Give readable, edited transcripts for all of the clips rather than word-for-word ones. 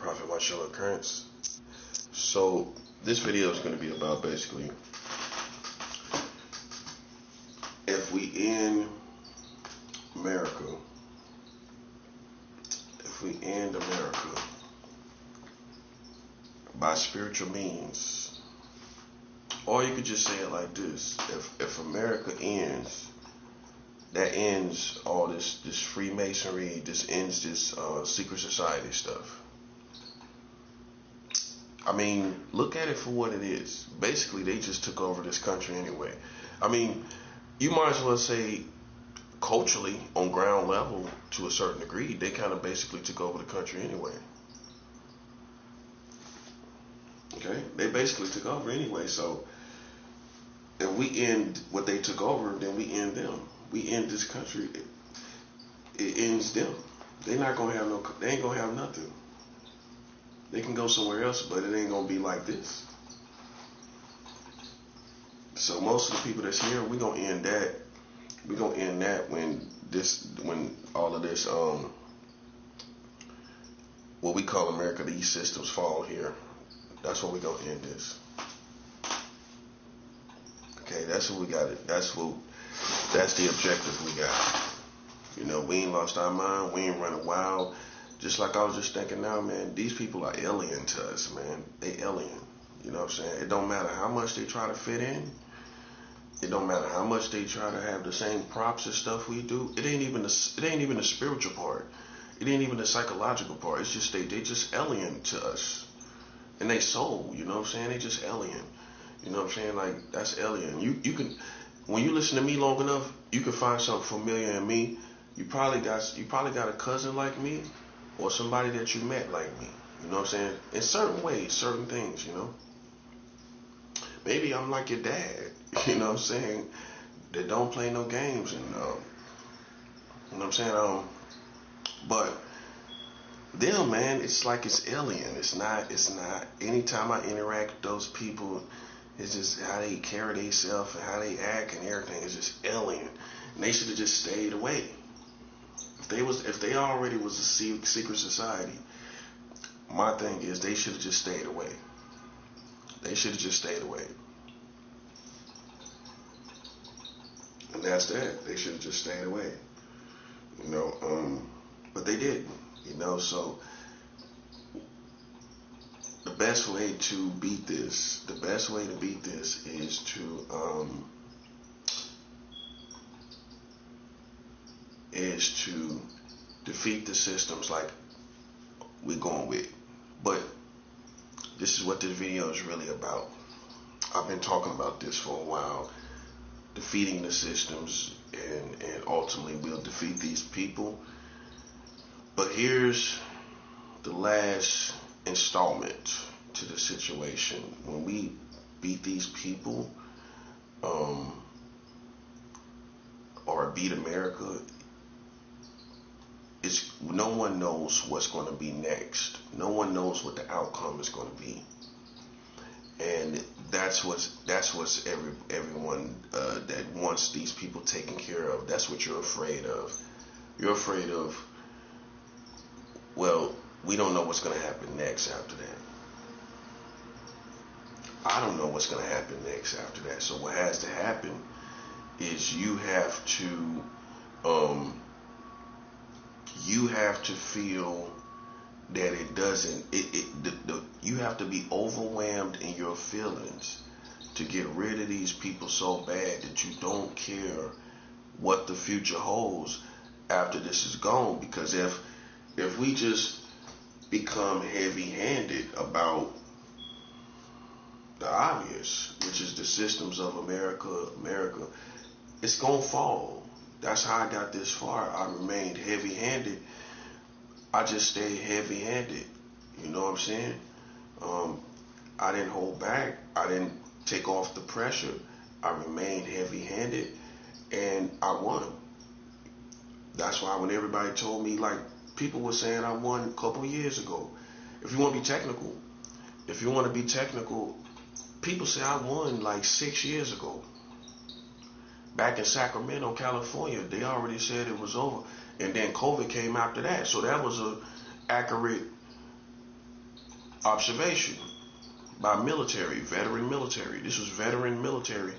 Prophet Marshall Occurrence. So this video is going to be about basically if we end America, by spiritual means, or you could just say it like this: if America ends, that ends all this Freemasonry, this ends this secret society stuff. I mean, look at it for what it is. Basically, they just took over this country anyway. I mean, you might as well say culturally, on ground level, to a certain degree, they kind of basically took over the country anyway. Okay? They basically took over anyway. So if we end what they took over, then we end them. We end this country. It ends them. They're not gonna have no. They ain't gonna have nothing. They can go somewhere else, but it ain't gonna be like this. So most of the people that's here, we gonna end that. We gonna end that when all of this what we call America, these systems fall here. That's when we gonna end this. Okay, that's what we got. That's the objective we got. You know, we ain't lost our mind. We ain't running wild. Just like I was just thinking now, man, these people are alien to us, man. They alien. You know what I'm saying? It don't matter how much they try to fit in. It don't matter how much they try to have the same props and stuff we do. It ain't even the spiritual part. It ain't even the psychological part. It's just they just alien to us. And they soul, you know what I'm saying? They just alien. You know what I'm saying? Like, that's alien. You can, when you listen to me long enough, you can find something familiar in me. You probably got a cousin like me, or somebody that you met like me. You know what I'm saying? In certain ways, certain things, you know. Maybe I'm like your dad, you know what I'm saying, that don't play no games, and you know what I'm saying? But them, man, it's like it's alien. It's not anytime I interact with those people, it's just how they carry themselves and how they act and everything is just alien. And they should have just stayed away. If they already was a secret society, my thing is they should have just stayed away. They should have just stayed away. And that's that. They should have just stayed away. You know, but they didn't. You know, so the best way to beat this is to defeat the systems like we're going with. But this is what this video is really about. I've been talking about this for a while. Defeating the systems, and ultimately we'll defeat these people. But here's the last installment to the situation. When we beat these people, or beat America, no one knows what's going to be next. No one knows what the outcome is going to be, and that's what's everyone that wants these people taken care of. That's what you're afraid of. You're afraid of. Well, we don't know what's going to happen next after that. I don't know what's going to happen next after that. So what has to happen is you have to feel that it doesn't. You have to be overwhelmed in your feelings to get rid of these people so bad that you don't care what the future holds after this is gone. Because if we just become heavy-handed about the obvious, which is the systems of America, it's gonna fall. That's how I got this far. I remained heavy-handed. I just stayed heavy-handed. You know what I'm saying? I didn't hold back. I didn't take off the pressure. I remained heavy-handed, and I won. That's why when everybody told me, like, people were saying I won a couple years ago. If you want to be technical, people say I won like 6 years ago. Back in Sacramento, California, they already said it was over. And then COVID came after that. So that was a accurate observation by military, veteran military. This was veteran military.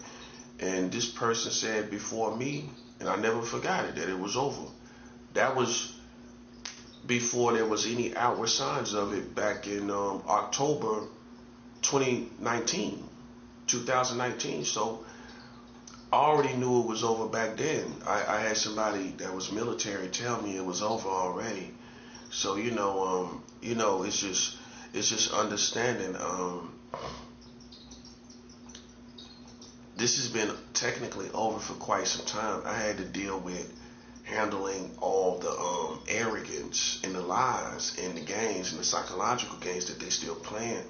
And this person said before me, and I never forgot it, that it was over. That was before there was any outward signs of it back in October 2019. So I already knew it was over back then. I had somebody that was military tell me it was over already. So it's just understanding. This has been technically over for quite some time. I had to deal with handling all the arrogance and the lies and the games and the psychological games that they still playing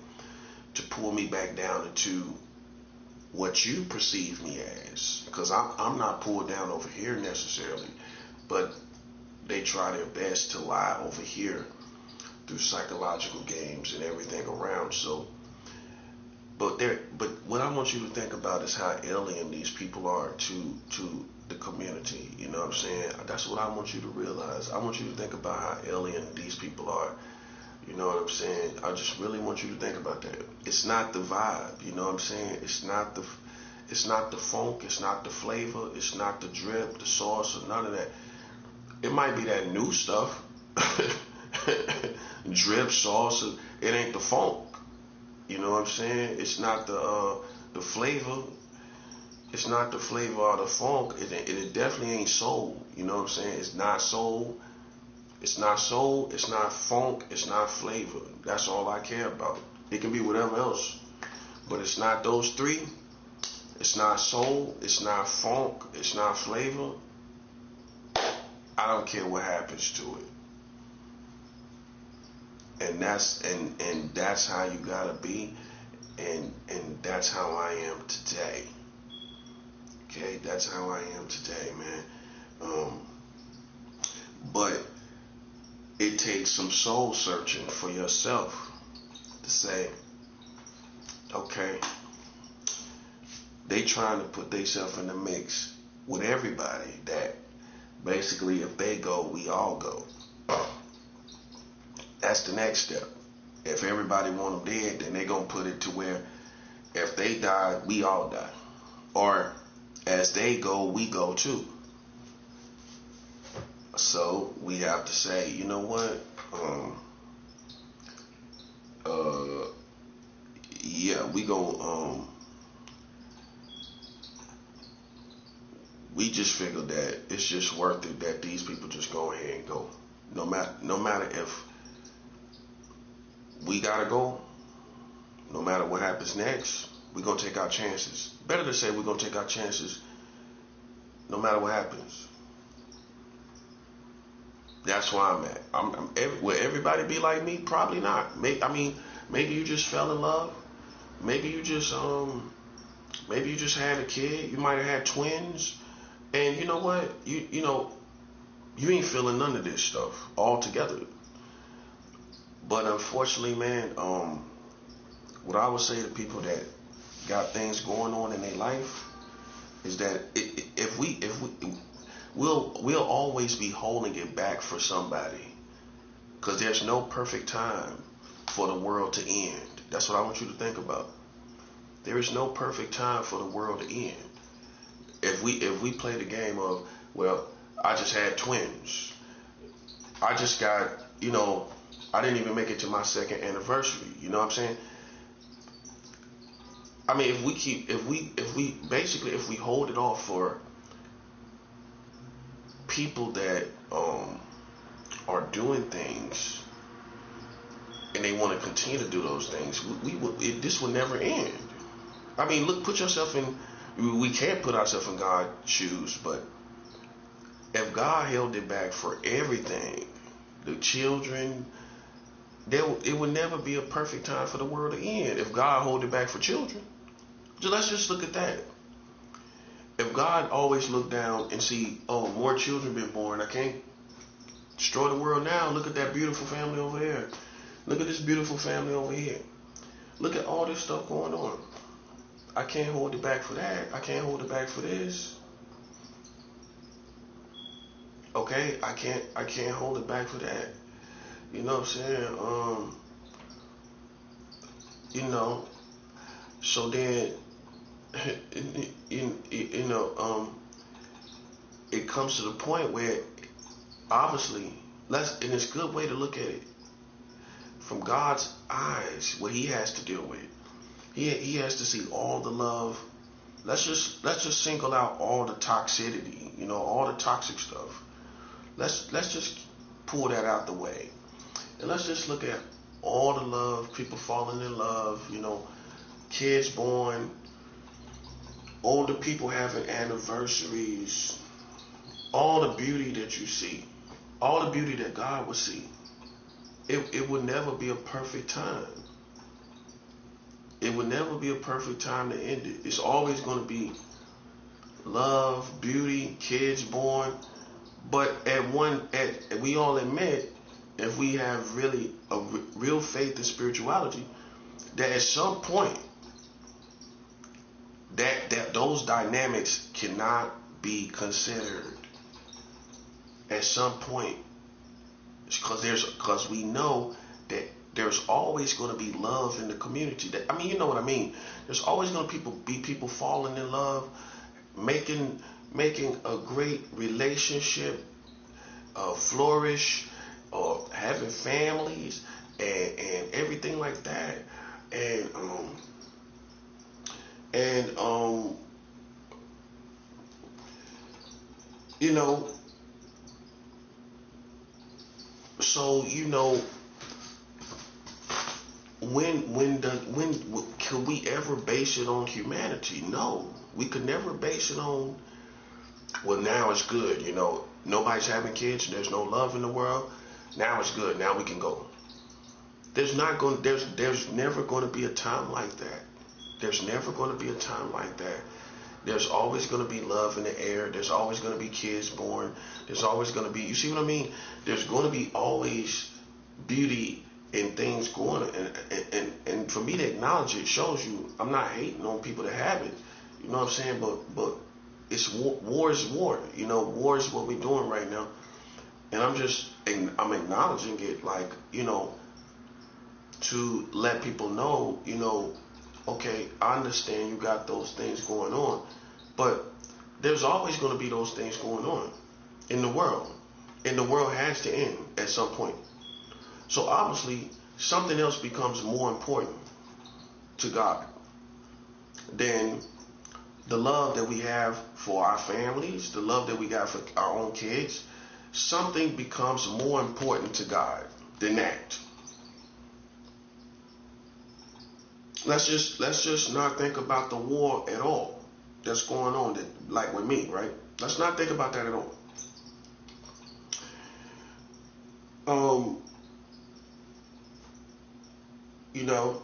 to pull me back down into what you perceive me as. Because I'm not pulled down over here necessarily, but they try their best to lie over here through psychological games and everything around. So, but what I want you to think about is how alien these people are to the community. You know what I'm saying? That's what I want you to realize. I want you to think about how alien these people are. You know what I'm saying? I just really want you to think about that. It's not the vibe. You know what I'm saying? It's not the funk. It's not the flavor. It's not the drip, the sauce, or none of that. It might be that new stuff, drip, sauce. It ain't the funk. You know what I'm saying? It's not the flavor. It's not the flavor or the funk. It definitely ain't soul. You know what I'm saying? It's not soul. It's not soul. It's not funk. It's not flavor. That's all I care about. It can be whatever else, but it's not those three. It's not soul. It's not funk. It's not flavor. I don't care what happens to it. And that's how you gotta be, and that's how I am today. Okay, that's how I am today, man. But it takes some soul searching for yourself to say, okay, they trying to put themselves in the mix with everybody that basically if they go, we all go. That's the next step. If everybody want them dead, then they gonna put it to where if they die, we all die. Or as they go, we go too. So we have to say, you know what? Yeah, we go. We just figured that it's just worth it that these people just go ahead and go. No matter if we gotta go, no matter what happens next, we're gonna take our chances. Better to say we're gonna take our chances no matter what happens. That's where I'm at. Will everybody be like me? Probably not. Maybe you just fell in love. Maybe you just had a kid. You might have had twins. And you know what? You ain't feeling none of this stuff altogether. But unfortunately, man, what I would say to people that got things going on in their life is that we'll always be holding it back for somebody, because there's no perfect time for the world to end. That's what I want you to think about. There is no perfect time for the world to end. If we play the game of, well, I just had twins, I just got, I didn't even make it to my second anniversary. You know what I'm saying? I mean, if we hold it off for people that are doing things and they want to continue to do those things, this will never end. I mean, look, put yourself in. We can't put ourselves in God's shoes, but if God held it back for everything, the children, it would never be a perfect time for the world to end. If God hold it back for children, let's just look at that. If God always looked down and see, oh, more children been born, I can't destroy the world now. Look at that beautiful family over there. Look at this beautiful family over here. Look at all this stuff going on. I can't hold it back for that. I can't hold it back for this. Okay, I can't hold it back for that. You know what I'm saying? You know, so then, you know, it comes to the point where obviously, and it's a good way to look at it from God's eyes, what He has to deal with. He has to see all the love. Let's just single out all the toxicity, you know, all the toxic stuff. Let's just pull that out the way, and let's just look at all the love, people falling in love, you know, kids born, older people having anniversaries, all the beauty that you see, all the beauty that God would see. It would never be a perfect time. It would never be a perfect time to end it. It's always going to be love, beauty, kids born. But we all admit, if we have really a real faith in spirituality, that at some point, that those dynamics cannot be considered. At some point, because we know that there's always going to be love in the community. I mean, you know what I mean. There's always going to be people falling in love, making a great relationship flourish, or having families and everything like that, and you know. So you know, when could we ever base it on humanity? No, we could never base it on. Well, now it's good. You know, nobody's having kids. There's no love in the world. Now it's good. Now we can go. There's never going to be a time like that. There's never going to be a time like that. There's always going to be love in the air. There's always going to be kids born. There's always going to be, you see what I mean? There's going to be always beauty and things going on. And for me to acknowledge it shows you I'm not hating on people that have it. You know what I'm saying? But it's war is war. You know, war is what we're doing right now. And I'm acknowledging it, like, you know, to let people know, you know, okay, I understand you got those things going on, but there's always going to be those things going on in the world, and the world has to end at some point. So obviously, something else becomes more important to God than the love that we have for our families, the love that we got for our own kids. Something becomes more important to God than that. Let's just not think about the war at all that's going on, like with me, right? Let's not think about that at all. You know,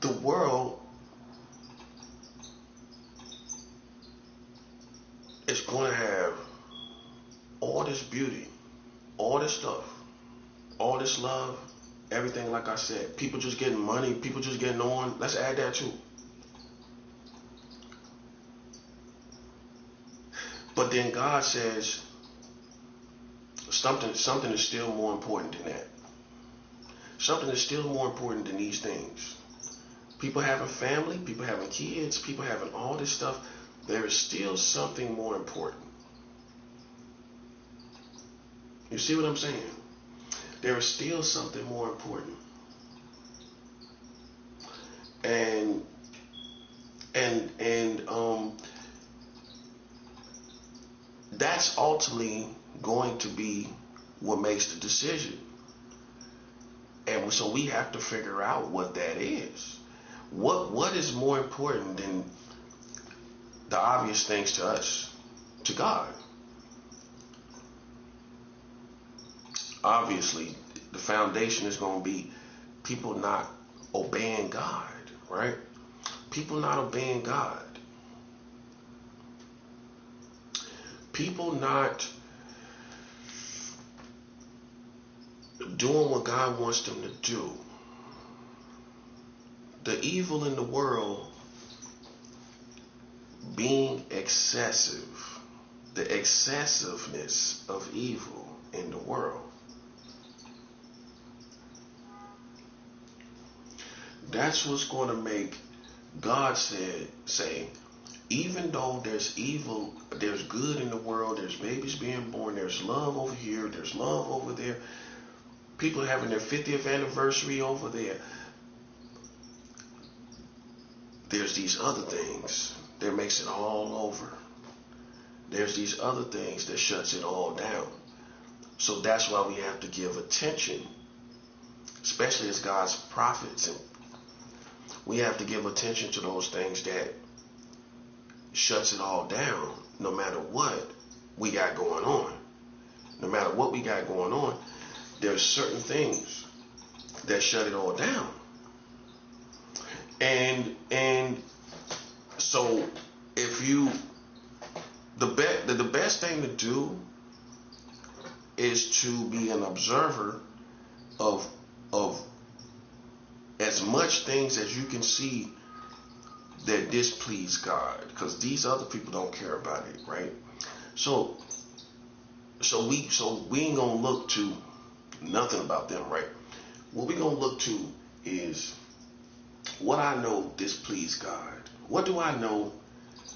the world is going to have all this beauty, all this stuff, all this love, everything. Like I said, people just getting money, people just getting on. Let's add that too. But then God says something is still more important than that. Something is still more important than these things. People having family, people having kids, people having all this stuff. There is still something more important. You see what I'm saying? There is still something more important. And that's ultimately going to be what makes the decision. And so we have to figure out what that is. What is more important than the obvious things to us, to God? Obviously, the foundation is going to be people not obeying God, right? People not obeying God. People not doing what God wants them to do. The evil in the world being excessive. The excessiveness of evil in the world. That's what's going to make God say, even though there's evil, there's good in the world, there's babies being born, there's love over here, there's love over there, people having their 50th anniversary over there, there's these other things that makes it all over. There's these other things that shuts it all down. So that's why we have to give attention, especially as God's prophets. And we have to give attention to those things that shuts it all down, no matter what we got going on. No matter what we got going on, there's certain things that shut it all down. And so if you, the best thing to do is to be an observer of as much things as you can see that displease God, because these other people don't care about it, right? So we ain't gonna look to nothing about them, right? What we gonna look to is what I know displease God. What do I know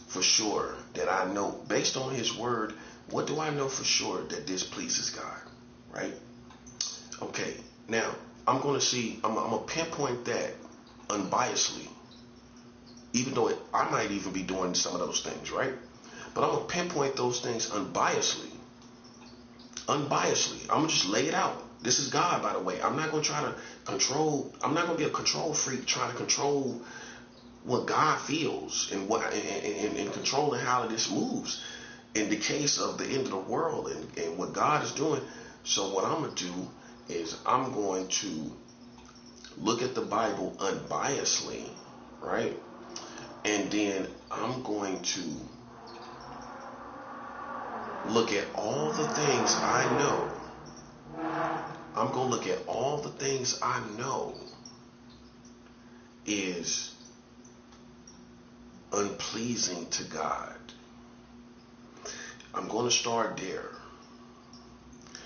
for sure that I know based on His word? What do I know for sure that displeases God, right? Okay, now I'm gonna pinpoint that unbiasedly. Even though I might even be doing some of those things, right? But I'm going to pinpoint those things unbiasedly. Unbiasedly. I'm going to just lay it out. This is God, by the way. I'm not going to try to control. I'm not going to be a control freak trying to control what God feels and controlling how this moves in the case of the end of the world and what God is doing. So what I'm going to do is I'm going to look at the Bible unbiasedly, right? And then I'm going to look at all the things I know. I'm going to look at all the things I know is unpleasing to God. I'm going to start there.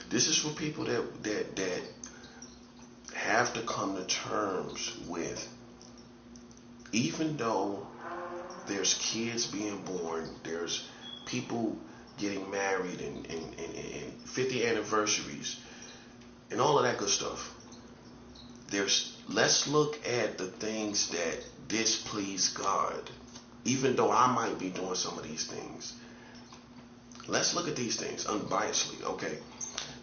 This is for people that have to come to terms with, even though there's kids being born, there's people getting married and 50 anniversaries and all of that good stuff. Let's look at the things that displease God, even though I might be doing some of these things. Let's look at these things unbiasedly, okay?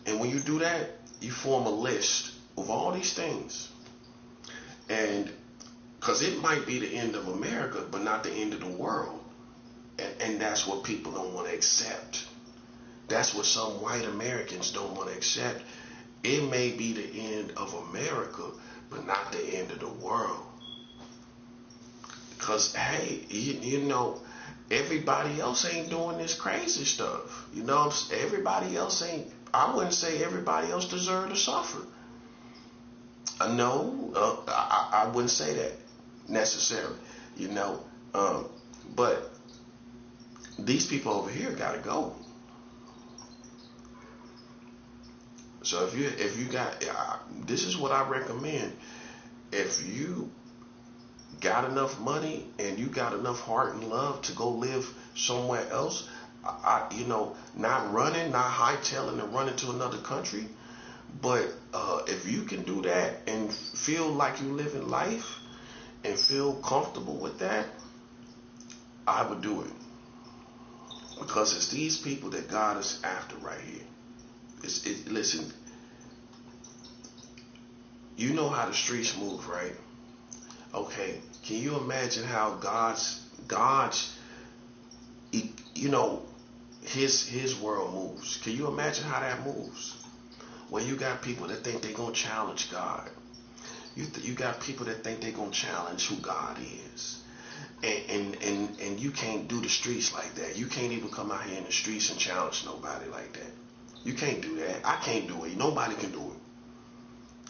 And when you do that, you form a list of all these things. And because it might be the end of America, but not the end of the world. And that's what people don't want to accept. That's what some white Americans don't want to accept. It may be the end of America, but not the end of the world. Because, hey, you know, everybody else ain't doing this crazy stuff. You know, everybody else ain't, I wouldn't say everybody else deserves to suffer. No, I wouldn't say that necessarily, you know, but these people over here gotta go. So if you got, this is what I recommend. If you got enough money and you got enough heart and love to go live somewhere else, you know, not running, not hightailing and running to another country, but if you can do that and feel like you living life and feel comfortable with that, I would do it. Because it's these people that God is after right here. Listen, you know how the streets move, right? Okay, can you imagine how God's you know, his world moves? Can you imagine how that moves? Where you got people that think they're going to challenge God. You got people that think they're going to challenge who God is. And you can't do the streets like that. You can't even come out here in the streets and challenge nobody like that. You can't do that. I can't do it. Nobody can do it.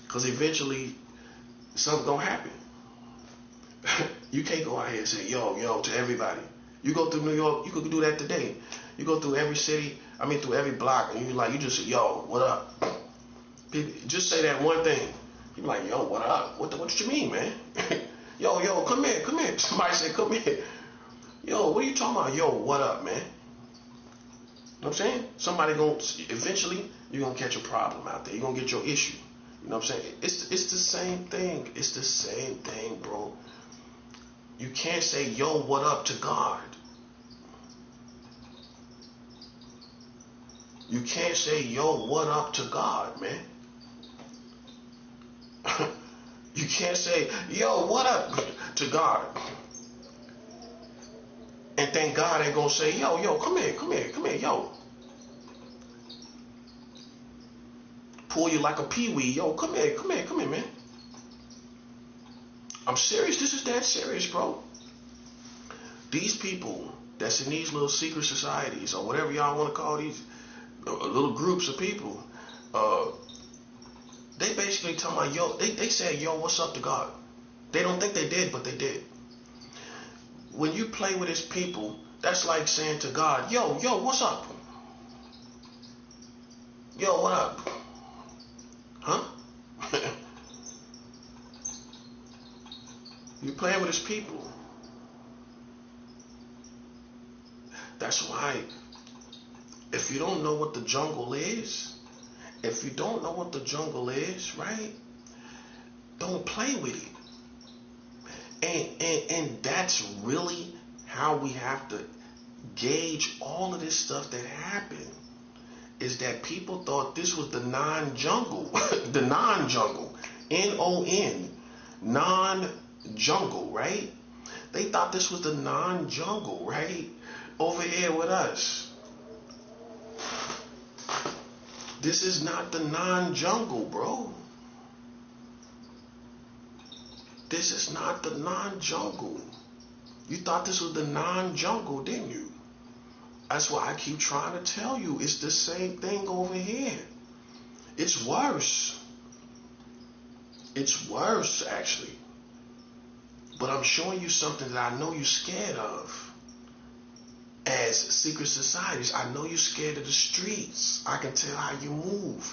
Because eventually, something's going to happen. You can't go out here and say, yo, to everybody. You go through New York, you could do that today. You go through every city, through every block, and you just say, yo, what up? People, just say that one thing. People like, yo, what up? What you mean, man? Yo, come here, come here. Somebody said, come here. Yo, what are you talking about? Yo, what up, man? You know what I'm saying? Somebody eventually, you're gonna catch a problem out there. You're gonna get your issue. You know what I'm saying? It's the same thing. It's the same thing, bro. You can't say, yo, what up to God. You can't say, yo, what up to God, man. You can't say, yo, what up to God. And think God ain't gonna say, yo, come here, yo. Pull you like a peewee, yo, come here, man. I'm serious, this is that serious, bro. These people that's in these little secret societies, or whatever y'all want to call these little groups of people, they basically talking about, yo, they said, yo, what's up to God? They don't think they did, but they did. When you play with his people, that's like saying to God, yo, what's up? Yo, what up? Huh? You playing with his people. That's why, if you don't know what the jungle is, right, don't play with it. And that's really how we have to gauge all of this stuff that happened, is that people thought this was the non-jungle. The non-jungle, N-O-N, non-jungle, right? They thought this was the non-jungle, right? Over here with us. This is not the non-jungle, bro. This is not the non-jungle. You thought this was the non-jungle, didn't you? That's why I keep trying to tell you, it's the same thing over here. It's worse. It's worse, actually. But I'm showing you something that I know you're scared of. As secret societies, I know you're scared of the streets. I can tell how you move.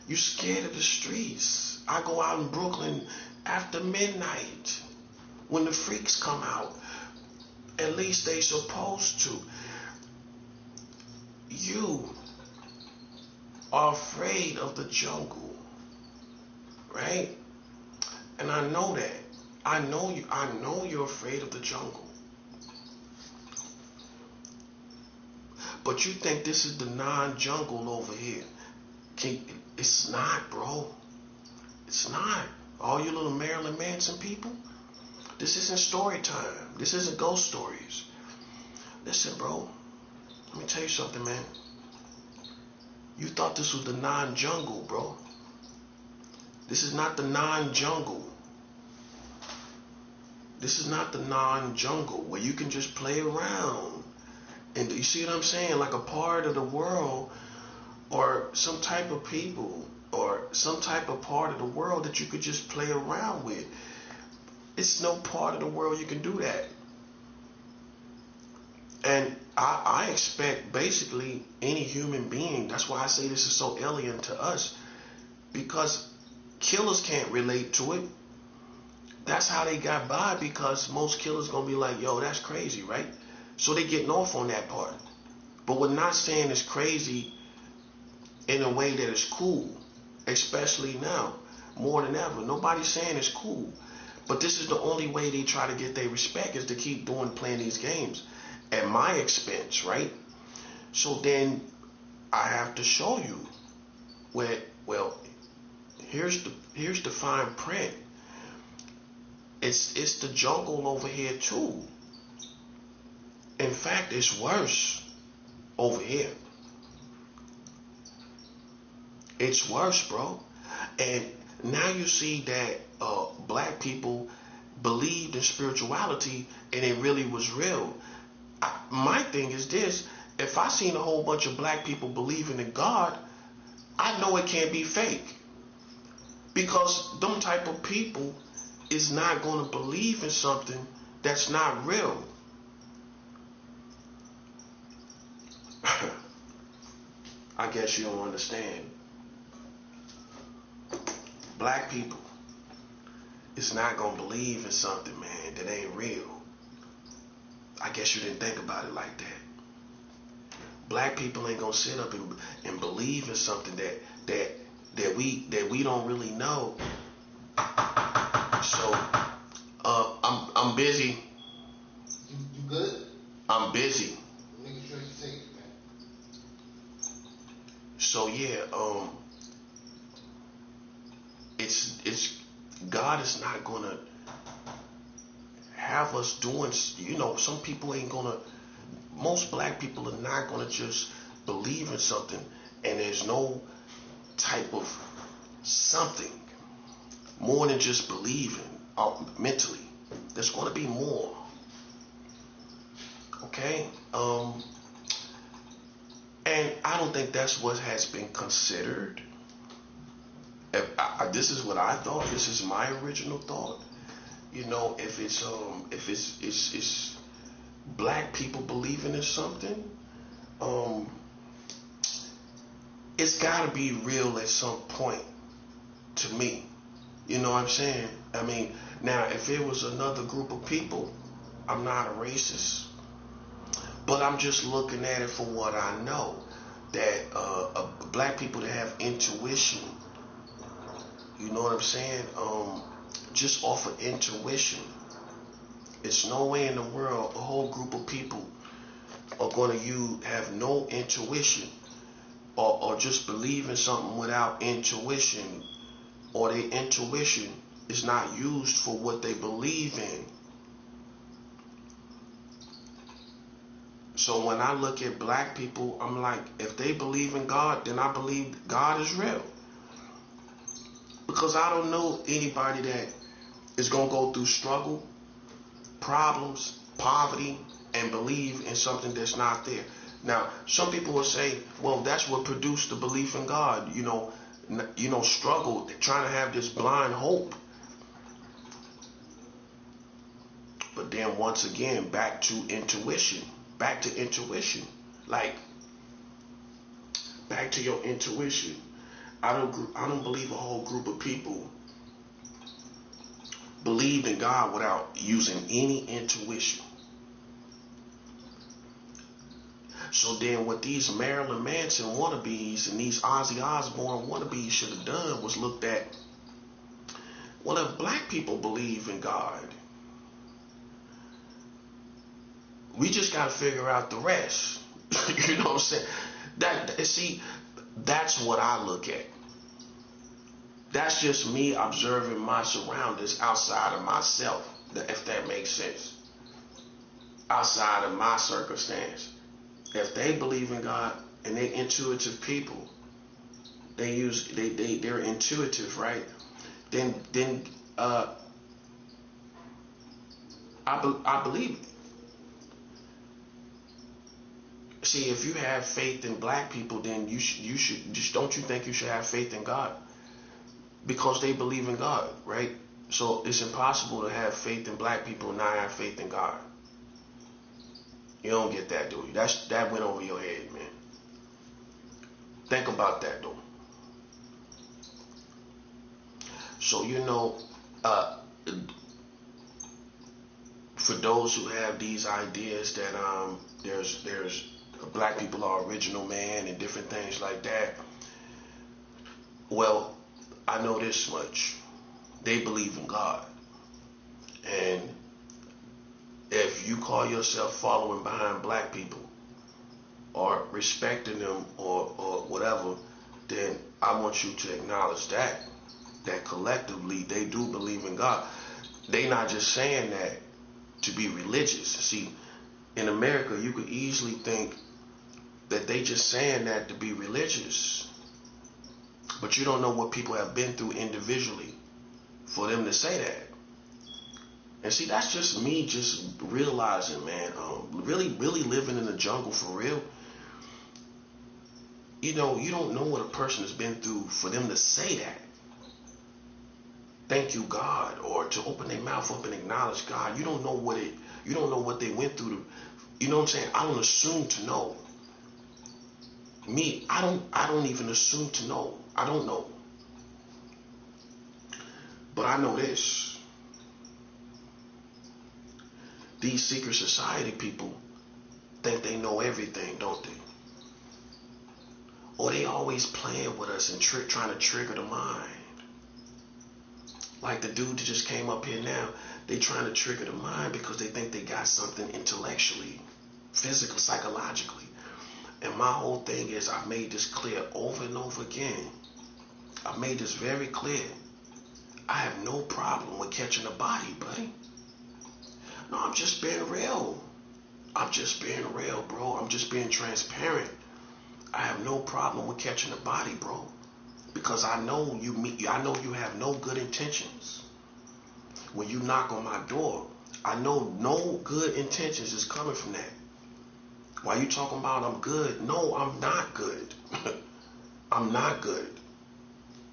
You're scared of the streets. I go out in Brooklyn after midnight when the freaks come out. At least they supposed to. You are afraid of the jungle, right? And I know that. I know you're afraid of the jungle. But you think this is the non-jungle over here. It's not, bro. It's not. All you little Marilyn Manson people, this isn't story time. This isn't ghost stories. Listen, bro. Let me tell you something, man. You thought this was the non-jungle, bro. This is not the non-jungle. This is not the non-jungle where you can just play around. And you see what I'm saying? Like a part of the world, or some type of people, or some type of part of the world that you could just play around with. It's no part of the world you can do that. And I expect basically any human being, that's why I say this is so alien to us, because killers can't relate to it. That's how they got by, because most killers gonna be like, yo, that's crazy, right? So they getting off on that part. But we're not saying it's crazy in a way that is cool, especially now, more than ever. Nobody's saying it's cool. But this is the only way they try to get their respect, is to keep playing these games at my expense, right? So then I have to show you where, well, here's the fine print. It's the jungle over here too. In fact, it's worse over here. It's worse, bro. And now you see that black people believed in spirituality and it really was real. My thing is this: if I seen a whole bunch of black people believing in God, I know it can't be fake. Because them type of people is not going to believe in something that's not real. I guess you don't understand. Black people is not gonna believe in something, man, that ain't real. I guess you didn't think about it like that. Black people ain't gonna sit up and believe in something that we don't really know. So I'm busy. You good? I'm busy. Making sure you safe, man. So yeah, it's God is not gonna have us doing, some people ain't gonna, most black people are not gonna just believe in something and there's no type of something more than just believing mentally. There's gonna be more. Okay? And I don't think that's what has been considered. This is what I thought. This is my original thought. If it's black people believing in something, it's got to be real at some point to me. You know what I'm saying? I mean, now if it was another group of people, I'm not a racist, but I'm just looking at it for what I know. That black people that have intuition, you know what I'm saying? Just off of intuition, it's no way in the world a whole group of people are going to have no intuition or just believe in something without intuition, or their intuition is not used for what they believe in. So when I look at black people, I'm like, if they believe in God, then I believe God is real. Because I don't know anybody that is going to go through struggle, problems, poverty, and believe in something that's not there. Now, some people will say, well, that's what produced the belief in God. Struggle, trying to have this blind hope. But then once again, back to intuition. Like, back to your intuition. I don't believe a whole group of people believed in God without using any intuition. So then what these Marilyn Manson wannabes and these Ozzy Osbourne wannabes should have done was looked at, well, if black people believe in God, we just got to figure out the rest. You know what I'm saying? That's what I look at. That's just me observing my surroundings outside of myself, if that makes sense. Outside of my circumstance. If they believe in God and they're intuitive people, they're intuitive, right? Then I believe it. See, if you have faith in black people, then you should just, don't you think you should have faith in God? Because they believe in God, right? So it's impossible to have faith in black people and not have faith in God. You don't get that, do you? That went over your head, man. Think about that, though. So, for those who have these ideas that there's black people are original man and different things like that, well, I know this much. They believe in God. And if you call yourself following behind black people or respecting them or whatever, then I want you to acknowledge that collectively they do believe in God. They not just saying that to be religious. See, in America, you could easily think that they just saying that to be religious, but you don't know what people have been through individually for them to say that. And see, that's just me just realizing, man, really living in the jungle for real. You don't know what a person has been through for them to say that. Thank you, God, or to open their mouth up and acknowledge God. You don't know what they went through. You know what I'm saying? I don't assume to know. Me, I don't even assume to know. I don't know. But I know this. These secret society people think they know everything, don't they? Or they always playing with us and trying to trigger the mind. Like the dude that just came up here now, they trying to trigger the mind because they think they got something intellectually, physically, psychologically. And my whole thing is, I've made this clear over and over again. I've made this very clear. I have no problem with catching a body, buddy. No, I'm just being real. I'm just being real, bro. I'm just being transparent. I have no problem with catching a body, bro. Because I know I know you have no good intentions. When you knock on my door, I know no good intentions is coming from that. Why you talking about I'm good? No, I'm not good. I'm not good.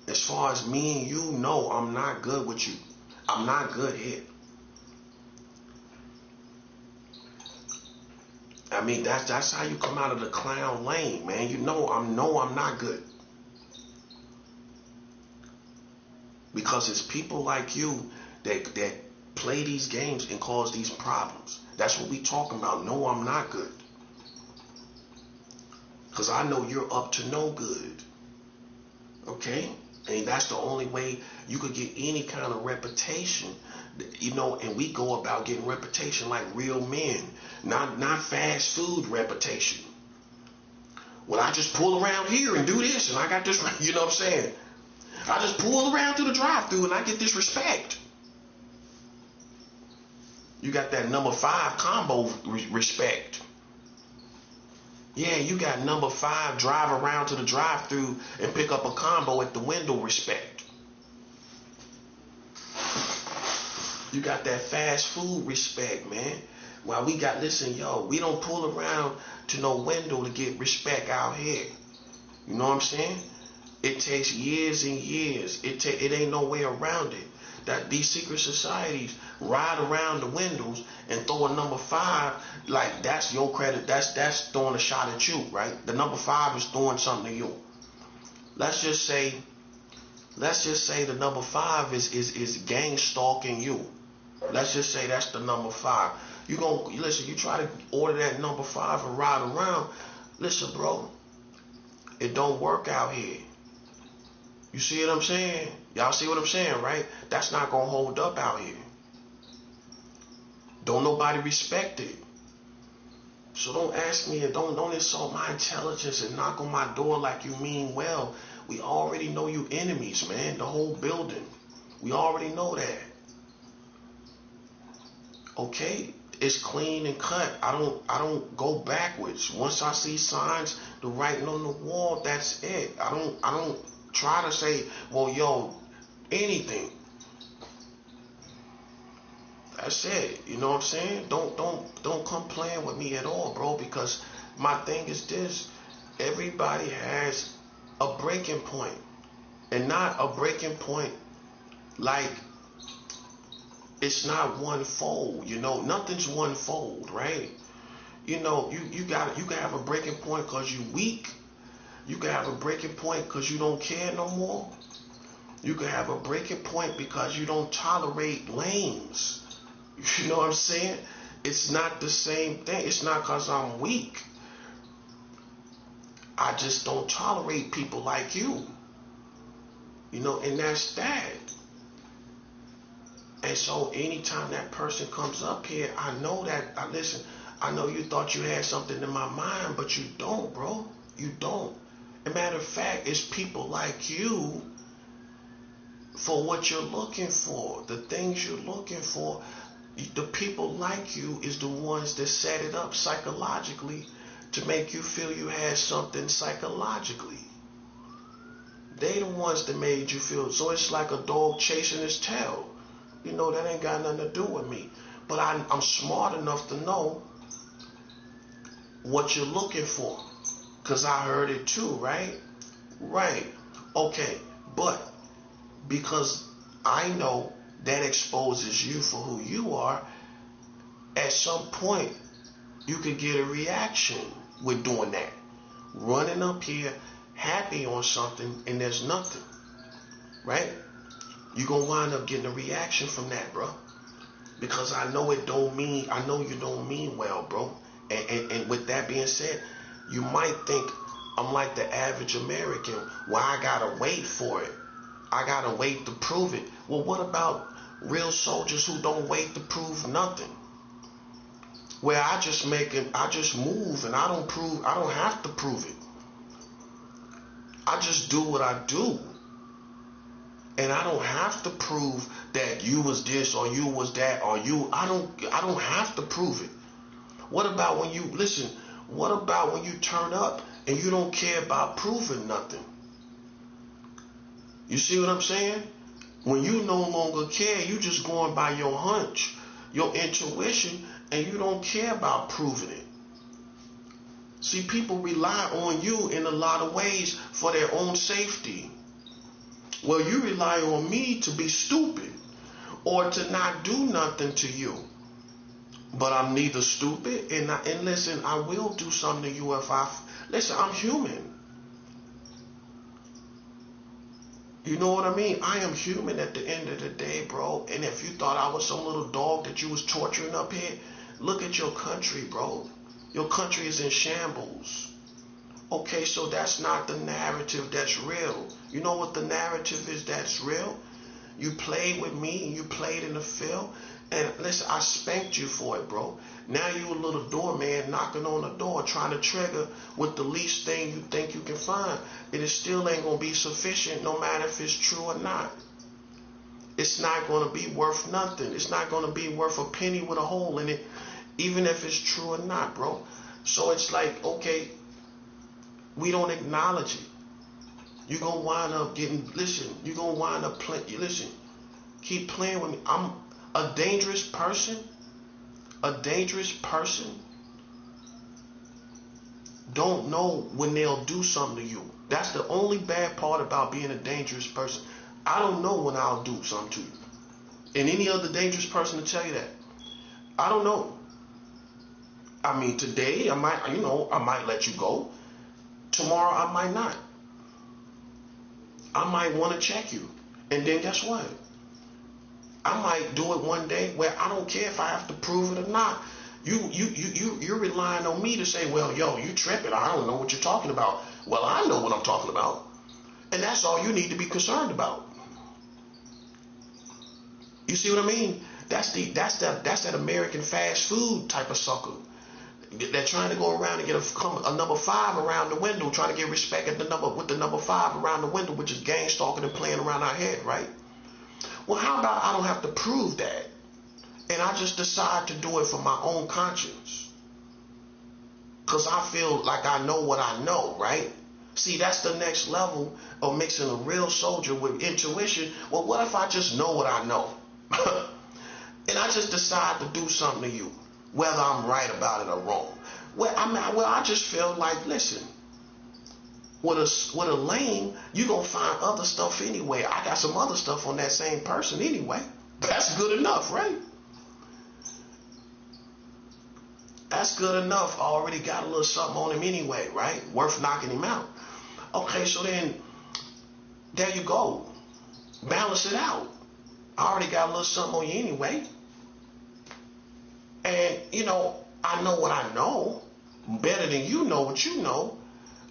As far as me and you know, I'm not good with you. I'm not good here. I mean, that's how you come out of the clown lane, man. You know I'm not good. Because it's people like you that play these games and cause these problems. That's what we talking about. No, I'm not good. Because I know you're up to no good. Okay? And that's the only way you could get any kind of reputation. You know, and we go about getting reputation like real men. Not fast food reputation. Well, I just pull around here and do this and I got this, you know what I'm saying? I just pull around through the drive-thru and I get this respect. You got that number 5 combo respect. Yeah, you got number 5 drive around to the drive-thru and pick up a combo at the window respect. You got that fast food respect, man. While we got, listen, yo, we don't pull around to no window to get respect out here. You know what I'm saying? It takes years and years. It ain't no way around it. That these secret societies ride around the windows and throw a number 5, like that's your credit. That's throwing a shot at you, right? The number 5 is throwing something to you. Let's just say the number 5 is gang stalking you. Let's just say that's the number 5. You gonna listen? You try to order that number 5 and ride around. Listen, bro, it don't work out here. You see what I'm saying? Y'all see what I'm saying, right? That's not gonna hold up out here. Don't nobody respect it. So don't ask me and don't insult my intelligence and knock on my door like you mean well. We already know you enemies, man. The whole building. We already know that. Okay? It's clean and cut. I don't go backwards. Once I see signs, the writing on the wall, that's it. I don't try to say, well, yo, anything. That's it. You know what I'm saying? Don't come playing with me at all, bro, because my thing is this. Everybody has a breaking point. And not a breaking point like it's not one fold, you know, nothing's one fold, right? You know, you can have a breaking point because you're weak. You can have a breaking point because you don't care no more. You can have a breaking point because you don't tolerate lames. You know what I'm saying? It's not the same thing. It's not because I'm weak. I just don't tolerate people like you. You know, and that's that. And so anytime that person comes up here, I know that, listen, I know you thought you had something in my mind, but you don't, bro. You don't. As a matter of fact, it's people like you for what you're looking for, the things you're looking for. The people like you is the ones that set it up psychologically to make you feel you had something psychologically. They the ones that made you feel. So it's like a dog chasing his tail. You know, that ain't got nothing to do with me. But I'm smart enough to know what you're looking for. Because I heard it too, right? Right. Okay. But because I know that exposes you for who you are, at some point you could get a reaction with doing that. Running up here happy on something and there's nothing. Right? You're going to wind up getting a reaction from that, bro. because I know it don't mean, I know you don't mean well, bro. And with that being said, you might think I'm like the average American, where I gotta wait for it. I gotta wait to prove it. Well, what about real soldiers who don't wait to prove nothing? Where I just move and I don't have to prove it. I just do what I do. And I don't have to prove that you was this or you was that or you, I don't have to prove it. What about when what about when you turn up and you don't care about proving nothing? You see what I'm saying? When you no longer care, you just going by your hunch, your intuition, and you don't care about proving it. See, people rely on you in a lot of ways for their own safety. Well, you rely on me to be stupid or to not do nothing to you. But I'm neither stupid and listen, I will do something to you if listen, I'm human. You know what I mean? I am human at the end of the day, bro. And if you thought I was some little dog that you was torturing up here, look at your country, bro. Your country is in shambles. Okay, so that's not the narrative that's real. You know what the narrative is that's real? You played with me and you played in the field. And listen, I spanked you for it, bro. Now you a little doorman knocking on the door trying to trigger with the least thing you think you can find. It still ain't going to be sufficient no matter if it's true or not. It's not going to be worth nothing. It's not going to be worth a penny with a hole in it, even if it's true or not, bro. So it's like, okay, we don't acknowledge it. You're going to wind up you're going to wind up playing, keep playing with me. I'm a dangerous person. A dangerous person don't know when they'll do something to you. That's the only bad part about being a dangerous person. I don't know when I'll do something to you. And any other dangerous person to tell you that. I don't know. I mean, today I might let you go. Tomorrow I might not. I might want to check you. And then guess what? I might do it one day where I don't care if I have to prove it or not. You're relying on me to say, well, yo, you tripping. I don't know what you're talking about. Well, I know what I'm talking about. And that's all you need to be concerned about. You see what I mean? That's that American fast food type of sucker. They're trying to go around and get a number 5 around the window, trying to get respect at with the number 5 around the window, which is gang stalking and playing around our head, right? Well, how about I don't have to prove that, and I just decide to do it for my own conscience, because I feel like I know what I know, right? See, that's the next level of mixing a real soldier with intuition. Well, what if I just know what I know? And I just decide to do something to you, whether I'm right about it or wrong. Well, I just feel like, listen, with a lame, you're going to find other stuff anyway. I got some other stuff on that same person anyway. That's good enough, right? That's good enough. I already got a little something on him anyway, right? Worth knocking him out. Okay, so then, there you go. Balance it out. I already got a little something on you anyway. And, I know what I know better than you know what you know,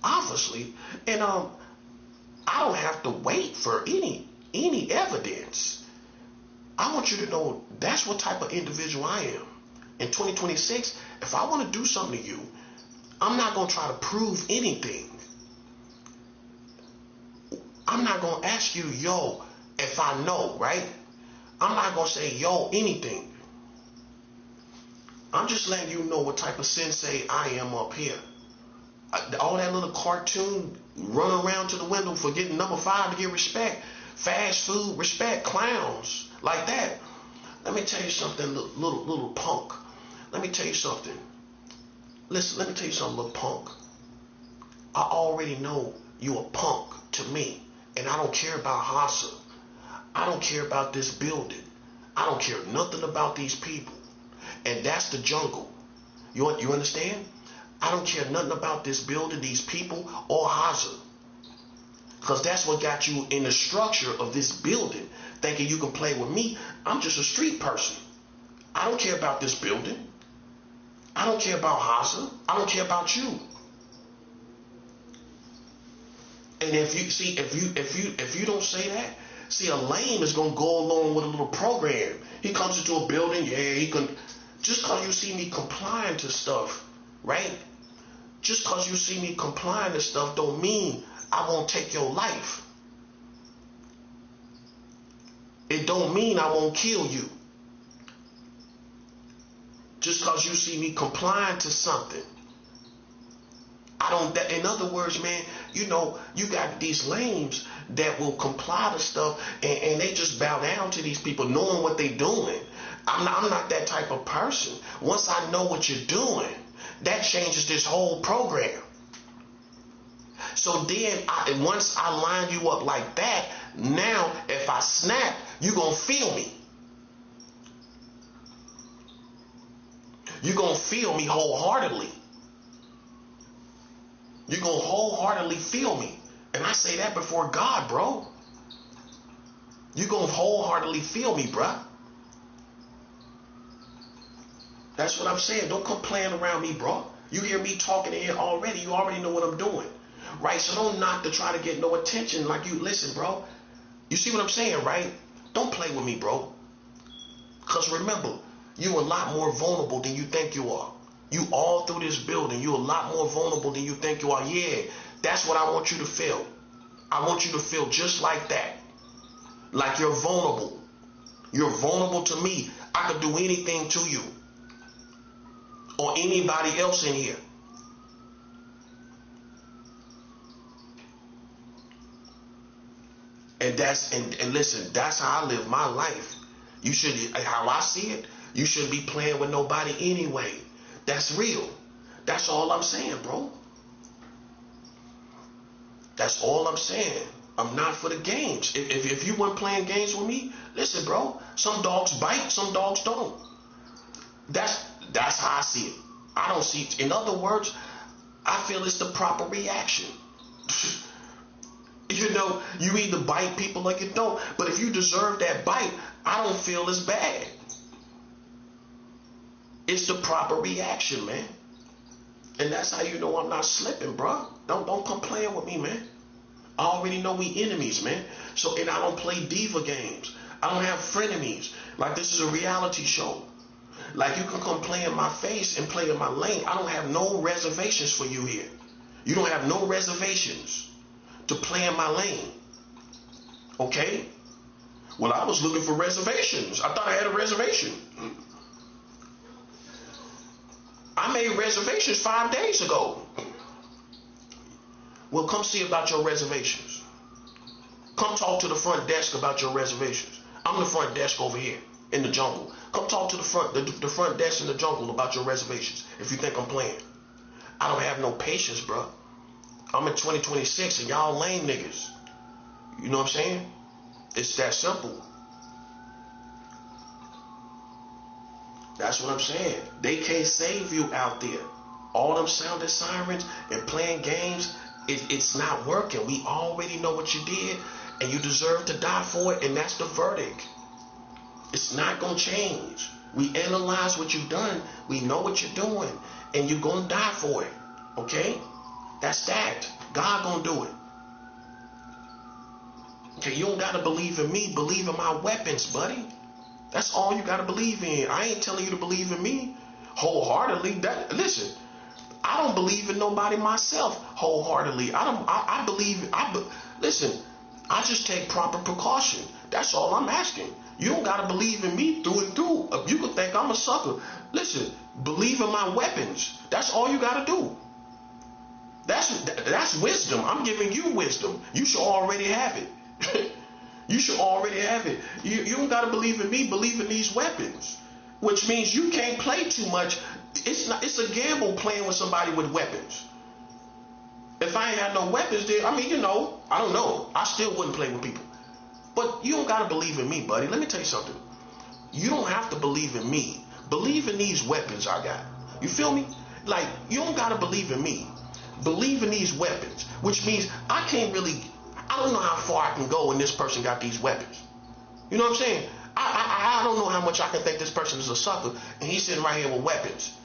obviously. And I don't have to wait for any evidence. I want you to know that's what type of individual I am. In 2026, if I want to do something to you, I'm not going to try to prove anything. I'm not going to ask you, yo, if I know, right? I'm not going to say, yo, anything. I'm just letting you know what type of sensei I am up here. All that little cartoon run around to the window for getting number 5 to get respect. Fast food, respect, clowns, like that. Let me tell you something, little punk. Let me tell you something. Listen, let me tell you something, little punk. I already know you a punk to me. And I don't care about Hassa. I don't care about this building. I don't care nothing about these people. And that's the jungle. You understand? I don't care nothing about this building, these people, or Hassa. Because that's what got you in the structure of this building, thinking you can play with me. I'm just a street person. I don't care about this building. I don't care about Hasa. I don't care about you. And if you don't say that, see, a lame is gonna go along with a little program. He comes into a building, yeah, he can. Just cause you see me complying to stuff, right? Just cause you see me complying to stuff don't mean I won't take your life. It don't mean I won't kill you. Just cause you see me complying to something. In other words, man, you know, you got these lames that will comply to stuff and they just bow down to these people knowing what they're doing. I'm not that type of person. Once I know what you're doing, that changes this whole program. So then, once I line you up like that, now if I snap, you're going to feel me. You're going to feel me wholeheartedly. You're going to wholeheartedly feel me. And I say that before God, bro. You're going to wholeheartedly feel me, bruh. That's what I'm saying. Don't come playing around me, bro. You hear me talking in here already. You already know what I'm doing. Right? So don't knock to try to get no attention like you. Listen, bro. You see what I'm saying, right? Don't play with me, bro. Because remember, you're a lot more vulnerable than you think you are. You all through this building, you're a lot more vulnerable than you think you are. Yeah, that's what I want you to feel. I want you to feel just like that. Like you're vulnerable. You're vulnerable to me. I could do anything to you. Or anybody else in here. And listen, that's how I live my life. You should, how I see it, you shouldn't be playing with nobody anyway. That's real. That's all I'm saying, bro. That's all I'm saying. I'm not for the games. If you weren't playing games with me, listen, bro. Some dogs bite, some dogs don't. That's how I see it. I don't see it. In other words, I feel it's the proper reaction. You know, you either bite people or you don't. But if you deserve that bite, I don't feel it's bad. It's the proper reaction, man. And that's how you know I'm not slipping, bro. Don't come playing with me, man. I already know we enemies, man. So, and I don't play diva games. I don't have frenemies. Like, this is a reality show. Like, you can come play in my face and play in my lane. I don't have no reservations for you here. You don't have no reservations to play in my lane. Okay? Well, I was looking for reservations. I thought I had a reservation. I made reservations 5 days ago. Well, come see about your reservations. Come talk to the front desk about your reservations. I'm the front desk over here in the jungle. Come talk to the front desk in the jungle about your reservations if you think I'm playing. I don't have no patience, bro. I'm in 2026 and y'all lame niggas. You know what I'm saying? It's that simple. That's what I'm saying. They can't save you out there. All them sounding sirens and playing games, it's not working. We already know what you did and you deserve to die for it, and that's the verdict. It's not going to change. We analyze what you've done. We know what you're doing, and you're going to die for it. Okay? That's that. God going to do it. Okay, you don't got to believe in me. Believe in my weapons, buddy. That's all you got to believe in. I ain't telling you to believe in me wholeheartedly. Listen, I don't believe in nobody myself wholeheartedly. Listen, I just take proper precaution. That's all I'm asking. You don't got to believe in me through and through. You could think I'm a sucker. Listen, believe in my weapons. That's all you got to do. That's wisdom. I'm giving you wisdom. You should already have it. You should already have it. You don't got to believe in me. Believe in these weapons. Which means you can't play too much. It's a gamble playing with somebody with weapons. If I ain't had no weapons, then, I don't know. I still wouldn't play with people. But you don't got to believe in me, buddy. Let me tell you something. You don't have to believe in me. Believe in these weapons I got. You feel me? Like, you don't got to believe in me. Believe in these weapons. Which means I don't know how far I can go when this person got these weapons. You know what I'm saying? I don't know how much I can think this person is a sucker, and he's sitting right here with weapons.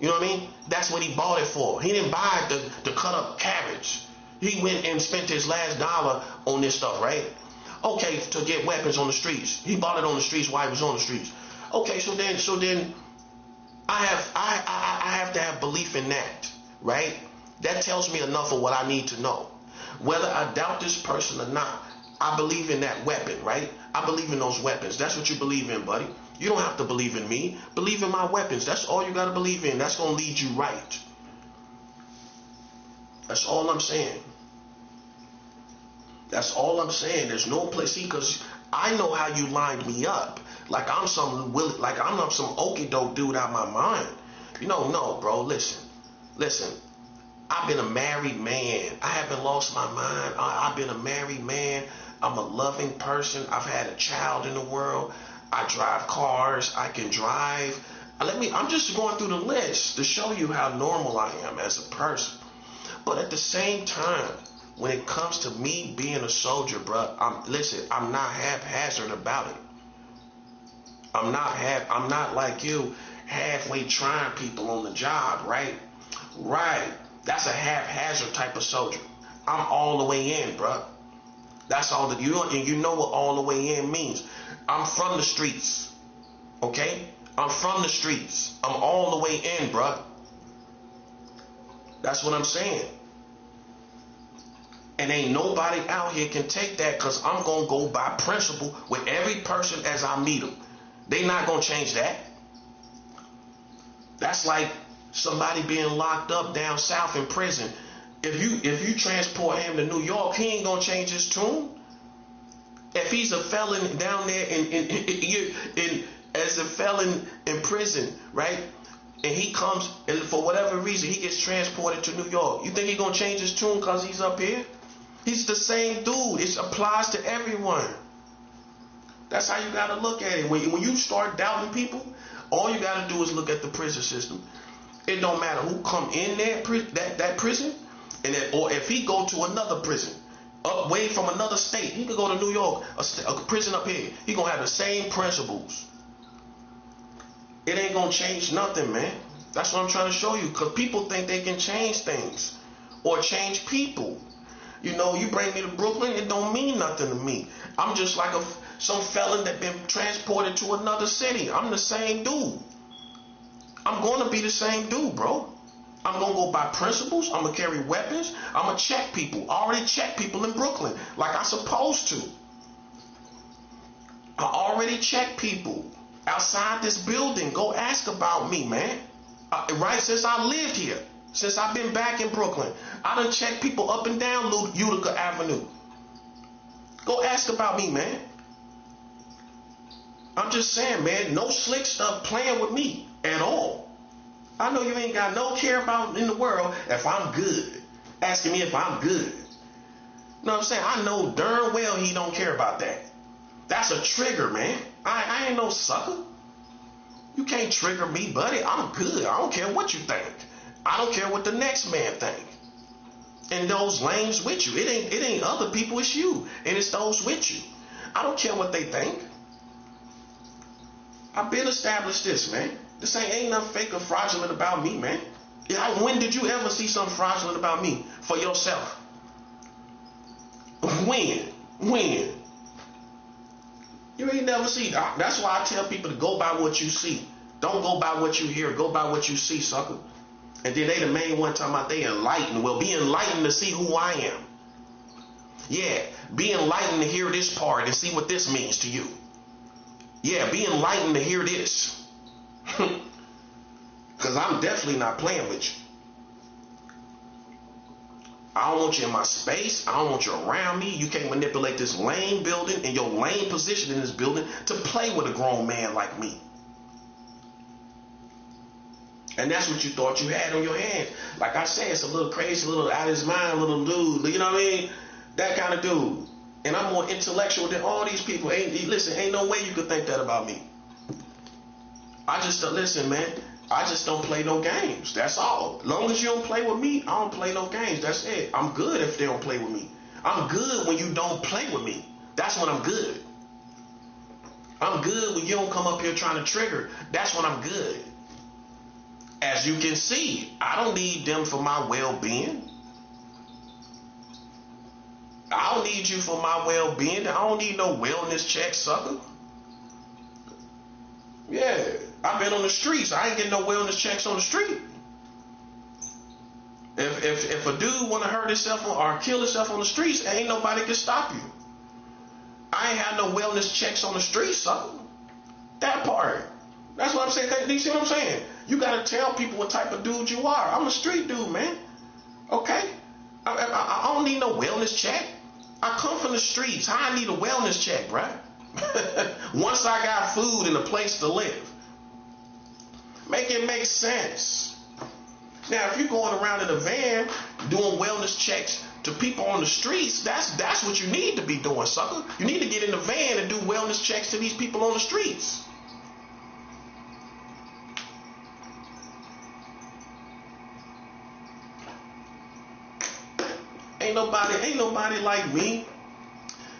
You know what I mean? That's what he bought it for. He didn't buy it to cut up cabbage. He went and spent his last dollar on this stuff, right? Okay, to get weapons on the streets. He bought it on the streets while he was on the streets. Okay, so then I have to have belief in that, right? That tells me enough of what I need to know. Whether I doubt this person or not, I believe in that weapon, right? I believe in those weapons. That's what you believe in, buddy. You don't have to believe in me. Believe in my weapons. That's all you got to believe in. That's going to lead you right. That's all I'm saying. That's all I'm saying. There's no place, see, because I know how you lined me up. Like I'm some okie doke dude out of my mind. You know, no, bro, listen. I've been a married man. I haven't lost my mind. I've been a married man. I'm a loving person. I've had a child in the world. I drive cars. I can drive. I'm just going through the list to show you how normal I am as a person. But at the same time, when it comes to me being a soldier, bro, I'm not haphazard about it. I'm not like you, halfway trying people on the job, right? Right. That's a haphazard type of soldier. I'm all the way in, bro. That's all that you know what all the way in means. I'm from the streets. Okay? I'm from the streets. I'm all the way in, bro. That's what I'm saying. And ain't nobody out here can take that, because I'm going to go by principle with every person as I meet them. They not going to change that. That's like somebody being locked up down south in prison. If you transport him to New York, he ain't going to change his tune. If he's a felon down there as a felon in prison, right? And he comes, and for whatever reason, he gets transported to New York. You think he's going to change his tune because he's up here? He's the same dude. It applies to everyone. That's how you got to look at it. When you start doubting people, all you got to do is look at the prison system. It don't matter who come in there, that prison, or if he go to another prison, away from another state. He could go to New York, a prison up here. He going to have the same principles. It ain't going to change nothing, man. That's what I'm trying to show you. Because people think they can change things or change people. You know, you bring me to Brooklyn, it don't mean nothing to me. I'm just like some felon that been transported to another city. I'm the same dude. I'm going to be the same dude, bro. I'm going to go by principles. I'm going to carry weapons. I'm going to check people. I already check people in Brooklyn like I supposed to. I already check people outside this building. Go ask about me, man. Right since I lived here. Since I've been back in Brooklyn, I done checked people up and down Utica Avenue. Go ask about me, man. I'm just saying, man, no slick stuff playing with me at all. I know you ain't got no care about in the world if I'm good. Asking me if I'm good. You know what I'm saying? I know darn well he don't care about that. That's a trigger, man. I ain't no sucker. You can't trigger me, buddy. I'm good. I don't care what you think. I don't care what the next man think. And those lanes with you. It ain't other people, it's you. And it's those with you. I don't care what they think. I've been established this, man. This ain't nothing fake or fraudulent about me, man. When did you ever see something fraudulent about me for yourself? When? You ain't never see. That's why I tell people to go by what you see. Don't go by what you hear. Go by what you see, sucker. And then they the main one talking about they enlightened. Well, be enlightened to see who I am. Yeah, be enlightened to hear this part and see what this means to you. Yeah, be enlightened to hear this. Because I'm definitely not playing with you. I don't want you in my space. I don't want you around me. You can't manipulate this lane building and your lane position in this building to play with a grown man like me. And that's what you thought you had on your hands. Like I said, it's a little crazy, a little out of his mind, little dude. You know what I mean? That kind of dude. And I'm more intellectual than all these people. Ain't no way you could think that about me. I just, listen, man. I just don't play no games. That's all. As long as you don't play with me, I don't play no games. That's it. I'm good if they don't play with me. I'm good when you don't play with me. That's when I'm good. I'm good when you don't come up here trying to trigger. That's when I'm good. As you can see, I don't need them for my well-being. I don't need you for my well-being. I don't need no wellness check, sucker. Yeah, I've been on the streets. I ain't getting no wellness checks on the street. If a dude want to hurt himself or kill himself on the streets, ain't nobody can stop you. I ain't had no wellness checks on the streets, sucker. That part. That's what I'm saying. You see what I'm saying? You got to tell people what type of dude you are. I'm a street dude, man. Okay? I don't need no wellness check. I come from the streets. How I need a wellness check, bruh? Once I got food and a place to live. Make it make sense. Now, if you're going around in a van doing wellness checks to people on the streets, that's what you need to be doing, sucker. You need to get in the van and do wellness checks to these people on the streets. Ain't nobody like me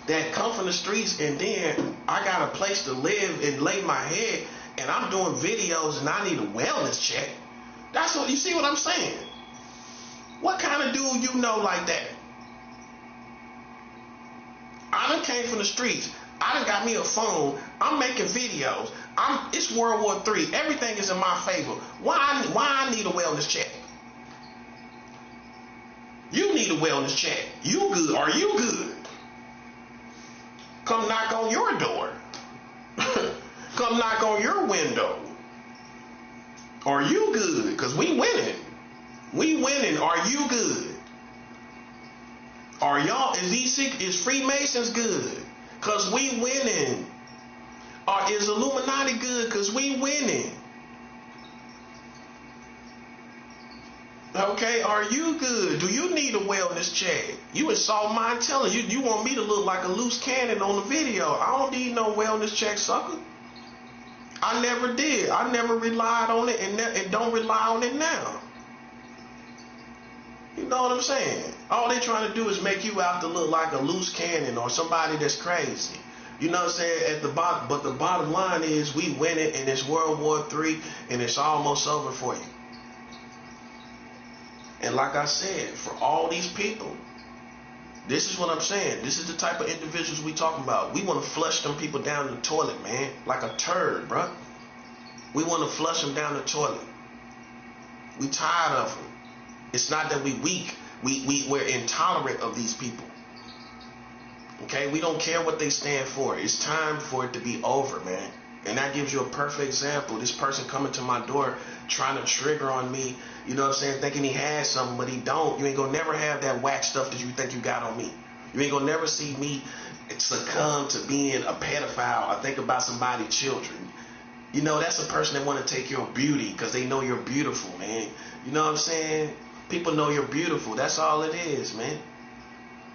that come from the streets and then I got a place to live and lay my head and I'm doing videos and I need a wellness check. That's what you see what I'm saying. What kind of dude you know like that? I done came from the streets. I done got me a phone. I'm making videos. It's World War III. Everything is in my favor. Why I need a wellness check? You need a wellness check. You good? Are you good? Come knock on your door. Come knock on your window. Are you good? Because we winning. We winning. Are you good? Are y'all, is Freemasons good? Because we winning. Or is Illuminati good? Because we winning. Okay, are you good? Do you need a wellness check? You insult my intelligence. You want me to look like a loose cannon on the video. I don't need no wellness check, sucker. I never did. I never relied on it and don't rely on it now. You know what I'm saying? All they trying to do is make you out to look like a loose cannon or somebody that's crazy. You know what I'm saying? At the bottom, but the bottom line is we win it and it's World War III and it's almost over for you. And like I said, for all these people, this is what I'm saying. This is the type of individuals we talking about. We want to flush them people down the toilet, man. Like a turd, bruh. We want to flush them down the toilet. We tired of them. It's not that we weak. We're intolerant of these people. Okay? We don't care what they stand for. It's time for it to be over, man. And that gives you a perfect example. This person coming to my door trying to trigger on me, you know what I'm saying, thinking he has something, but he don't. You ain't gonna never have that whack stuff that you think you got on me. You ain't gonna never see me succumb to being a pedophile or think about somebody's children. You know, that's a person that want to take your beauty because they know you're beautiful, man. You know what I'm saying? People know you're beautiful. That's all it is, man.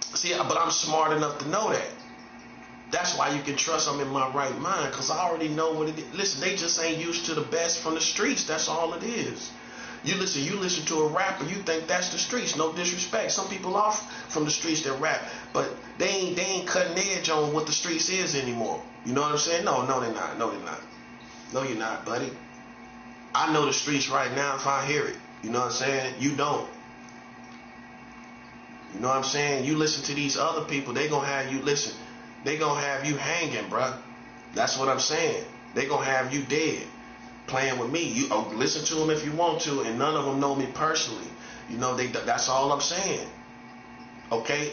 See, but I'm smart enough to know that. That's why you can trust I'm in my right mind, because I already know what it is. Listen, they just ain't used to the best from the streets. That's all it is. You listen to a rapper, you think that's the streets. No disrespect. Some people are from the streets that rap, but they ain't cutting edge on what the streets is anymore. You know what I'm saying? No, they're not. No, they're not. No, you're not, buddy. I know the streets right now if I hear it. You know what I'm saying? You don't. You know what I'm saying? You listen to these other people, they gonna have you listen. They gonna have you hanging, bruh. That's what I'm saying. They gonna have you dead, playing with me. You listen to them if you want to, and none of them know me personally. You know, that's all I'm saying. Okay,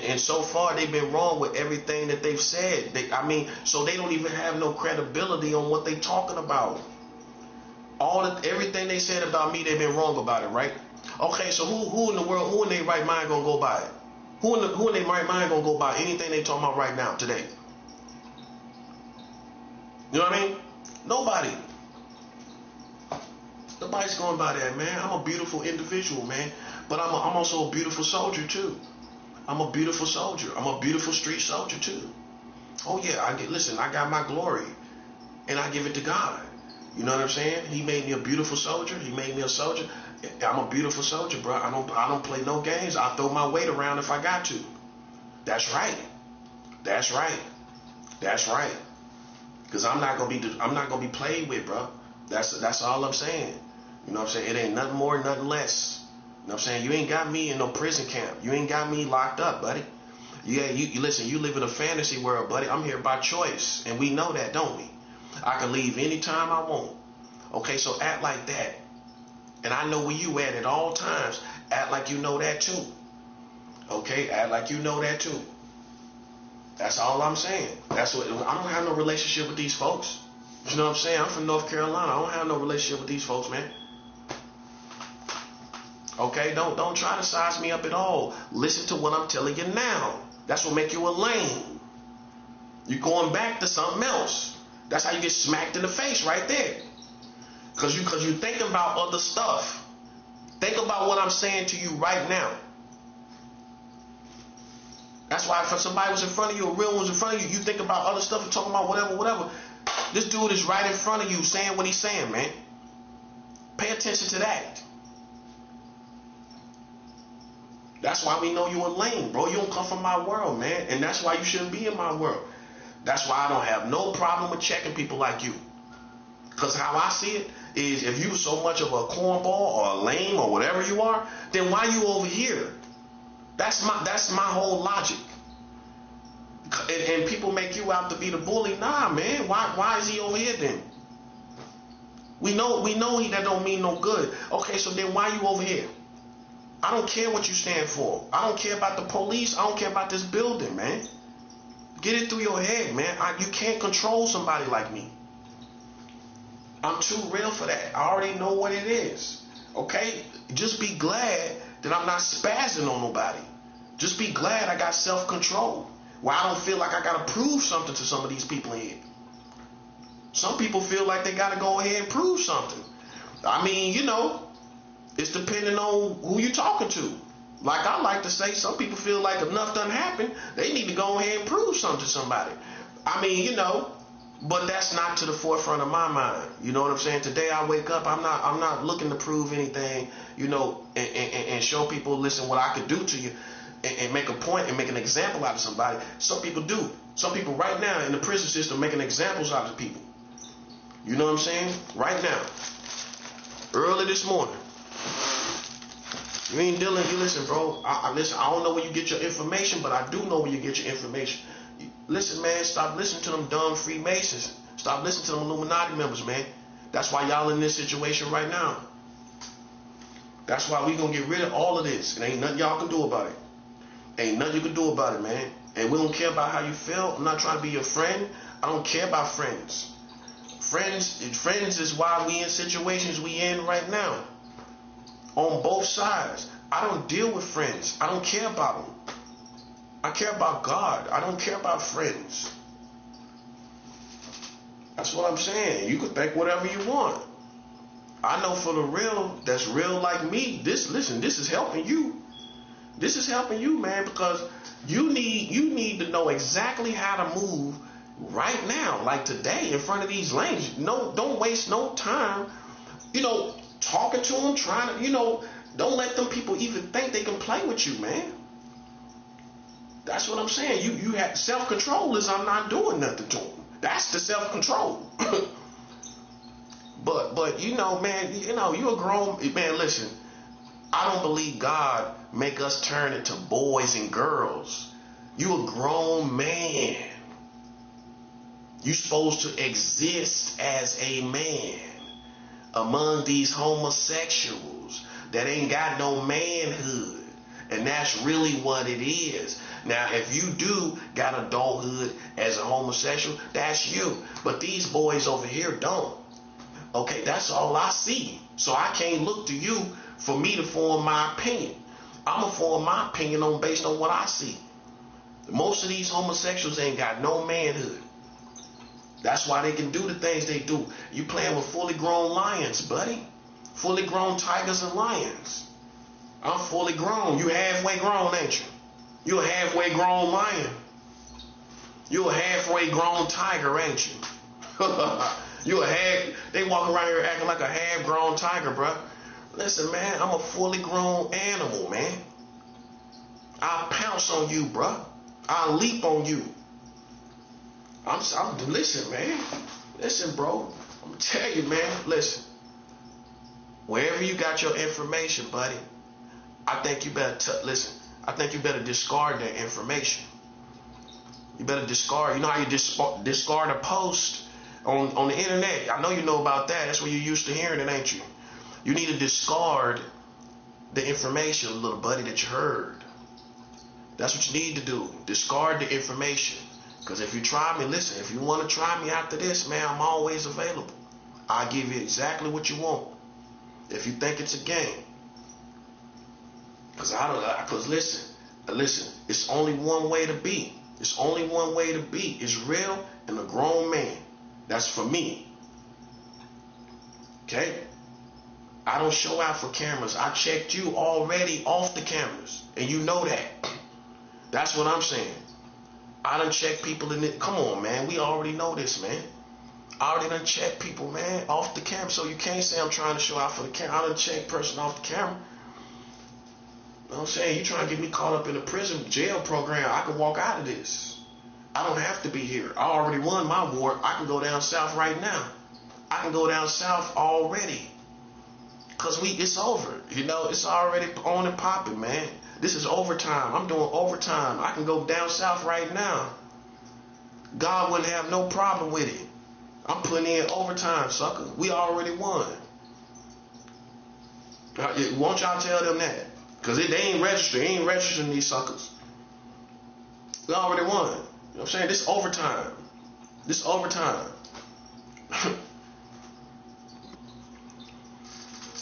and so far they've been wrong with everything that they've said. So they don't even have no credibility on what they talking about. Everything they said about me, they've been wrong about it, right? Okay, so who in the world, who in their right mind gonna go by it? Who in their right mind gonna go by anything they talking about right now, today? You know what I mean? Nobody. Nobody's going by that, man. I'm a beautiful individual, man. But I'm also a beautiful soldier, too. I'm a beautiful soldier. I'm a beautiful street soldier, too. Oh, yeah, I got my glory. And I give it to God. You know what I'm saying? He made me a beautiful soldier. He made me a soldier. I'm a beautiful soldier, bro. I don't play no games. I throw my weight around if I got to. That's right. That's right. That's right. Cause I'm not gonna be played with, bro. That's all I'm saying. You know what I'm saying? It ain't nothing more, nothing less. You know what I'm saying? You ain't got me in no prison camp. You ain't got me locked up, buddy. Yeah, you listen, you live in a fantasy world, buddy. I'm here by choice. And we know that, don't we? I can leave anytime I want. Okay, so act like that. And I know where you at all times. Act like you know that too. Okay, act like you know that too. That's all I'm saying. That's what I don't have no relationship with these folks. You know what I'm saying? I'm from North Carolina. I don't have no relationship with these folks, man. Okay, don't try to size me up at all. Listen to what I'm telling you now. That's what make you a lame. You're going back to something else. That's how you get smacked in the face right there. Cause you think about other stuff. Think about what I'm saying to you right now. That's why if somebody was in front of you, a real one was in front of you, you think about other stuff and talking about whatever. This dude is right in front of you saying what he's saying, man. Pay attention to that. That's why we know you a lame, bro. You don't come from my world, man. And that's why you shouldn't be in my world. That's why I don't have no problem with checking people like you. Because how I see it is if you so much of a cornball or a lame or whatever you are, then why you over here? That's my whole logic. And people make you out to be the bully. Nah, man. Why is he over here then? We know he that don't mean no good. Okay, so then why you over here? I don't care what you stand for. I don't care about the police. I don't care about this building, man. Get it through your head, man. You can't control somebody like me. I'm too real for that. I already know what it is. Okay? Just be glad that I'm not spazzing on nobody. Just be glad I got self-control. Where I don't feel like I got to prove something to some of these people in here. Some people feel like they got to go ahead and prove something. I mean, you know, it's depending on who you're talking to. Like I like to say, some people feel like enough done happened, they need to go ahead and prove something to somebody. I mean, you know, but that's not to the forefront of my mind. You know what I'm saying? Today I wake up, I'm not looking to prove anything, you know, and show people, listen, what I could do to you and make a point and make an example out of somebody. Some people do. Some people right now in the prison system making examples out of people. You know what I'm saying? Right now. Early this morning. You ain't dealing. You listen, bro. Listen. I don't know where you get your information, but I do know where you get your information. Listen, man. Stop listening to them dumb Freemasons. Stop listening to them Illuminati members, man. That's why y'all in this situation right now. That's why we gonna get rid of all of this. And ain't nothing y'all can do about it. Ain't nothing you can do about it, man. And we don't care about how you feel. I'm not trying to be your friend. I don't care about friends. Friends is why we in situations we in right now. On both sides. I don't deal with friends. I don't care about them. I care about God. I don't care about friends. That's what I'm saying. You can think whatever you want. I know for the real, that's real like me, this is helping you. This is helping you, man, because you need to know exactly how to move right now, like today, in front of these lanes. No, don't waste no time, you know, talking to them, trying to, you know, don't let them people even think they can play with you, man. That's what I'm saying. You have self-control is I'm not doing nothing to them. That's the self-control. But you know, man, you know, you a grown man. Listen, I don't believe God make us turn into boys and girls. You a grown man. You supposed to exist as a man among these homosexuals that ain't got no manhood. And that's really what it is. Now, if you do got adulthood as a homosexual, that's you. But these boys over here don't. Okay, that's all I see. So I can't look to you for me to form my opinion. I'm going to form my opinion based on what I see. Most of these homosexuals ain't got no manhood. That's why they can do the things they do. You playing with fully grown lions, buddy. Fully grown tigers and lions. I'm fully grown. You halfway grown, ain't you? You a halfway grown lion. You a halfway grown tiger, ain't you? They walk around here acting like a half-grown tiger, bruh. Listen, man, I'm a fully grown animal, man. I'll pounce on you, bruh. I'll leap on you. Listen, man. Listen, bro. I'm gonna tell you, man. Listen. Wherever you got your information, buddy, I think you better listen. I think you better discard that information. You better discard. You know how you discard a post on the internet? I know you know about that. That's where you're used to hearing it, ain't you? You need to discard the information, little buddy, that you heard. That's what you need to do. Discard the information. Because if you try me, listen, if you want to try me after this, man, I'm always available. I'll give you exactly what you want. If you think it's a game. Because listen, it's only one way to be. It's only one way to be. It's real and a grown man. That's for me. Okay? I don't show out for cameras. I checked you already off the cameras. And you know that. That's what I'm saying. I done checked people in it. Come on, man. We already know this, man. I already done checked people, man, off the camera. So you can't say I'm trying to show out for the camera. I done checked person off the camera. You know what I'm saying? You trying to get me caught up in a prison jail program. I can walk out of this. I don't have to be here. I already won my war. I can go down south right now. I can go down south already. Because it's over. You know, it's already on and popping, man. This is overtime. I'm doing overtime. I can go down south right now. God wouldn't have no problem with it. I'm putting in overtime, sucker. We already won. Won't y'all tell them that? Because they ain't registered. They ain't registering these suckers. We already won. You know what I'm saying? This overtime. This overtime.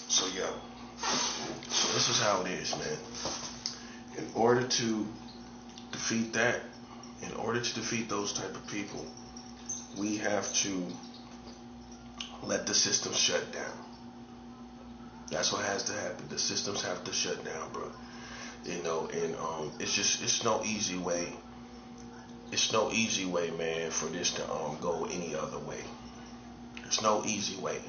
So, yeah. So, this is how it is, man. In order to defeat that, in order to defeat those type of people, we have to let the system shut down. That's what has to happen. The systems have to shut down, bro. You know, and it's no easy way. It's no easy way, man, for this to go any other way. It's no easy way.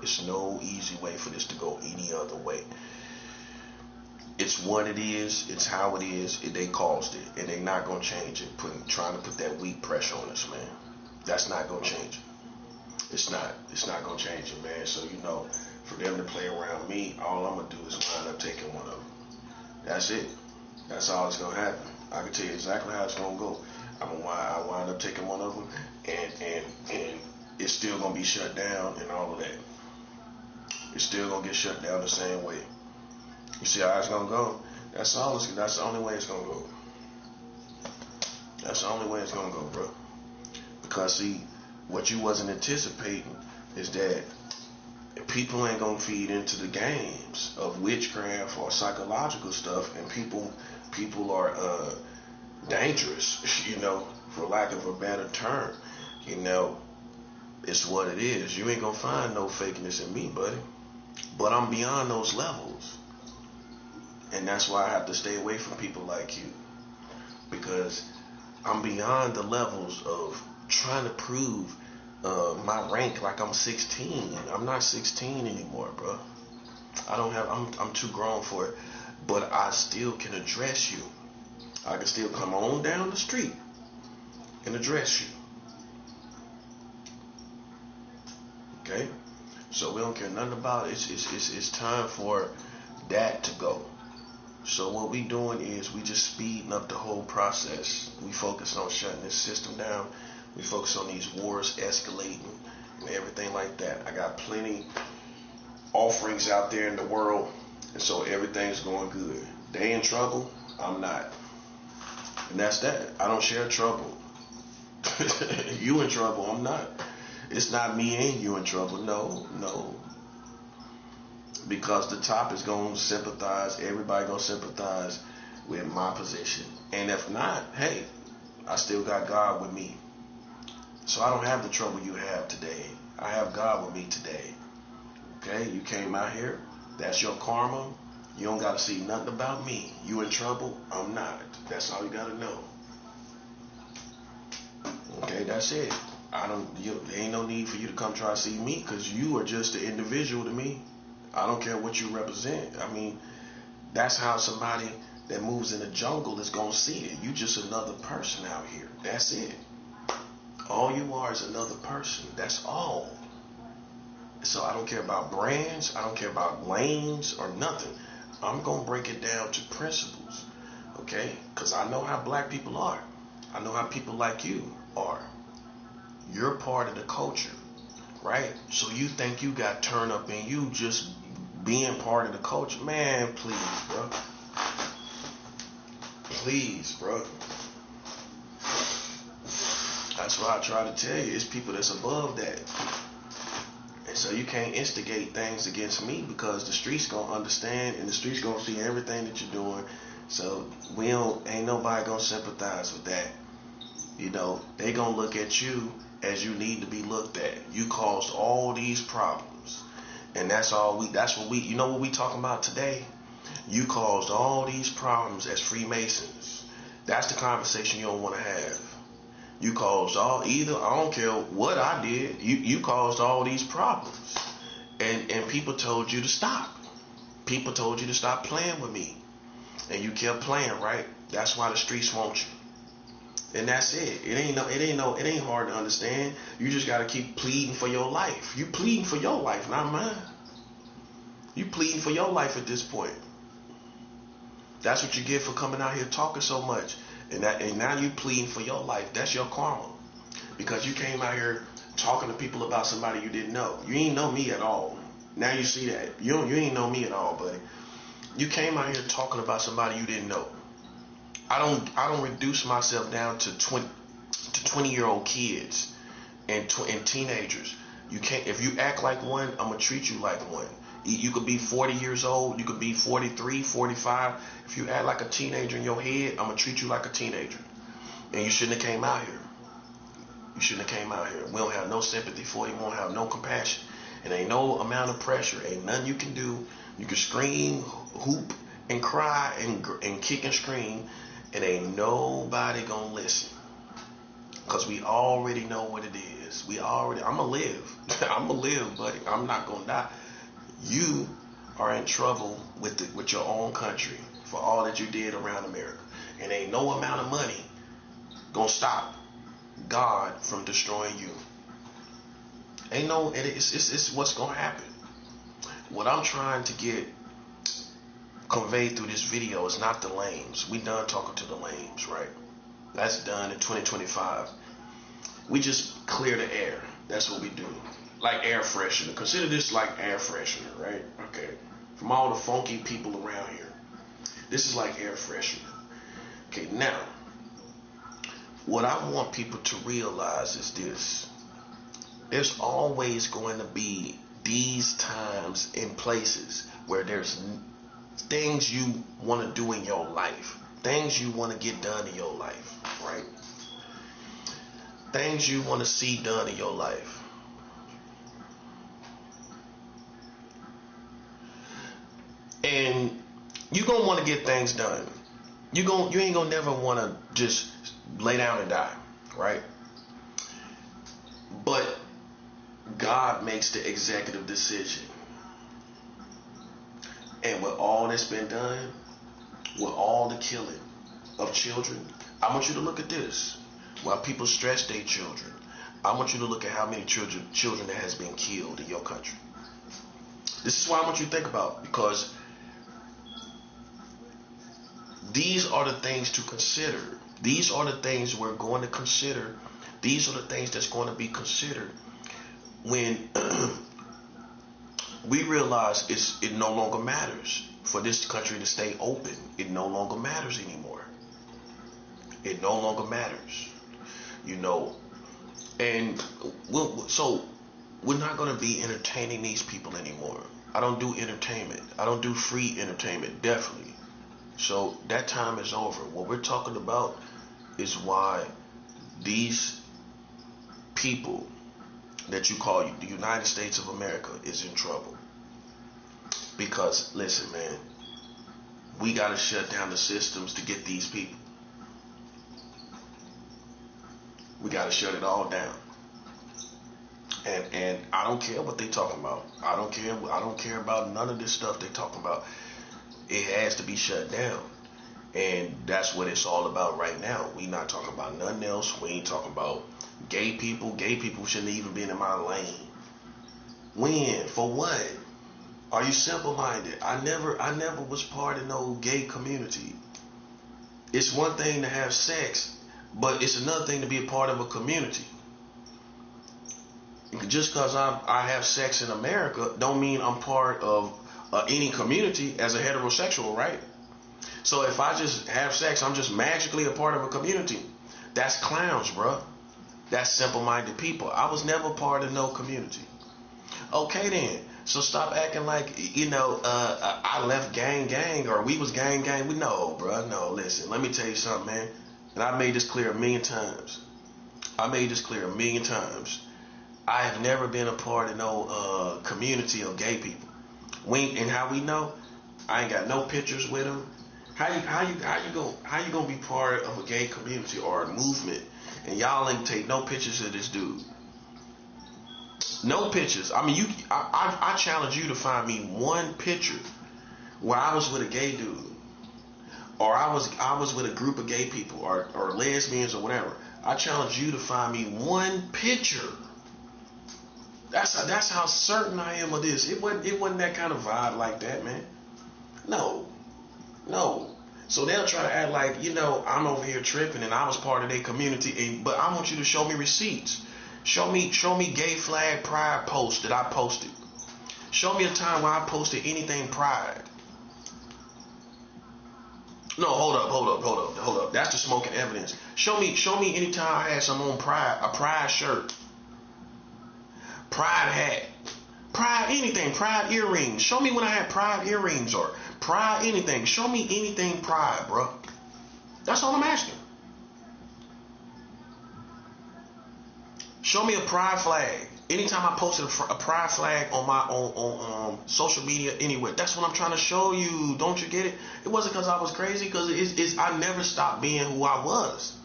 It's no easy way for this to go any other way. It's what it is. It's how it is. They caused it, and they're not gonna change it. Trying to put that weak pressure on us, man. That's not gonna change it. It's not. It's not gonna change it, man. So you know, for them to play around me, all I'm gonna do is wind up taking one of them. That's it. That's all that's gonna happen. I can tell you exactly how it's gonna go. I wind up taking one of them, and it's still gonna be shut down and all of that. It's still gonna get shut down the same way. You see how it's gonna go? That's the only way it's gonna go. That's the only way it's gonna go, bro. Because see, what you wasn't anticipating is that people ain't gonna feed into the games of witchcraft or psychological stuff, and people are dangerous, you know, for lack of a better term. You know, it's what it is. You ain't gonna find no fakeness in me, buddy. But I'm beyond those levels. And that's why I have to stay away from people like you. Because I'm beyond the levels of trying to prove my rank like I'm 16. I'm not 16 anymore, bro. I'm too grown for it. But I still can address you. I can still come on down the street and address you. Okay? So we don't care nothing about it. It's time for that to go. So what we doing is we just speeding up the whole process. We focus on shutting this system down. We focus on these wars escalating and everything like that. I got plenty offerings out there in the world, and so everything's going good. They in trouble, I'm not. And that's that. I don't share trouble. You in trouble, I'm not. It's not me and you in trouble. No. Because the top is going to sympathize. Everybody going to sympathize with my position. And if not, hey, I still got God with me. So I don't have the trouble you have today. I have God with me today. Okay? You came out here. That's your karma. You don't got to see nothing about me. You in trouble? I'm not. That's all you got to know. Okay? That's it. There ain't no need for you to come try to see me, because you are just an individual to me. I don't care what you represent. I mean, that's how somebody that moves in the jungle is going to see it. You just another person out here. That's it. All you are is another person. That's all. So I don't care about brands. I don't care about lanes or nothing. I'm going to break it down to principles. Okay? Because I know how black people are. I know how people like you are. You're part of the culture. Right? So you think you got turned up in you just being part of the culture. Man, please, bro. Please, bro. That's why I try to tell you. It's people that's above that. And so you can't instigate things against me because the streets gonna understand and the streets gonna see everything that you're doing. So ain't nobody gonna sympathize with that. You know, they gonna look at you as you need to be looked at. You caused all these problems. And that's what we, you know what we talking about today? You caused all these problems as Freemasons. That's the conversation you don't want to have. You caused I don't care what I did, you caused all these problems. And people told you to stop. People told you to stop playing with me. And you kept playing, right? That's why the streets want you. And that's it. It ain't hard to understand. You just gotta keep pleading for your life. You pleading for your life, not mine. You pleading for your life at this point. That's what you get for coming out here talking so much. And now you pleading for your life. That's your karma. Because you came out here talking to people about somebody you didn't know. You ain't know me at all. Now you see that. You ain't know me at all, buddy. You came out here talking about somebody you didn't know. I don't reduce myself down to 20-year-old kids and teenagers. You can't. If you act like one, I'm gonna treat you like one. You could be 40 years old. You could be 43, 45. If you act like a teenager in your head, I'm gonna treat you like a teenager. And you shouldn't have came out here. You shouldn't have came out here. We don't have no sympathy for you. We don't have no compassion. And ain't no amount of pressure. Ain't nothing you can do. You can scream, hoop, and cry, and kick and scream. And ain't nobody gonna listen. Because we already know what it is. I'ma live. I'ma live, buddy. I'm not gonna die. You are in trouble with your own country for all that you did around America. And ain't no amount of money gonna stop God from destroying you. It's what's gonna happen. What I'm trying to get conveyed through this video is not the lames. We done talking to the lames, right? That's done in 2025. We just clear the air. That's what we do. Like air freshener. Consider this like air freshener, right? Okay. From all the funky people around here. This is like air freshener. Okay, now, what I want people to realize is this. There's always going to be these times and places where there's things you want to do in your life. Things you want to get done in your life, right? Things you want to see done in your life. And you're going to want to get things done. You ain't going to never want to just lay down and die, right? But God makes the executive decision. And with all that's been done, with all the killing of children, I want you to look at this. While people stress their children, I want you to look at how many children that has been killed in your country. This is what I want you to think about, because these are the things to consider. These are the things we're going to consider. These are the things that's going to be considered when we realize it no longer matters for this country to stay open. It no longer matters anymore. It no longer matters. You know, and so we're not going to be entertaining these people anymore. I don't do entertainment. I don't do free entertainment, definitely. So that time is over. What we're talking about is why these people that you call the United States of America is in trouble. Because, listen, man, we got to shut down the systems to get these people. We got to shut it all down. And I don't care what they talking about. I don't care about none of this stuff they talking about. It has to be shut down. And that's what it's all about right now. We not talking about nothing else. We ain't talking about gay people. Gay people shouldn't even be in my lane. When? For what? Are you simple-minded? I never was part of no gay community. It's one thing to have sex, but it's another thing to be a part of a community. Just because I have sex in America don't mean I'm part of any community as a heterosexual, right? So if I just have sex, I'm just magically a part of a community. That's clowns, bro. That's simple-minded people. I was never part of no community. Okay then. So stop acting like, I left gang, or we was gang. We know, bro. No, listen. Let me tell you something, man. And I made this clear a million times. I have never been a part of no community of gay people. And how we know? I ain't got no pictures with them. How you gonna be part of a gay community or a movement and y'all ain't take no pictures of this dude? No pictures. I mean, I challenge you to find me one picture where I was with a gay dude, or I was with a group of gay people, or lesbians, or whatever. I challenge you to find me one picture. That's how certain I am of this. It wasn't that kind of vibe like that, man. No. So they'll try to act like, I'm over here tripping and I was part of their community, but I want you to show me receipts. Show me gay flag pride posts that I posted. Show me a time where I posted anything pride. No, hold up. That's the smoking evidence. Show me any time I had some on pride, a pride shirt, pride hat, pride anything, pride earrings. Show me when I had pride earrings or pride anything. Show me anything pride, bro. That's all I'm asking. Show me a pride flag. Anytime I posted a pride flag on my on social media anywhere, that's what I'm trying to show you. Don't you get it? It wasn't because I was crazy, because I never stopped being who I was.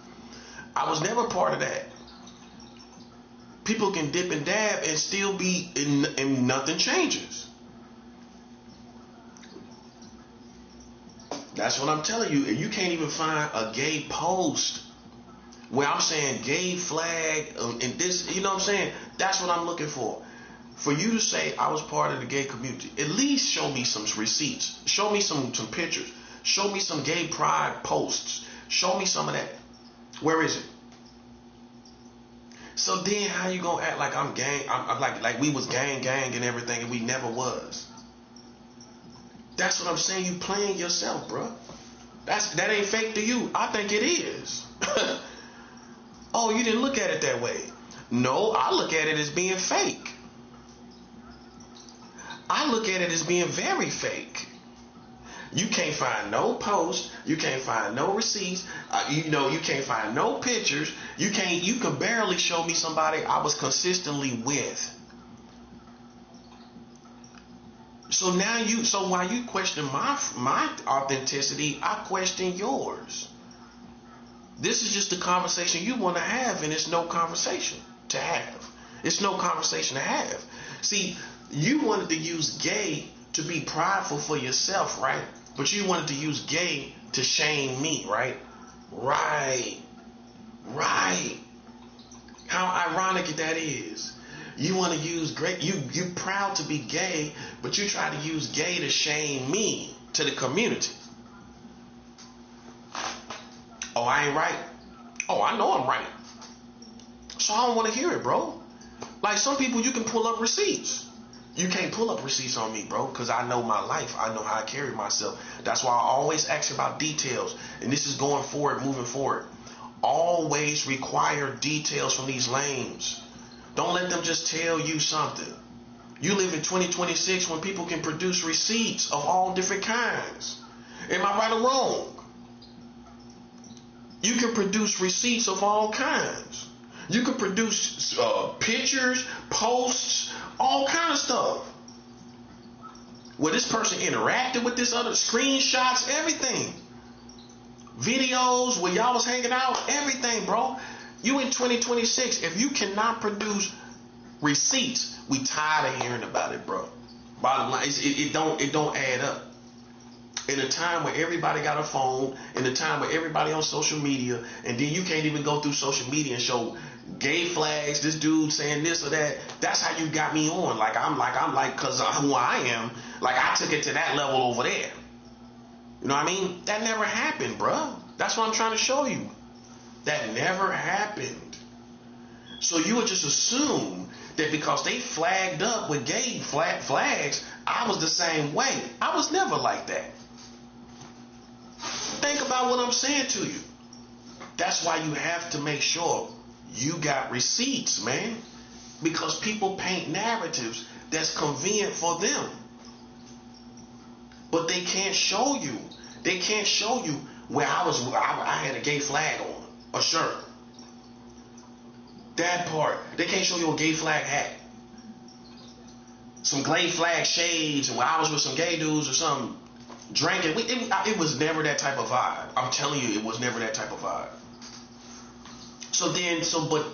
I was never part of that. People can dip and dab and still be and nothing changes. That's what I'm telling you. You can't even find a gay post where I'm saying gay flag and this, you know what I'm saying? That's what I'm looking for. For you to say I was part of the gay community, at least show me some receipts. Show me some pictures. Show me some gay pride posts. Show me some of that. Where is it? So then how you gonna act like I'm gang? I'm like we was gang and everything, and we never was. That's what I'm saying. You playing yourself, bro. That ain't fake to you. I think it is. Oh, you didn't look at it that way. No, I look at it as being fake. I look at it as being very fake. You can't find no posts. You can't find no receipts. You can't find no pictures. You can barely show me somebody I was consistently with. So while you question my authenticity, I question yours. This is just the conversation you want to have, and it's no conversation to have. It's no conversation to have. See, you wanted to use gay to be prideful for yourself, right? But you wanted to use gay to shame me, right? Right. How ironic that is. You want to use you proud to be gay, but you try to use gay to shame me, to the community. Oh, I ain't right. Oh, I know I'm right. So I don't want to hear it, bro. Like some people, you can pull up receipts. You can't pull up receipts on me, bro, because I know my life. I know how I carry myself. That's why I always ask about details. And this is going forward, moving forward. Always require details from these lames. Don't let them just tell you something. You live in 2026 when people can produce receipts of all different kinds. Am I right or wrong? You can produce receipts of all kinds. You can produce pictures, posts, all kind of stuff. Where this person interacted with this other, screenshots, everything. Videos where y'all was hanging out, everything, bro. You in 2026, if you cannot produce receipts, we tired of hearing about it, bro. Bottom line, it don't add up. In a time where everybody got a phone, in a time where everybody on social media, and then you can't even go through social media and show gay flags, this dude saying this or that. That's how you got me on. I'm like, cause of who I am, like I took it to that level over there. You know what I mean? That never happened, bruh. That's what I'm trying to show you. That never happened. So you would just assume that because they flagged up with gay flags, I was the same way. I was never like that. Think about what I'm saying to you. That's why you have to make sure you got receipts, man. Because people paint narratives that's convenient for them. But they can't show you. They can't show you where I had a gay flag on, a shirt. That part. They can't show you a gay flag hat. Some gay flag shades, and where I was with some gay dudes or something, drinking. It was never that type of vibe. I'm telling you, it was never that type of vibe.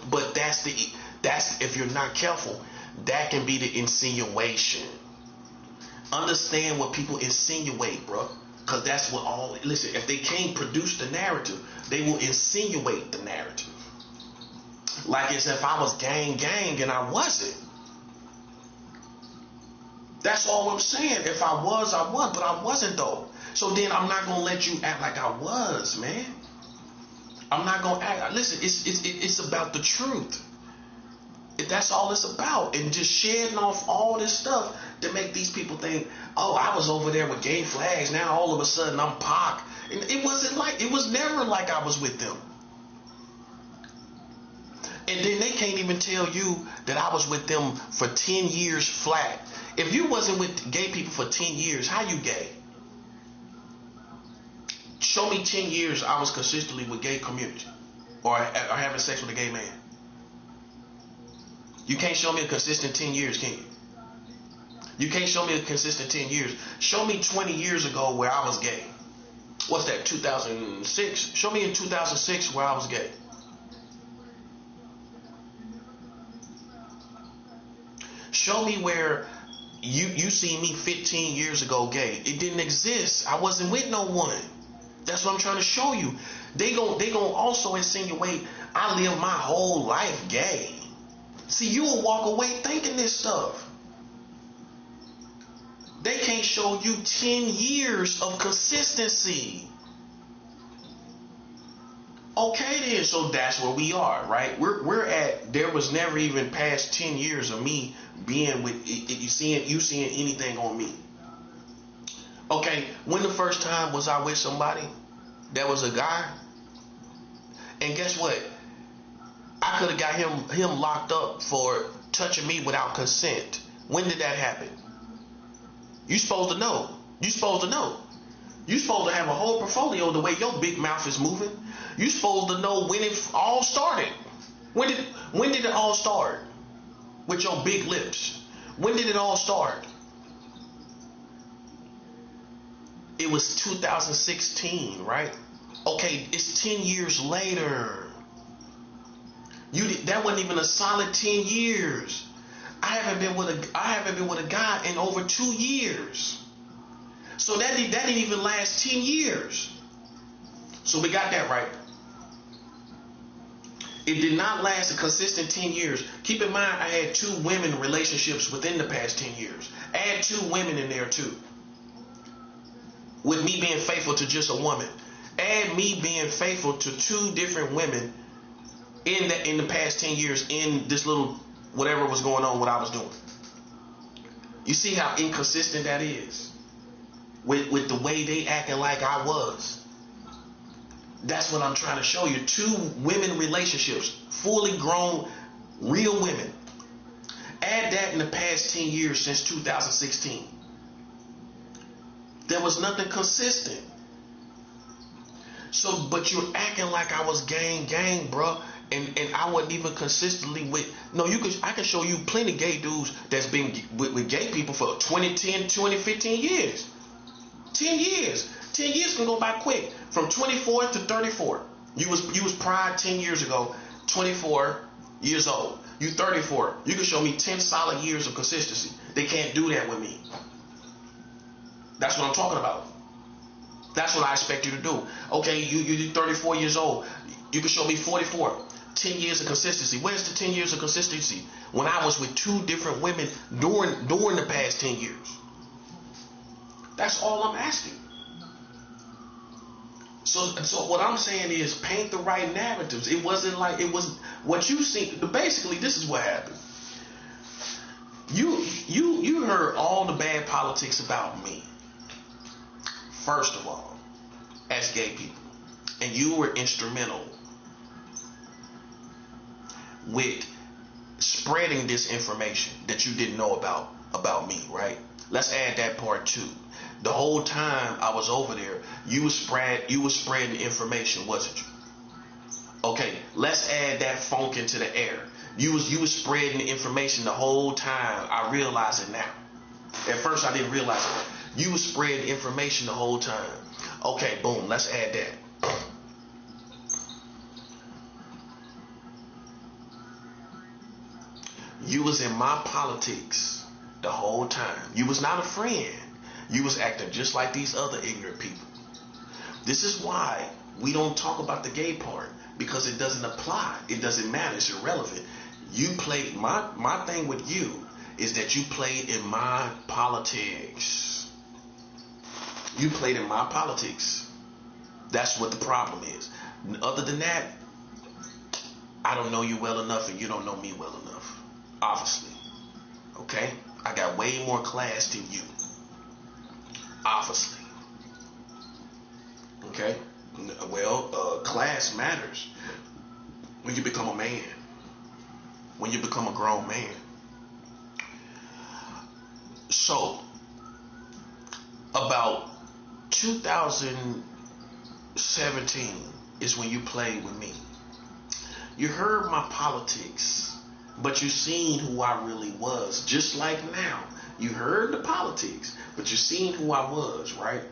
But that's if you're not careful, that can be the insinuation. Understand what people insinuate, bro. Because that's what listen, if they can't produce the narrative, they will insinuate the narrative. Like as if I was gang and I wasn't. That's all I'm saying. If I was, but I wasn't though. So then I'm not gonna let you act like I was, man. I'm not gonna act. Listen, it's about the truth. That's all it's about, and just shedding off all this stuff to make these people think, oh, I was over there with gay flags. Now all of a sudden I'm Pac. And it was never like I was with them. And then they can't even tell you that I was with them for 10 years flat. If you wasn't with gay people for 10 years, how you gay? Show me 10 years I was consistently with gay community or having sex with a gay man. You can't show me a consistent 10 years, can you? You can't show me a consistent 10 years. Show me 20 years ago where I was gay. What's that, 2006? Show me in 2006 where I was gay. Show me where you see me 15 years ago gay. It didn't exist. I wasn't with no one. That's what I'm trying to show you. They gon' also insinuate I live my whole life gay. See, you will walk away thinking this stuff. They can't show you 10 years of consistency. Okay then, so that's where we are, right? We're at, there was never even past 10 years of me being with, you seeing anything on me. Okay, when the first time was I with somebody that was a guy? And guess what? I could have got him locked up for touching me without consent. When did that happen? You supposed to know. You supposed to know. You supposed to have a whole portfolio the way your big mouth is moving. You supposed to know when it all started. When did it all start? With your big lips. When did it all start? It was 2016, right? Okay, it's 10 years later. That wasn't even a solid 10 years. I haven't been with a guy in over 2 years. So that didn't even last 10 years. So we got that right. It did not last a consistent 10 years. Keep in mind, I had 2 women relationships within the past 10 years. Add 2 women in there too. With me being faithful to just a woman. Add me being faithful to 2 different women in the past 10 years in this little whatever was going on, what I was doing. You see how inconsistent that is with the way they acting like I was. That's what I'm trying to show you. 2 women relationships, fully grown, real women. Add that in the past 10 years since 2016. There was nothing consistent. So, but you're acting like I was gang, bro. And I wasn't even consistently with. No, I can show you plenty gay dudes that's been with gay people for 20, 15 years. 10 years. 10 years can go by quick. From 24 to 34. You was pride 10 years ago, 24 years old. You 34. You can show me 10 solid years of consistency. They can't do that with me. That's what I'm talking about. That's what I expect you to do. Okay, you're 34 years old. You can show me 44. 10 years of consistency. Where's the 10 years of consistency when I was with 2 different women during the past 10 years? That's all I'm asking. So what I'm saying is paint the right narratives. It wasn't like it was what you see. Basically, this is what happened. You heard all the bad politics about me. First of all, as gay people, and you were instrumental with spreading this information that you didn't know about me, right? Let's add that part too. The whole time I was over there, you were spreading information, wasn't you? Okay, let's add that funk into the air. You was spreading the information the whole time. I realize it now. At first I didn't realize it. You was spreading information the whole time. Okay, boom, let's add that. You was in my politics the whole time. You was not a friend. You was acting just like these other ignorant people. This is why we don't talk about the gay part, because it doesn't apply. It doesn't matter. It's irrelevant. You played my thing with you is that you played in my politics. You played in my politics. That's what the problem is. Other than that, I don't know you well enough and you don't know me well enough. Obviously. Okay? I got way more class than you. Obviously. Okay? Well, class matters when you become a man. When you become a grown man. So, about 2017 is when you played with me. You heard my politics. But you seen who I really was. Just like now. You heard the politics, but you seen who I was, right?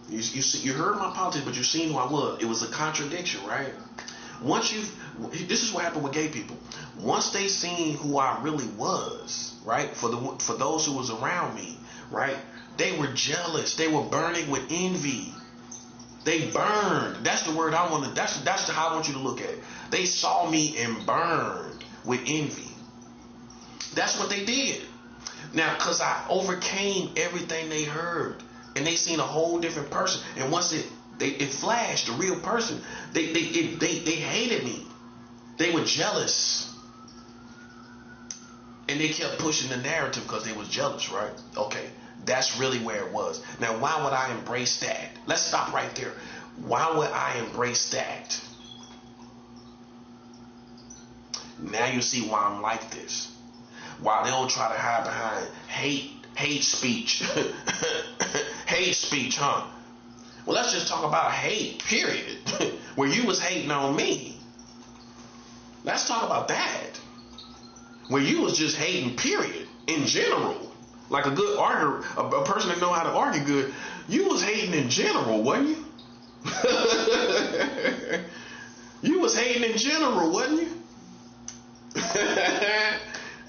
You heard my politics, but you seen who I was. It was a contradiction, right? This is what happened with gay people. Once they seen who I really was, right? For those who was around me, right? They were jealous. They were burning with envy. They burned. That's the word I want to. That's how I want you to look at it. They saw me and burned with envy. That's what they did. Now, because I overcame everything they heard, and they seen a whole different person. And once it flashed, the real person, they hated me. They were jealous, and they kept pushing the narrative because they was jealous, right? Okay, that's really where it was. Now, why would I embrace that? Let's stop right there. Why would I embrace that? Now you see why I'm like this. Why they don't try to hide behind hate speech. Hate speech, huh? Well, let's just talk about hate, period. Where you was hating on me. Let's talk about that. Where you was just hating, period. In general. Like a good arguer, a person that know how to argue good. You was hating in general, wasn't you? You was hating in general, wasn't you?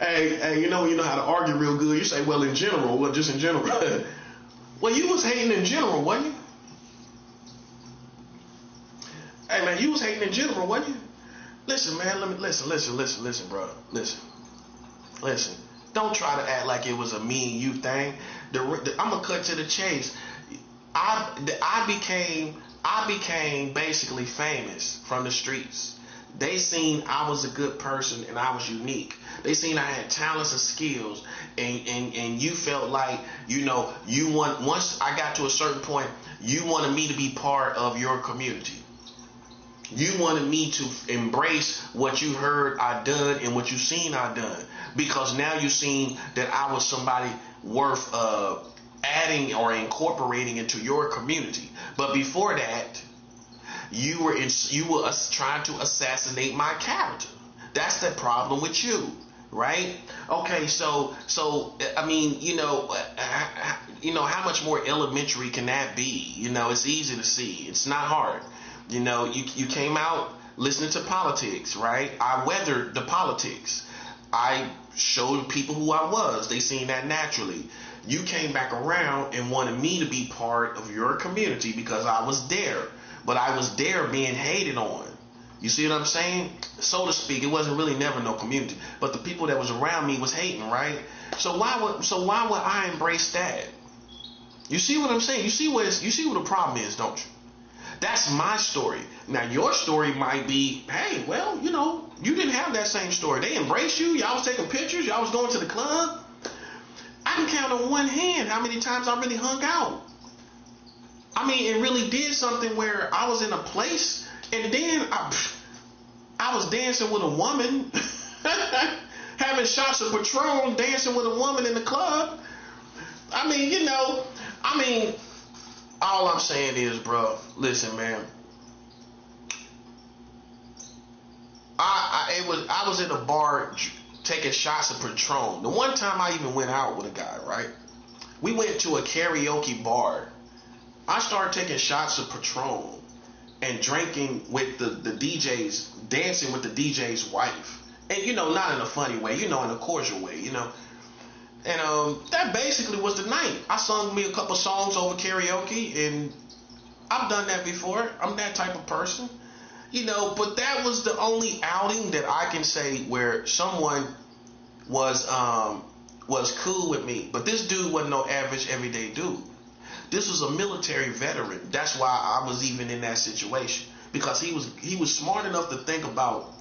Hey, you know when you know how to argue real good, you say, well, in general, well, just in general. Well, you was hating in general, wasn't you? Hey, man, you was hating in general, wasn't you? Listen, man, listen, bro. Listen. Don't try to act like it was a me and you thing. I'm gonna cut to the chase. I became basically famous from the streets. They seen I was a good person and I was unique. They seen I had talents and skills, and you felt like, you know, once I got to a certain point, you wanted me to be part of your community. You wanted me to embrace what you heard I done and what you seen I done, because now you seen that I was somebody worth adding or incorporating into your community. But before that, you were trying to assassinate my character. That's the problem with you, right? Okay, so I mean, you know, how much more elementary can that be? You know, it's easy to see. It's not hard. You know, you came out listening to politics, right? I weathered the politics. I showed people who I was. They seen that naturally. you came back around and wanted me to be part of your community because I was there. But I was there being hated on. You see what I'm saying? So to speak, it wasn't really never no community. But the people that was around me was hating, right? So why would I embrace that? You see what I'm saying? You see what the problem is, don't you? That's my story. Now your story might be, hey, well, you didn't have that same story. They embraced you. Y'all was taking pictures. Y'all was going to the club. I can count on one hand how many times I really hung out. I mean, it really did something where I was in a place, and then I was dancing with a woman, having shots of Patron, dancing with a woman in the club. I mean, all I'm saying is, bro, listen, man. I was in a bar taking shots of Patron. The one time I even went out with a guy, right? We went to a karaoke bar. I started taking shots of Patron and drinking with the DJ's, dancing with the DJ's wife. And, not in a funny way, in a cordial way, And that basically was the night. I sung me a couple songs over karaoke, and I've done that before. I'm that type of person. But that was the only outing that I can say where someone was cool with me. But this dude wasn't no average everyday dude. This was a military veteran. That's why I was even in that situation, because he was smart enough to think about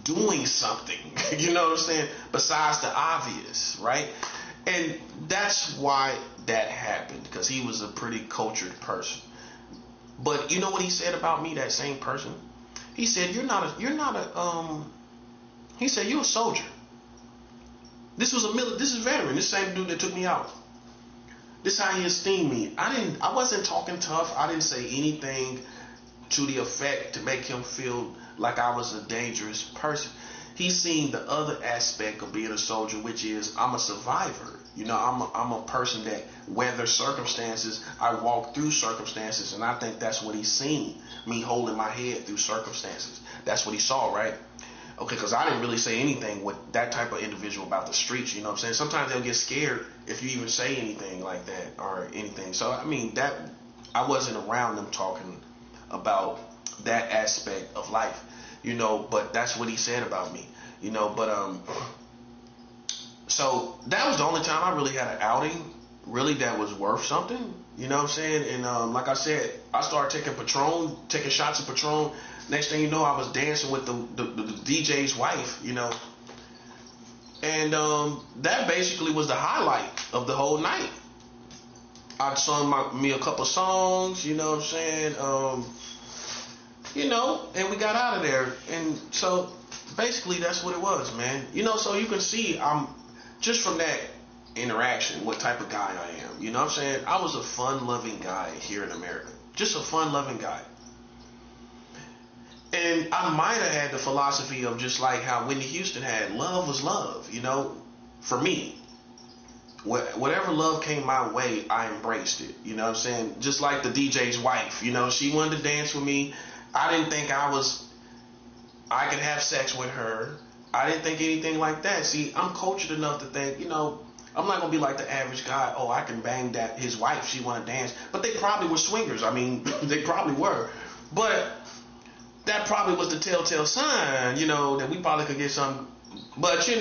doing something, you know what I'm saying, besides the obvious, right? And that's why that happened, because he was a pretty cultured person. But you know what he said about me, that same person? He said, he said, you're a soldier. This is a veteran, this same dude that took me out. This is how he esteemed me. I wasn't talking tough. I didn't say anything to the effect to make him feel like I was a dangerous person. He's seen the other aspect of being a soldier, which is I'm a survivor. I'm a person that weathers circumstances. I walk through circumstances, and I think that's what he's seen, me holding my head through circumstances. That's what he saw, right? Okay, because I didn't really say anything with that type of individual about the streets, you know what I'm saying? Sometimes they'll get scared if you even say anything like that or anything. So, I mean, that I wasn't around them talking about that aspect of life, but that's what he said about me, so that was the only time I really had an outing, really, that was worth something, you know what I'm saying? And like I said, I started taking shots of Patron. Next thing you know, I was dancing with the DJ's wife, and that basically was the highlight of the whole night. I sung me a couple songs, you know what I'm saying, and we got out of there. And so basically that's what it was, man. So you can see I'm just from that interaction what type of guy I am. You know what I'm saying? I was a fun-loving guy here in America. Just a fun-loving guy. And I might have had the philosophy of just like how Whitney Houston had, love was love, for me. Whatever love came my way, I embraced it. You know what I'm saying? Just like the DJ's wife, she wanted to dance with me. I didn't think I could have sex with her. I didn't think anything like that. See, I'm cultured enough to think, I'm not going to be like the average guy. Oh, I can bang his wife. She want to dance. But they probably were swingers. I mean, they probably were. But that probably was the telltale sign, that we probably could get some. But, I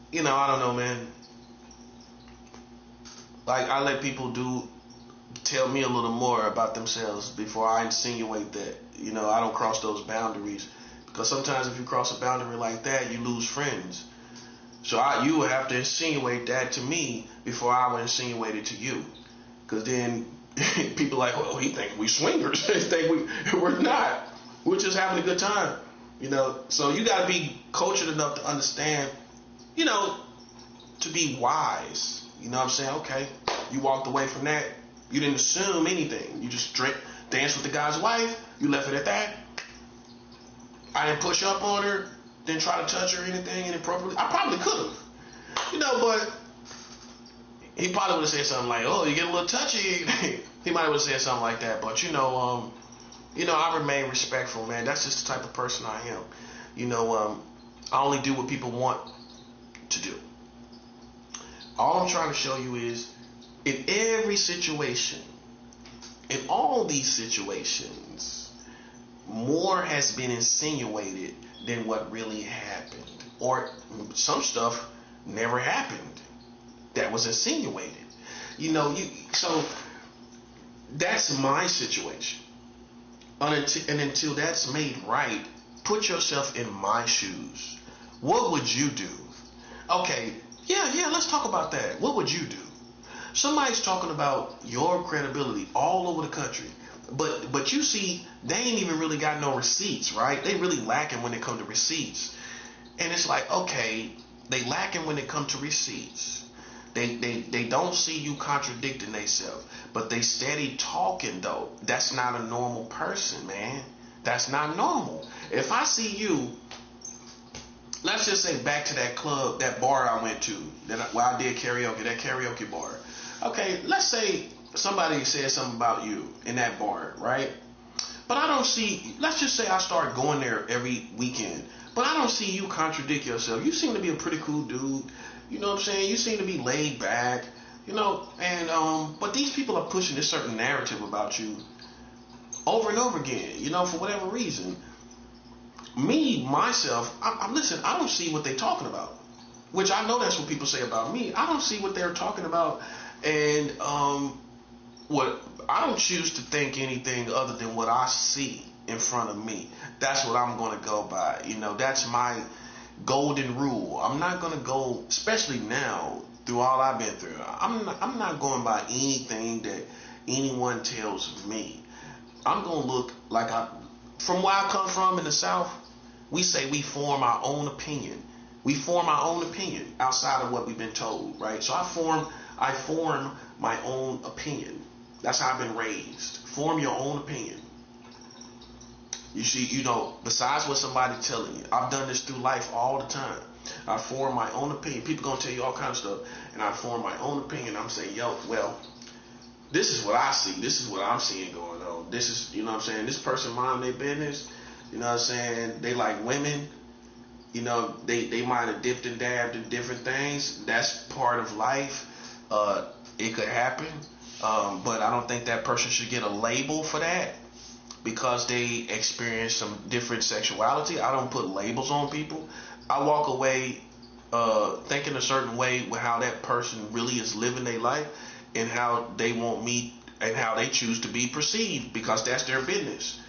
don't know, man. Like, I let people tell me a little more about themselves before I insinuate that. I don't cross those boundaries. Because sometimes if you cross a boundary like that, you lose friends. So you would have to insinuate that to me before I would insinuate it to you. Because then people like, well, he think we swingers. They think we're not. We're just having a good time. So you got to be cultured enough to understand, to be wise. You know what I'm saying? Okay, you walked away from that. You didn't assume anything. You just danced with the guy's wife. You left it at that. I didn't push up on her, didn't try to touch her or anything inappropriately. I probably could have, but he probably would have said something like, "Oh, you get a little touchy." He might have said something like that, but I remain respectful, man. That's just the type of person I am. I only do what people want to do. All I'm trying to show you is in every situation, in all these situations, more has been insinuated than what really happened. Or some stuff never happened that was insinuated. So that's my situation. And until that's made right, put yourself in my shoes. What would you do? Okay, yeah, let's talk about that. What would you do? Somebody's talking about your credibility all over the country. But you see, they ain't even really got no receipts, right? They really lacking when it comes to receipts. And it's like, okay, they lacking when it comes to receipts. They don't see you contradicting themselves, but they steady talking though. That's not a normal person, man. That's not normal. If I see you, let's just say back to that club, that bar I went to, where I did karaoke, that karaoke bar. Okay, let's say somebody said something about you in that bar, right? But I don't see, let's just say I start going there every weekend, but I don't see you contradict yourself. You seem to be a pretty cool dude. You know what I'm saying? You seem to be laid back, and but these people are pushing this certain narrative about you over and over again, for whatever reason. Me, myself, listen, I don't see what they're talking about, which I know that's what people say about me. I don't see what they're talking about, and what I don't choose to think anything other than what I see in front of me. That's what I'm going to go by. That's my golden rule. I'm not going to go, especially now, through all I've been through. I'm not going by anything that anyone tells me. I'm going to look like from where I come from in the South, we say we form our own opinion. We form our own opinion outside of what we've been told, right? So I form my own opinion. That's how I've been raised. Form your own opinion. You see, besides what somebody's telling you, I've done this through life all the time. I form my own opinion. People gonna tell you all kinds of stuff, and I form my own opinion. I'm saying, well, this is what I see. This is what I'm seeing going on. This is, what I'm saying, this person mind their business. You know what I'm saying? They like women. They might have dipped and dabbed in different things. That's part of life. It could happen. But I don't think that person should get a label for that because they experience some different sexuality. I don't put labels on people. I walk away thinking a certain way with how that person really is living their life and how they want me and how they choose to be perceived, because that's their business.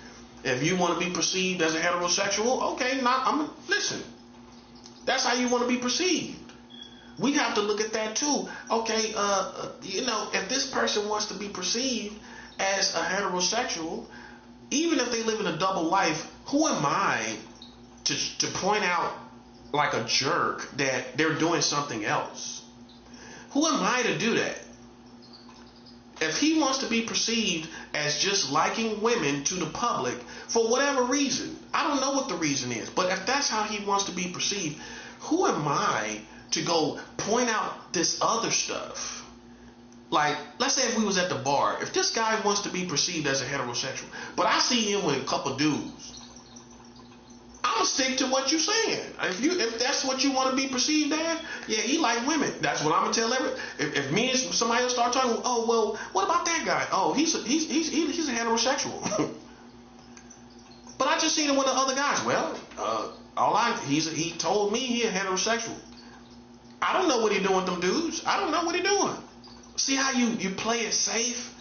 If you want to be perceived as a heterosexual, okay, listen. That's how you want to be perceived. We have to look at that too. Okay, if this person wants to be perceived as a heterosexual, even if they live in a double life, who am I to point out like a jerk that they're doing something else? Who am I to do that? If he wants to be perceived as just liking women to the public for whatever reason, I don't know what the reason is, but if that's how he wants to be perceived, who am I to go point out this other stuff? Like, let's say if we was at the bar, if this guy wants to be perceived as a heterosexual, but I see him with a couple dudes, I'm gonna stick to what you're saying. If that's what you want to be perceived as, yeah, he like women. That's what I'm gonna tell everyone. If me and somebody else start talking, oh well, what about that guy? Oh, he's a heterosexual. But I just seen him with the other guys. Well, he told me he a heterosexual. I don't know what he doing with them dudes. I don't know what he doing. See how you play it safe?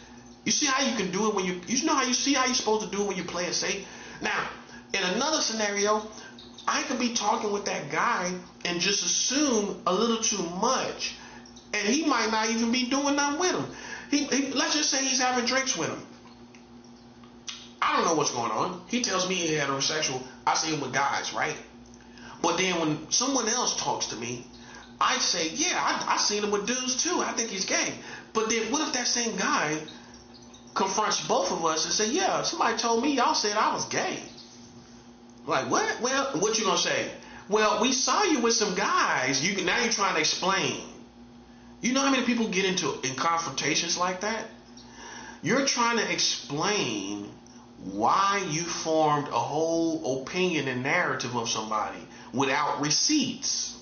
You see how you can do it when you know how you see how you're supposed to do it when you play it safe? Now, in another scenario, I could be talking with that guy and just assume a little too much, and he might not even be doing nothing with him. Let's just say he's having drinks with him. I don't know what's going on. He tells me he's heterosexual. I see him with guys, right? But then when someone else talks to me, I say, yeah, I seen him with dudes too. I think he's gay. But then what if that same guy confronts both of us and say, yeah, somebody told me y'all said I was gay? Like, what? Well, what you gonna say? Well, we saw you with some guys. Now you're trying to explain. You know how many people get in confrontations like that? You're trying to explain why you formed a whole opinion and narrative of somebody without receipts.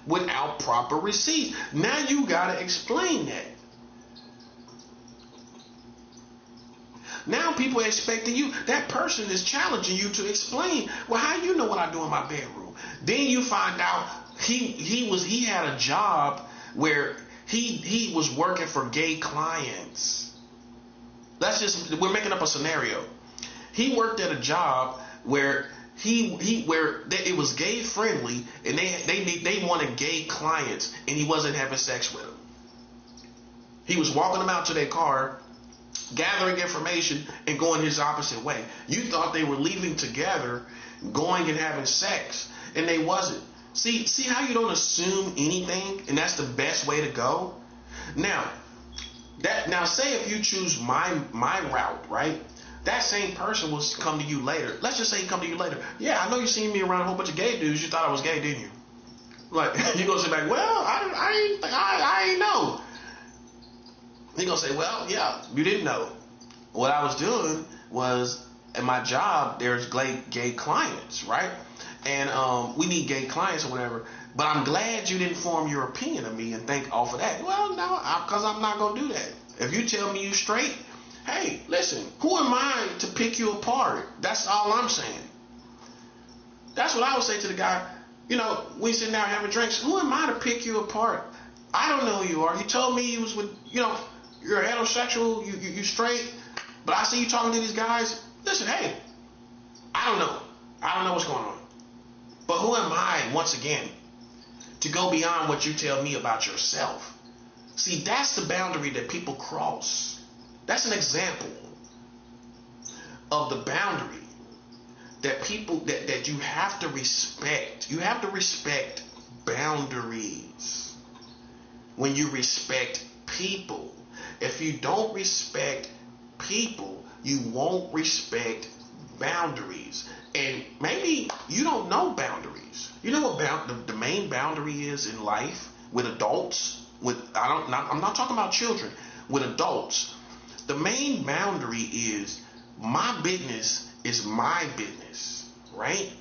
without proper receipts. Now you gotta explain that. Now people are expecting you. That person is challenging you to explain. Well, how you know what I do in my bedroom? Then you find out he had a job where he was working for gay clients. We're making up a scenario. He worked at a job where it was gay friendly, and they wanted gay clients, and he wasn't having sex with them. He was walking them out to their car, gathering information, and going his opposite way. You thought they were leaving together, going and having sex, and they wasn't. See how you don't assume anything, and that's the best way to go. Now say if you choose my route, right? That same person will come to you later. Let's just say he come to you later. Yeah, I know you seen me around a whole bunch of gay dudes. You thought I was gay, didn't you? Like, you gonna say back, well, I ain't know. He gonna say, well, yeah, you didn't know. What I was doing was, at my job, there's gay clients, right? And we need gay clients or whatever. But I'm glad you didn't form your opinion of me and think off of that. Well, no, because I'm not gonna do that. If you tell me you straight, hey, listen, who am I to pick you apart? That's all I'm saying. That's what I would say to the guy. You know, we sitting down having drinks. Who am I to pick you apart? I don't know who you are. You told me you was with, you're a heterosexual, you straight, but I see you talking to these guys. Listen, hey, I don't know. I don't know what's going on. But who am I, once again, to go beyond what you tell me about yourself? See, that's the boundary that people cross. That's an example of the boundary that people that you have to respect. You have to respect boundaries when you respect people. If you don't respect people, you won't respect boundaries. And maybe you don't know boundaries. You know what the main boundary is in life with adults? I'm not talking about children. With adults, the main boundary is my business is my business, right?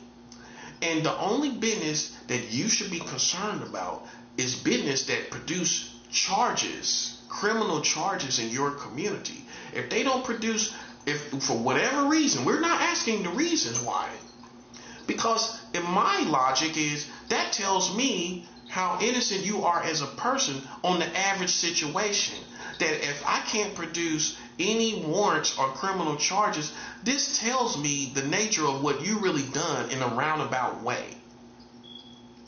And the only business that you should be concerned about is business that produce charges, criminal charges in your community. If they don't produce, if for whatever reason, we're not asking the reasons why, because in my logic is that tells me how innocent you are as a person on the average situation. That if I can't produce any warrants or criminal charges, this tells me the nature of what you really done in a roundabout way.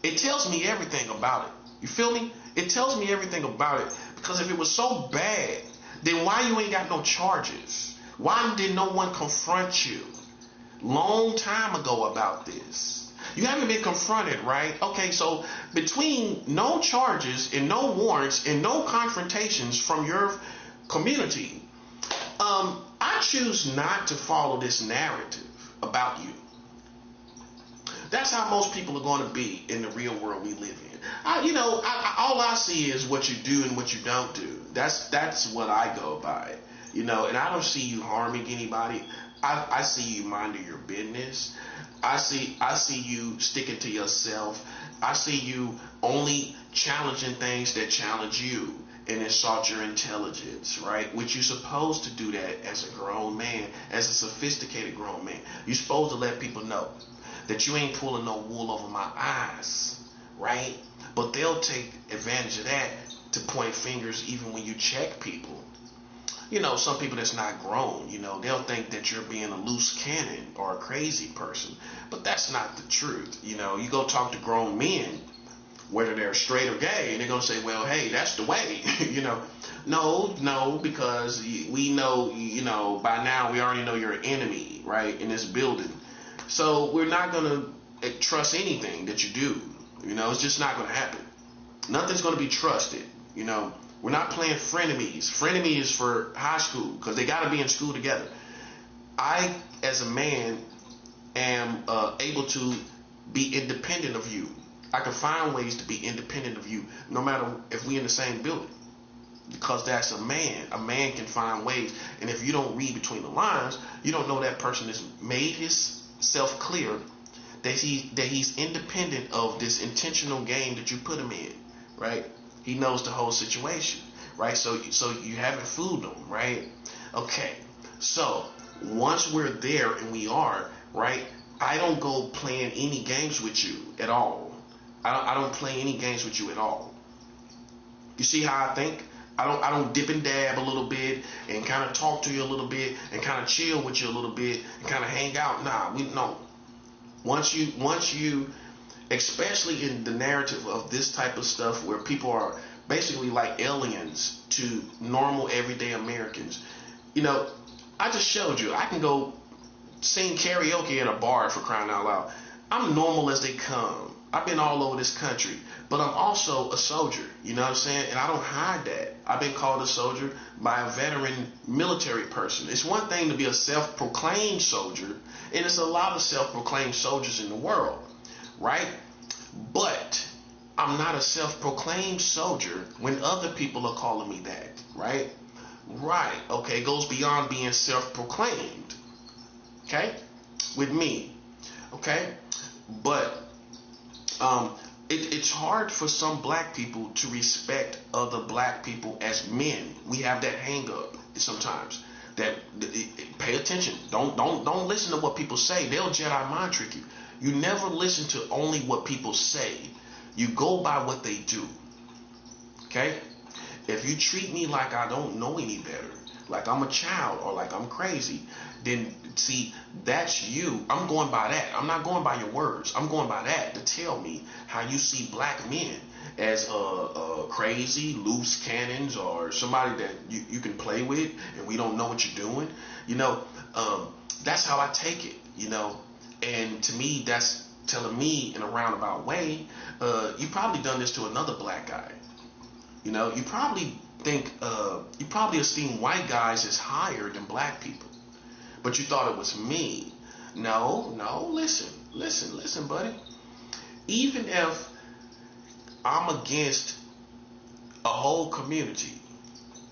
It tells me everything about it. You feel me? It tells me everything about it, because if it was so bad, then why you ain't got no charges? Why did no one confront you long time ago about this? You haven't been confronted, right? Okay, so between no charges and no warrants and no confrontations from your community, I choose not to follow this narrative about you. That's how most people are going to be in the real world we live in. All I see is what you do and what you don't do. That's what I go by, and I don't see you harming anybody. I see you minding your business. I see you sticking to yourself. I see you only challenging things that challenge you and insult your intelligence, right? Which you're supposed to do that as a grown man, as a sophisticated grown man. You're supposed to let people know that you ain't pulling no wool over my eyes, right? But they'll take advantage of that to point fingers even when you check people. Some people that's not grown, they'll think that you're being a loose cannon or a crazy person. But that's not the truth. You go talk to grown men, whether they're straight or gay, and they're going to say, well, hey, that's the way. No, because we know, by now we already know you're an enemy, right, in this building. So we're not going to trust anything that you do. It's just not going to happen. Nothing's going to be trusted, We're not playing frenemies. Frenemy is for high school, because they got to be in school together. I, as a man, am able to be independent of you. I can find ways to be independent of you, no matter if we in the same building, because that's a man. A man can find ways, and if you don't read between the lines, you don't know that person has made himself clear that he's independent of this intentional game that you put him in, right? He knows the whole situation, right? So you haven't fooled him, right? Okay. So once we're there and we are, right, I don't go playing any games with you at all. I don't play any games with you at all. You see how I think? I don't dip and dab a little bit and kind of talk to you a little bit and kind of chill with you a little bit and kind of hang out. Nah, we no. Once you, especially in the narrative of this type of stuff where people are basically like aliens to normal everyday Americans, you know, I just showed you I can go sing karaoke at a bar, for crying out loud. I'm normal as they come. I've been all over this country, but I'm also a soldier, you know what I'm saying? And I don't hide that. I've been called a soldier by a veteran military person. It's one thing to be a self-proclaimed soldier, and it's a lot of self-proclaimed soldiers in the world, right? But I'm not a self-proclaimed soldier when other people are calling me that, right? Right, okay, it goes beyond being self-proclaimed, okay, with me, okay? But it's hard for some black people to respect other black people as men. We have that hang up sometimes. That pay attention. Don't listen to what people say. They'll Jedi mind trick you. You never listen to only what people say. You go by what they do. Okay? If you treat me like I don't know any better, like I'm a child or like I'm crazy, then see, that's you. I'm going by that. I'm not going by your words. I'm going by that to tell me how you see black men as crazy, loose cannons, or somebody that you can play with and we don't know what you're doing. You know, that's how I take it, you know. And to me, that's telling me in a roundabout way, you probably done this to another black guy. You know, you probably esteem white guys as higher than black people. But you thought it was me. No, listen, buddy. Even if I'm against a whole community,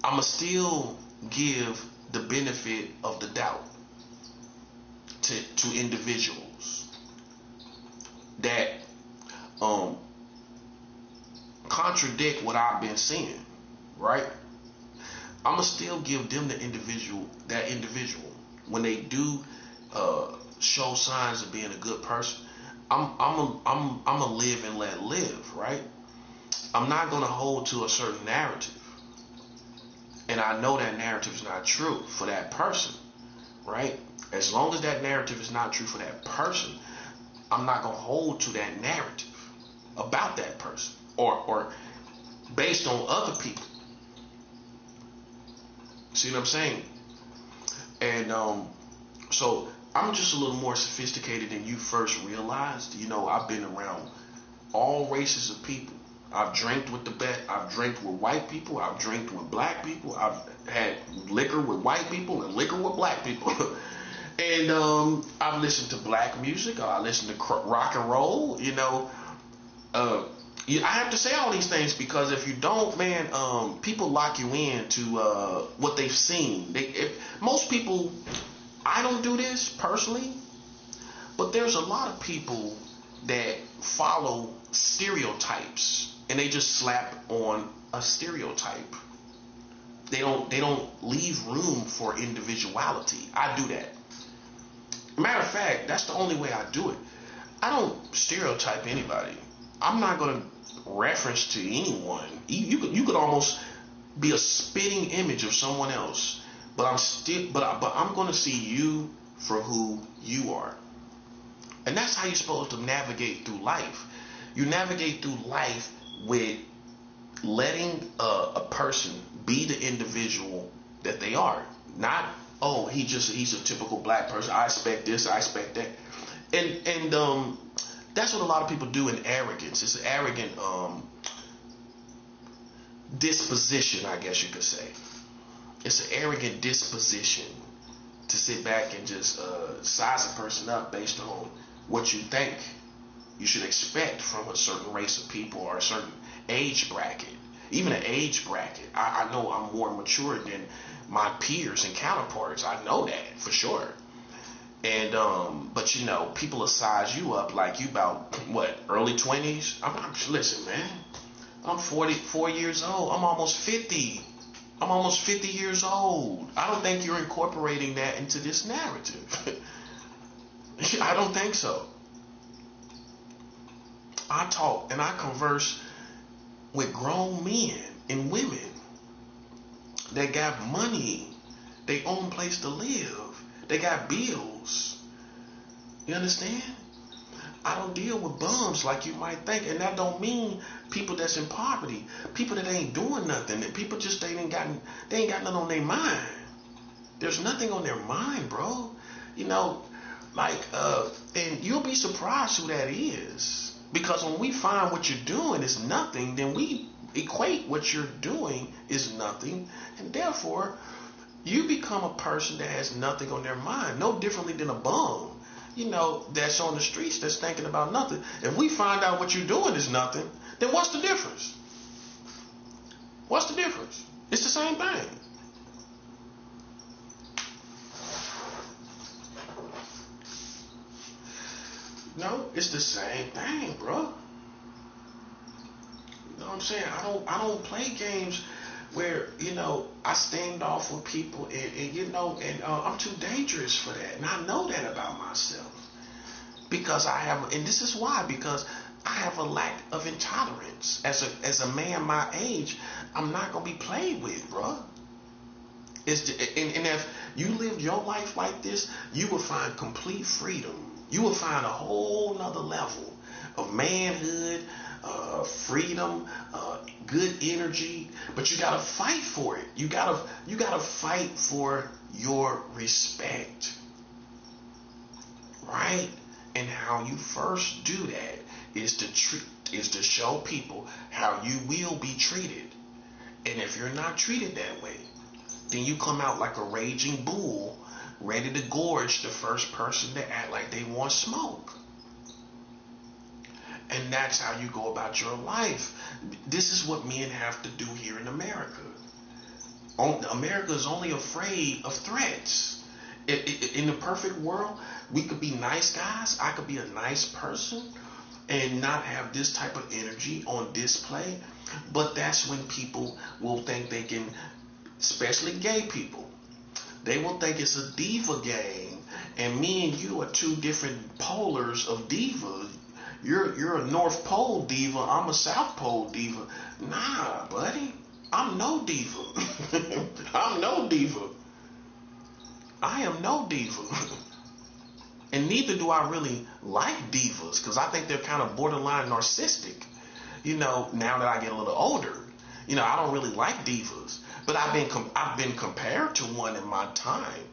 I'ma still give the benefit of the doubt to individuals that contradict what I've been seeing, right? I'ma still give them that individual when they do show signs of being a good person. I'm a live and let live, right? I'm not gonna hold to a certain narrative, and I know that narrative is not true for that person, right? As long as that narrative is not true for that person, I'm not gonna hold to that narrative about that person or based on other people. See what I'm saying? And so I'm just a little more sophisticated than you first realized. You know, I've been around all races of people. I've drank with I've drank with white people. I've drank with black people. I've had liquor with white people and liquor with black people. And I've listened to black music. I listen to rock and roll. You know, I have to say all these things because if you don't, man, people lock you in to what they've seen. Most people, I don't do this personally, but there's a lot of people that follow stereotypes and they just slap on a stereotype. They don't leave room for individuality. I do that. Matter of fact, that's the only way I do it. I don't stereotype anybody. I'm not going to reference to anyone. You could almost be a spitting image of someone else, but I'm going to see you for who you are. And that's how you're supposed to navigate through life. You navigate through life with letting a person be the individual that they are. Not, oh, he's a typical black person. I expect this, I expect that. And that's what a lot of people do in arrogance. It's an arrogant disposition, I guess you could say. It's an arrogant disposition to sit back and just size a person up based on what you think you should expect from a certain race of people or a certain age bracket. Even an age bracket. I know I'm more mature than my peers and counterparts. I know that for sure. And but you know, people will size you up like you about what, early 20s. Listen, man, I'm 44 years old. I'm almost 50. I'm almost 50 years old. I don't think you're incorporating that into this narrative. I don't think so. I talk and I converse with grown men and women that got money, they own place to live, they got bills. You understand? I don't deal with bums like you might think, and that don't mean people that's in poverty, people that ain't doing nothing, that people just they ain't got nothing on their mind. There's nothing on their mind, bro. You know, like and you'll be surprised who that is. Because when we find what you're doing is nothing, then we equate what you're doing is nothing, and therefore you become a person that has nothing on their mind, no differently than a bum, you know, that's on the streets that's thinking about nothing. If we find out what you're doing is nothing, then what's the difference? What's the difference? It's the same thing. No, it's the same thing, bro. You know what I'm saying? I don't play games where, you know, I stand off with people and you know, and I'm too dangerous for that. And I know that about myself. Because I have, and this is why, because I have a lack of intolerance. As a man my age, I'm not going to be played with, bro. And if you lived your life like this, you will find complete freedom. You will find a whole nother level of manhood, freedom, good energy. But you gotta fight for it. You gotta fight for your respect, right? And how you first do that is to show people how you will be treated. And if you're not treated that way, then you come out like a raging bull, ready to gorge the first person to act like they want smoke. And that's how you go about your life. This is what men have to do here in America. America is only afraid of threats. In the perfect world, we could be nice guys. I could be a nice person and not have this type of energy on display. But that's when people will think they can, especially gay people, they will think it's a diva game, and me and you are two different polars of diva. You're a North Pole diva, I'm a South Pole diva. Nah, buddy, I'm no diva. I'm no diva. I am no diva. And neither do I really like divas, because I think they're kind of borderline narcissistic. You know, now that I get a little older, you know, I don't really like divas. But I've been compared to one in my time,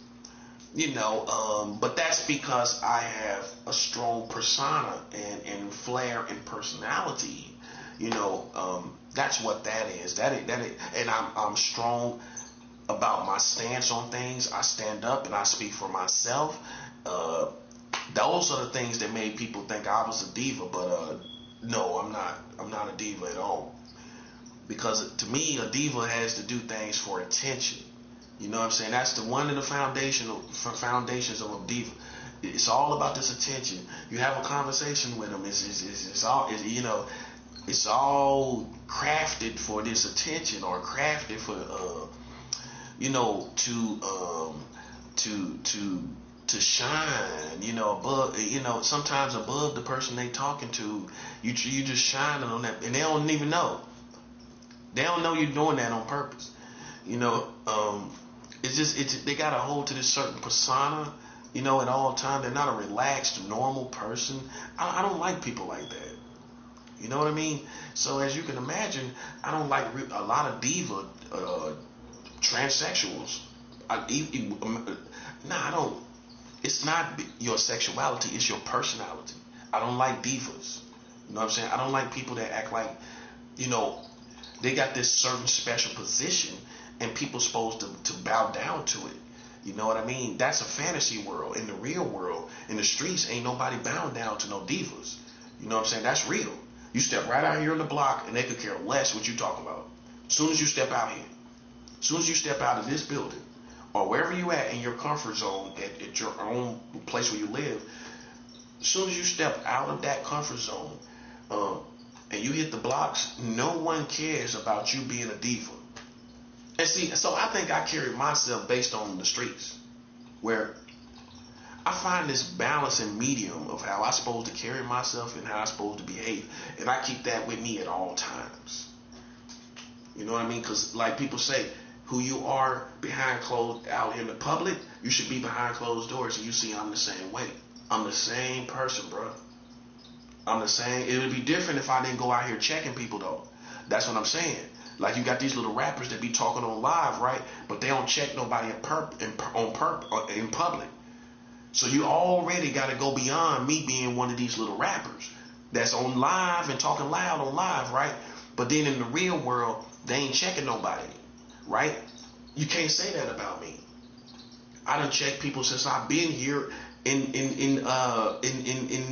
you know. But that's because I have a strong persona and flair and personality, you know. That's what that is. And I'm strong about my stance on things. I stand up and I speak for myself. Those are the things that made people think I was a diva. But no, I'm not. I'm not a diva at all. Because to me, a diva has to do things for attention. You know what I'm saying? That's one of the foundations of a diva. It's all about this attention. You have a conversation with them. It's all, you know, it's all crafted for this attention, or crafted for you know, to shine. You know, above. You know, sometimes above the person they talking to, you just shining on that, and they don't even know. They don't know you're doing that on purpose. You know, they got a hold to this certain persona, you know, at all times. They're not a relaxed, normal person. I don't like people like that. You know what I mean? So as you can imagine, I don't like a lot of diva transsexuals. I don't. It's not your sexuality, it's your personality. I don't like divas. You know what I'm saying? I don't like people that act like, you know, they got this certain special position and people supposed to bow down to it. You know what I mean? That's a fantasy world. In the real world, in the streets, ain't nobody bowing down to no divas. You know what I'm saying? That's real. You step right out here on the block and they could care less what you talking about. As soon as you step out here, as soon as you step out of this building, or wherever you at in your comfort zone, at your own place where you live, as soon as you step out of that comfort zone, and you hit the blocks, no one cares about you being a diva. And see, so I think I carry myself based on the streets, where I find this balance and medium of how I'm supposed to carry myself and how I'm supposed to behave, and I keep that with me at all times. You know what I mean? Because like people say, who you are behind closed out in the public, you should be behind closed doors. And you see, I'm the same way. I'm the same person, bro. I'm the same. It would be different if I didn't go out here checking people, though. That's what I'm saying. Like, you got these little rappers that be talking on live, right? But they don't check nobody in public. So you already got to go beyond me being one of these little rappers that's on live and talking loud on live, right? But then in the real world, they ain't checking nobody, right? You can't say that about me. I done checked people since I've been here in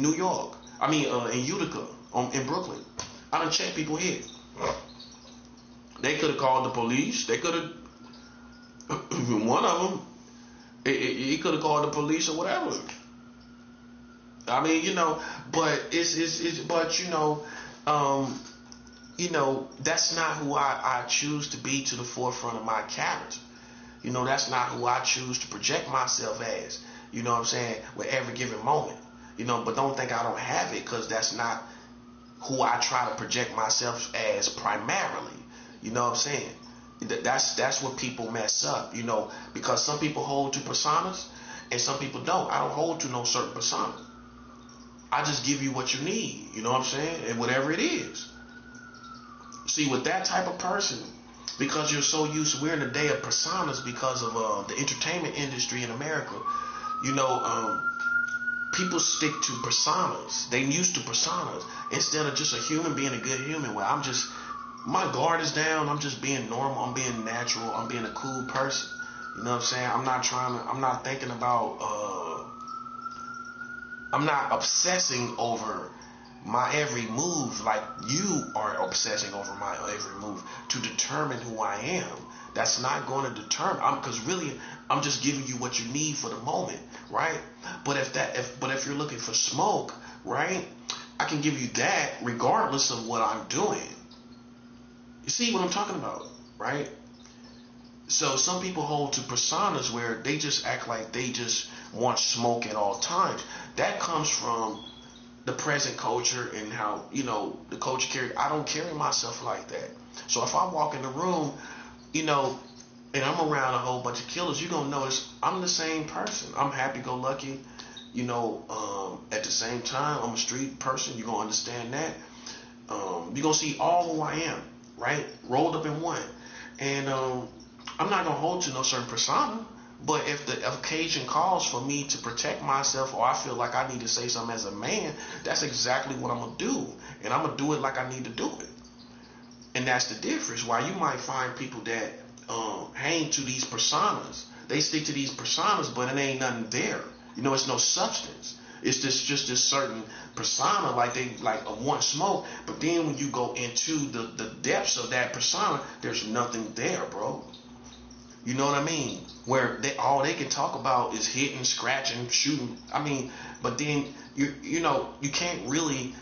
New York. I mean, in Utica, in Brooklyn. I done checked people here. They could have called the police. They could have, one of them, he could have called the police or whatever. I mean, you know, but but you know, that's not who I choose to be to the forefront of my character. You know, that's not who I choose to project myself as. You know what I'm saying? With every given moment. You know, but don't think I don't have it, because that's not who I try to project myself as primarily. You know what I'm saying? That's what people mess up, you know, because some people hold to personas and some people don't. I don't hold to no certain persona. I just give you what you need, you know what I'm saying? And whatever it is. See, with that type of person, because you're so used, we're in a day of personas because of the entertainment industry in America. You know, people stick to personas. They used to personas instead of just a human being a good human. Where I'm just, my guard is down. I'm just being normal. I'm being natural. I'm being a cool person. You know what I'm saying? I'm not thinking about, I'm not obsessing over my every move like you are obsessing over my every move to determine who I am. That's not going to determine, because really I'm just giving you what you need for the moment, right? But if you're looking for smoke, right, I can give you that regardless of what I'm doing. You see what I'm talking about, right? So some people hold to personas where they just act like they just want smoke at all times. That comes from the present culture and how, you know, the culture carry. I don't carry myself like that. So if I walk in the room, you know, and I'm around a whole bunch of killers, you're gonna notice I'm the same person. I'm happy-go-lucky, you know. At the same time, I'm a street person. You're gonna understand that. You're gonna see all who I am, right, rolled up in one. And I'm not gonna hold to no certain persona. But if the occasion calls for me to protect myself, or I feel like I need to say something as a man, that's exactly what I'm gonna do, and I'm gonna do it like I need to do it. And that's the difference. Why you might find people that hang to these personas, they stick to these personas, but it ain't nothing there. You know, it's no substance. It's just this certain persona, like they want smoke. But then when you go into the depths of that persona, there's nothing there, bro. You know what I mean? Where all they can talk about is hitting, scratching, shooting. I mean, but then you know, you can't really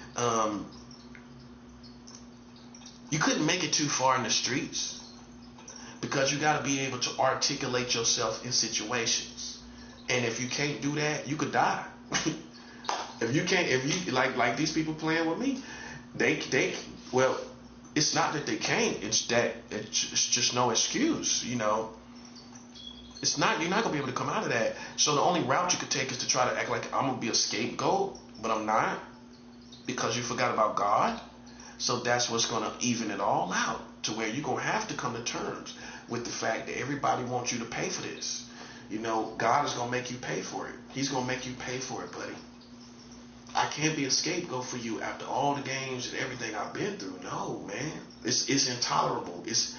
you couldn't make it too far in the streets, because you got to be able to articulate yourself in situations. And if you can't do that, you could die. If you like these people playing with me, well, it's not that they can't. It's that it's just no excuse, you know. It's not, you're not gonna be able to come out of that. So the only route you could take is to try to act like I'm gonna be a scapegoat, but I'm not, because you forgot about God. So that's what's gonna even it all out, to where you're gonna have to come to terms with the fact that everybody wants you to pay for this. You know, God is gonna make you pay for it. He's gonna make you pay for it, buddy. I can't be a scapegoat for you after all the games and everything I've been through. No, man. It's intolerable. It's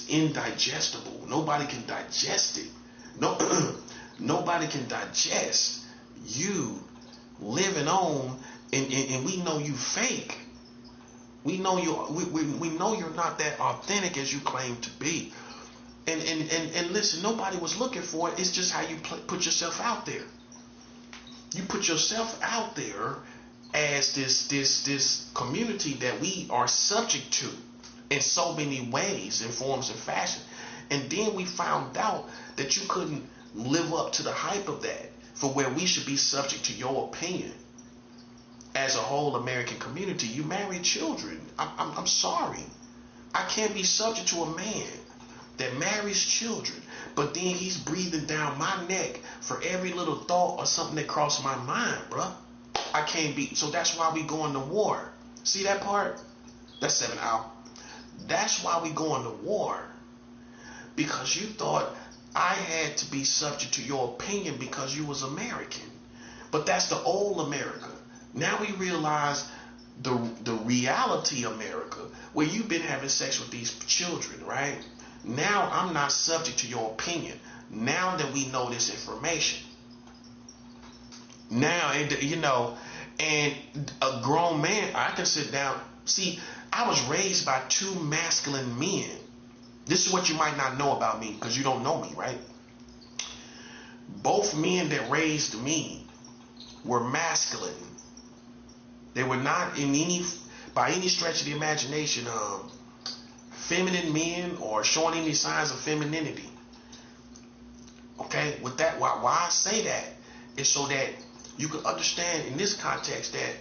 indigestible. Nobody can digest it. No, nobody can digest you living on, and we know you fake. We know you. We know you're not that authentic as you claim to be. And listen, nobody was looking for it. It's just how you put yourself out there. You put yourself out there as this community that we are subject to in so many ways, in forms and fashion. And then we found out that you couldn't live up to the hype of that, for where we should be subject to your opinion. As a whole American community, you marry children. I'm sorry. I can't be subject to a man that marries children, but then he's breathing down my neck for every little thought or something that crosses my mind, bruh. I can't be. So that's why we going to war. See that part? That's 7 out. That's why we going to war. Because you thought I had to be subject to your opinion because you was American. But that's the old America. Now we realize the reality America, where you've been having sex with these children, right? Now I'm not subject to your opinion. Now that we know this information. Now, and a grown man, I can sit down. See, I was raised by two masculine men. This is what you might not know about me because you don't know me, right? Both men that raised me were masculine. They were not by any stretch of the imagination, feminine men or showing any signs of femininity. Okay, with that, why I say that is so that you can understand in this context that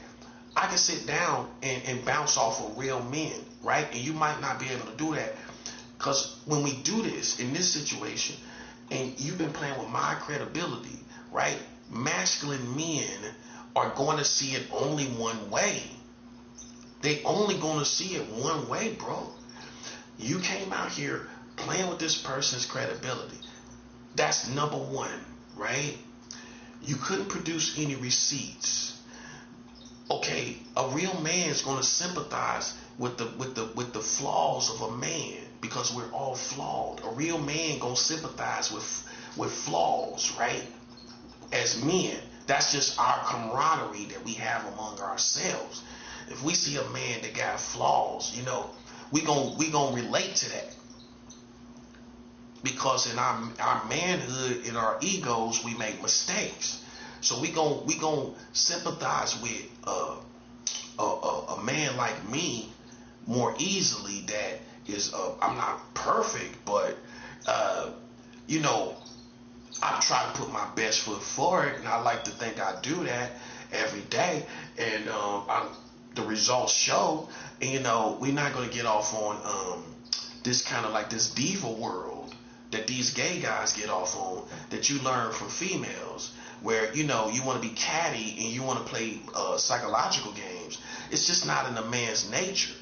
I can sit down and bounce off of real men, right? And you might not be able to do that because when we do this in this situation, and you've been playing with my credibility, right? Masculine men are going to see it only one way. They only going to see it one way, bro. You came out here playing with this person's credibility. That's number one, right? You couldn't produce any receipts. Okay, a real man is going to sympathize with the flaws of a man because we're all flawed. A real man going to sympathize with flaws, right? As men, that's just our camaraderie that we have among ourselves. If we see a man that got flaws, we gonna relate to that. Because in our manhood, in our egos, we make mistakes. So we gon' sympathize with a man like me more easily. That is, I'm not perfect, but I try to put my best foot forward, and I like to think I do that every day. And the results show. And we're not gonna get off on this kind of like this diva world that these gay guys get off on, that you learn from females, where you want to be catty and you want to play psychological games. It's just not in a man's nature.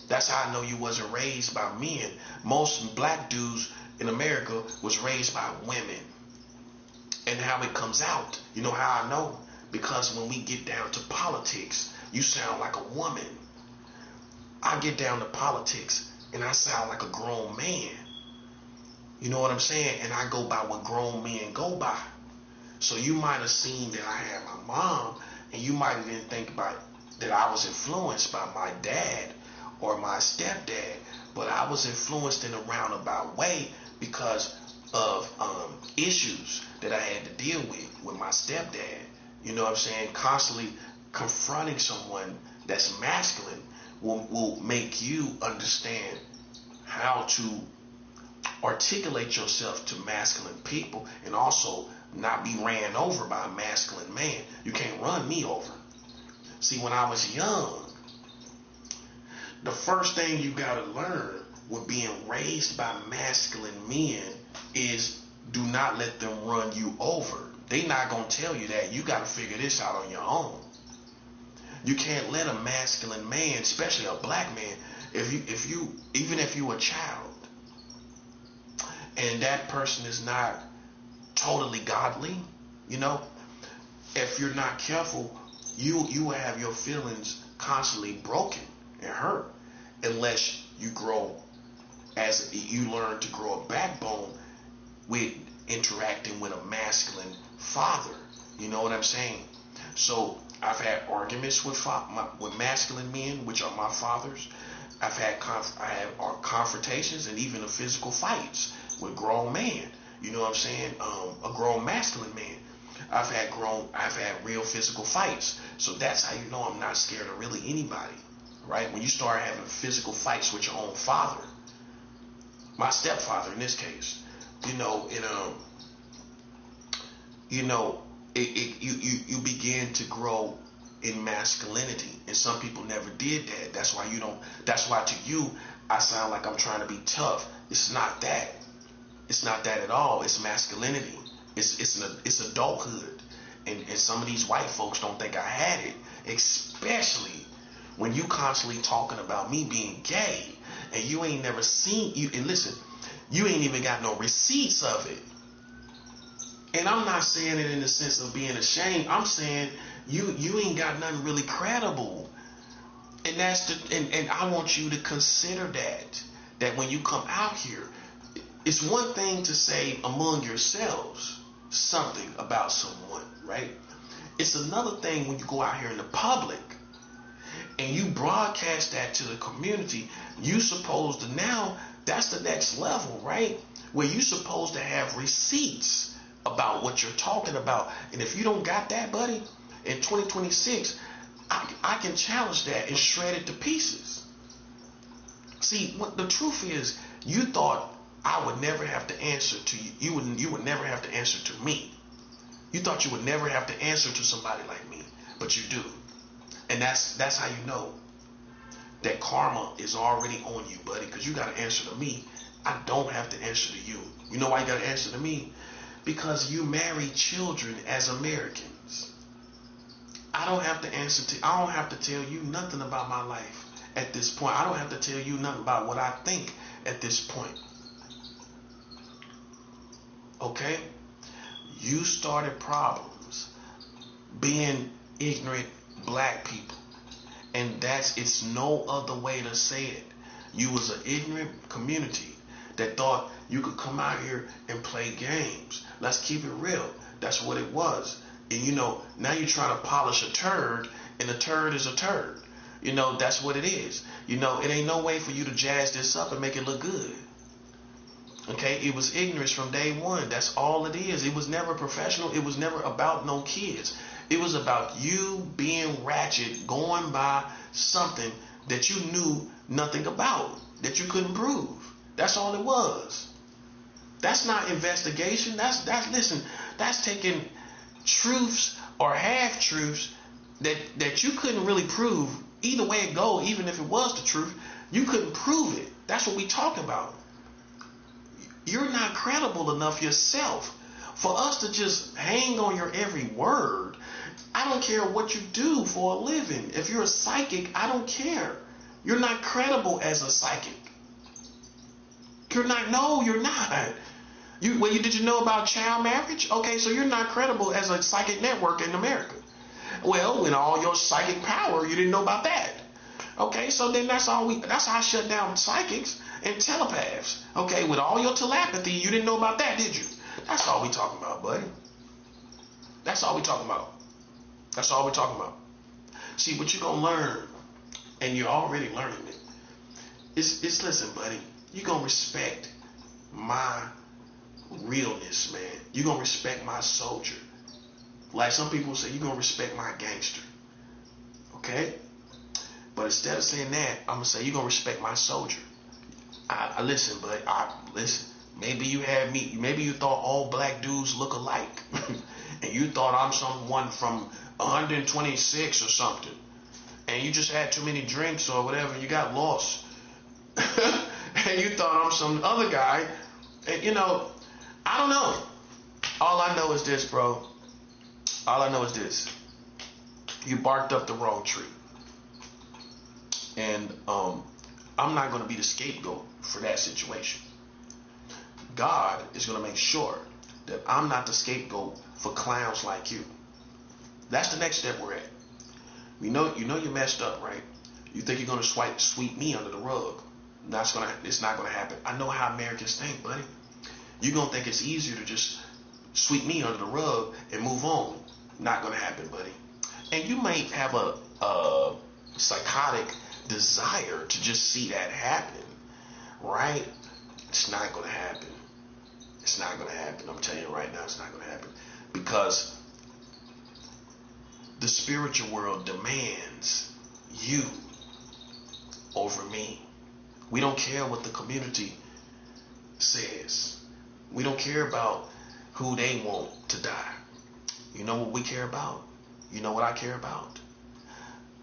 That's how I know you wasn't raised by men. Most black dudes in America was raised by women. And how it comes out, you know how I know? Because when we get down to politics, you sound like a woman. I get down to politics and I sound like a grown man. You know what I'm saying? And I go by what grown men go by. So you might have seen that I had my mom, and you might have didn't think about that I was influenced by my dad or my stepdad, but I was influenced in a roundabout way because of issues that I had to deal with my stepdad. You know what I'm saying? Constantly confronting someone that's masculine will make you understand how to articulate yourself to masculine people and also not be ran over by a masculine man. You can't run me over. See, when I was young, the first thing you got to learn with being raised by masculine men is do not let them run you over. They not going to tell you that. You got to figure this out on your own. You can't let a masculine man, especially a black man, even if you a child, and that person is not totally godly, if you're not careful, you will have your feelings constantly broken and hurt unless you learn to grow a backbone with interacting with a masculine father. You know what I'm saying? So I've had arguments with masculine men, which are my fathers, I have confrontations and even physical fights with grown men. You know what I'm saying? A grown masculine man. I've had real physical fights. So that's how you know I'm not scared of really anybody, right? When you start having physical fights with your own father, my stepfather in this case, you know, and you begin to grow in masculinity, and some people never did that. That's why to you I sound like I'm trying to be tough. It's not that. It's not that at all. It's masculinity. It's adulthood, and some of these white folks don't think I had it, especially when you constantly talking about me being gay, and you ain't never seen you. And listen, you ain't even got no receipts of it. And I'm not saying it in the sense of being ashamed. I'm saying you ain't got nothing really credible. And and I want you to consider that when you come out here, it's one thing to say among yourselves something about someone, right? It's another thing when you go out here in the public and you broadcast that to the community. You supposed to now, that's the next level, right? Where you supposed to have receipts about what you're talking about. And if you don't got that, buddy, in 2026, I can challenge that and shred it to pieces. See, what the truth is, you thought I would never have to answer to you. You would never have to answer to me. You thought you would never have to answer to somebody like me, but you do. And that's how you know that karma is already on you, buddy, because you got to answer to me. I don't have to answer to you. You know why you got to answer to me? Because you marry children as Americans. I don't have to tell you nothing about my life at this point. I don't have to tell you nothing about what I think at this point. Okay? You started problems being ignorant black people. And it's no other way to say it. You was an ignorant community that thought you could come out here and play games. Let's keep it real. That's what it was. And now you're trying to polish a turd, and a turd is a turd. That's what it is. It ain't no way for you to jazz this up and make it look good. Okay, it was ignorance from day one. That's all it is. It was never professional. It was never about no kids. It was about you being ratchet, going by something that you knew nothing about, that you couldn't prove. That's all it was. That's not investigation. That's taking truths or half truths that you couldn't really prove. Either way it go, even if it was the truth, you couldn't prove it. That's what we talk about. You're not credible enough yourself for us to just hang on your every word. I don't care what you do for a living. If you're a psychic, I don't care. You're not credible as a psychic. You're not. No, you're not. Did you know about child marriage? Okay, so you're not credible as a psychic network in America. Well, with all your psychic power, you didn't know about that. Okay, so then that's how I shut down psychics and telepaths. Okay, with all your telepathy, you didn't know about that, did you? That's all we talking about, buddy. That's all we talking about. That's all we're talking about. See, what you're gonna learn, and you're already learning it, is listen, buddy, you're gonna respect my realness, man. You're gonna respect my soldier. Like some people say, you're gonna respect my gangster. Okay? But instead of saying that, I'm gonna say you're gonna respect my soldier. I listen, but listen. Maybe you thought all black dudes look alike. And you thought I'm someone from 126 or something. And you just had too many drinks or whatever, and you got lost. And you thought I'm some other guy. And I don't know. All I know is this, bro. All I know is this. You barked up the wrong tree. And I'm not going to be the scapegoat for that situation. God is going to make sure that I'm not the scapegoat for clowns like you. That's the next step we're at. You know you messed up, right? You think you're going to sweep me under the rug. It's not going to happen. I know how Americans think, buddy. You're going to think it's easier to just sweep me under the rug and move on. Not going to happen, buddy. And you might have a psychotic desire to just see that happen, right? It's not going to happen. It's not going to happen. I'm telling you right now, it's not going to happen. Because the spiritual world demands you over me. We don't care what the community says. We don't care about who they want to die. You know what we care about? You know what I care about?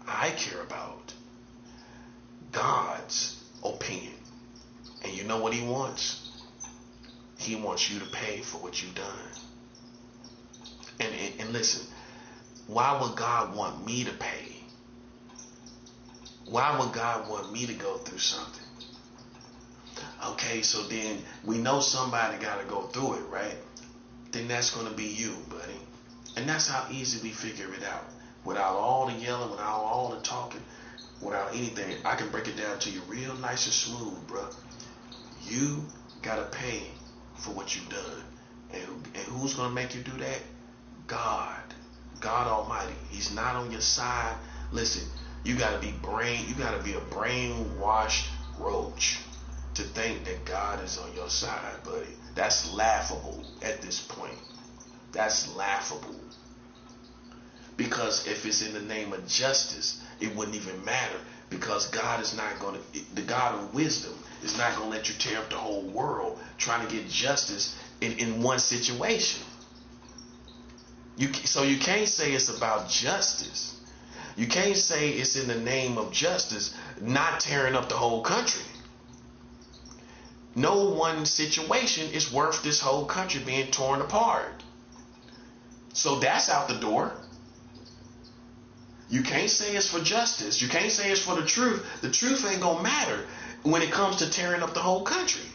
I care about God's opinion. And you know what he wants? He wants you to pay for what you've done. And listen, why would God want me to pay? Why would God want me to go through something? Okay, so then we know somebody got to go through it, right? Then that's going to be you, buddy. And that's how easy we figure it out. Without all the yelling, without all the talking, without anything, I can break it down to you real nice and smooth, bro. You got to pay for what you've done. And who's going to make you do that? God. God Almighty. He's not on your side. Listen, you got to be a brainwashed roach to think that God is on your side, buddy. That's laughable at this point. That's laughable. Because if it's in the name of justice, it wouldn't even matter. Because God is not going to, the God of wisdom is not going to let you tear up the whole world trying to get justice in one situation. So you can't say it's about justice. You can't say it's in the name of justice, not tearing up the whole country. No one situation is worth this whole country being torn apart. So that's out the door. You can't say it's for justice. You can't say it's for the truth. The truth ain't gonna matter when it comes to tearing up the whole country.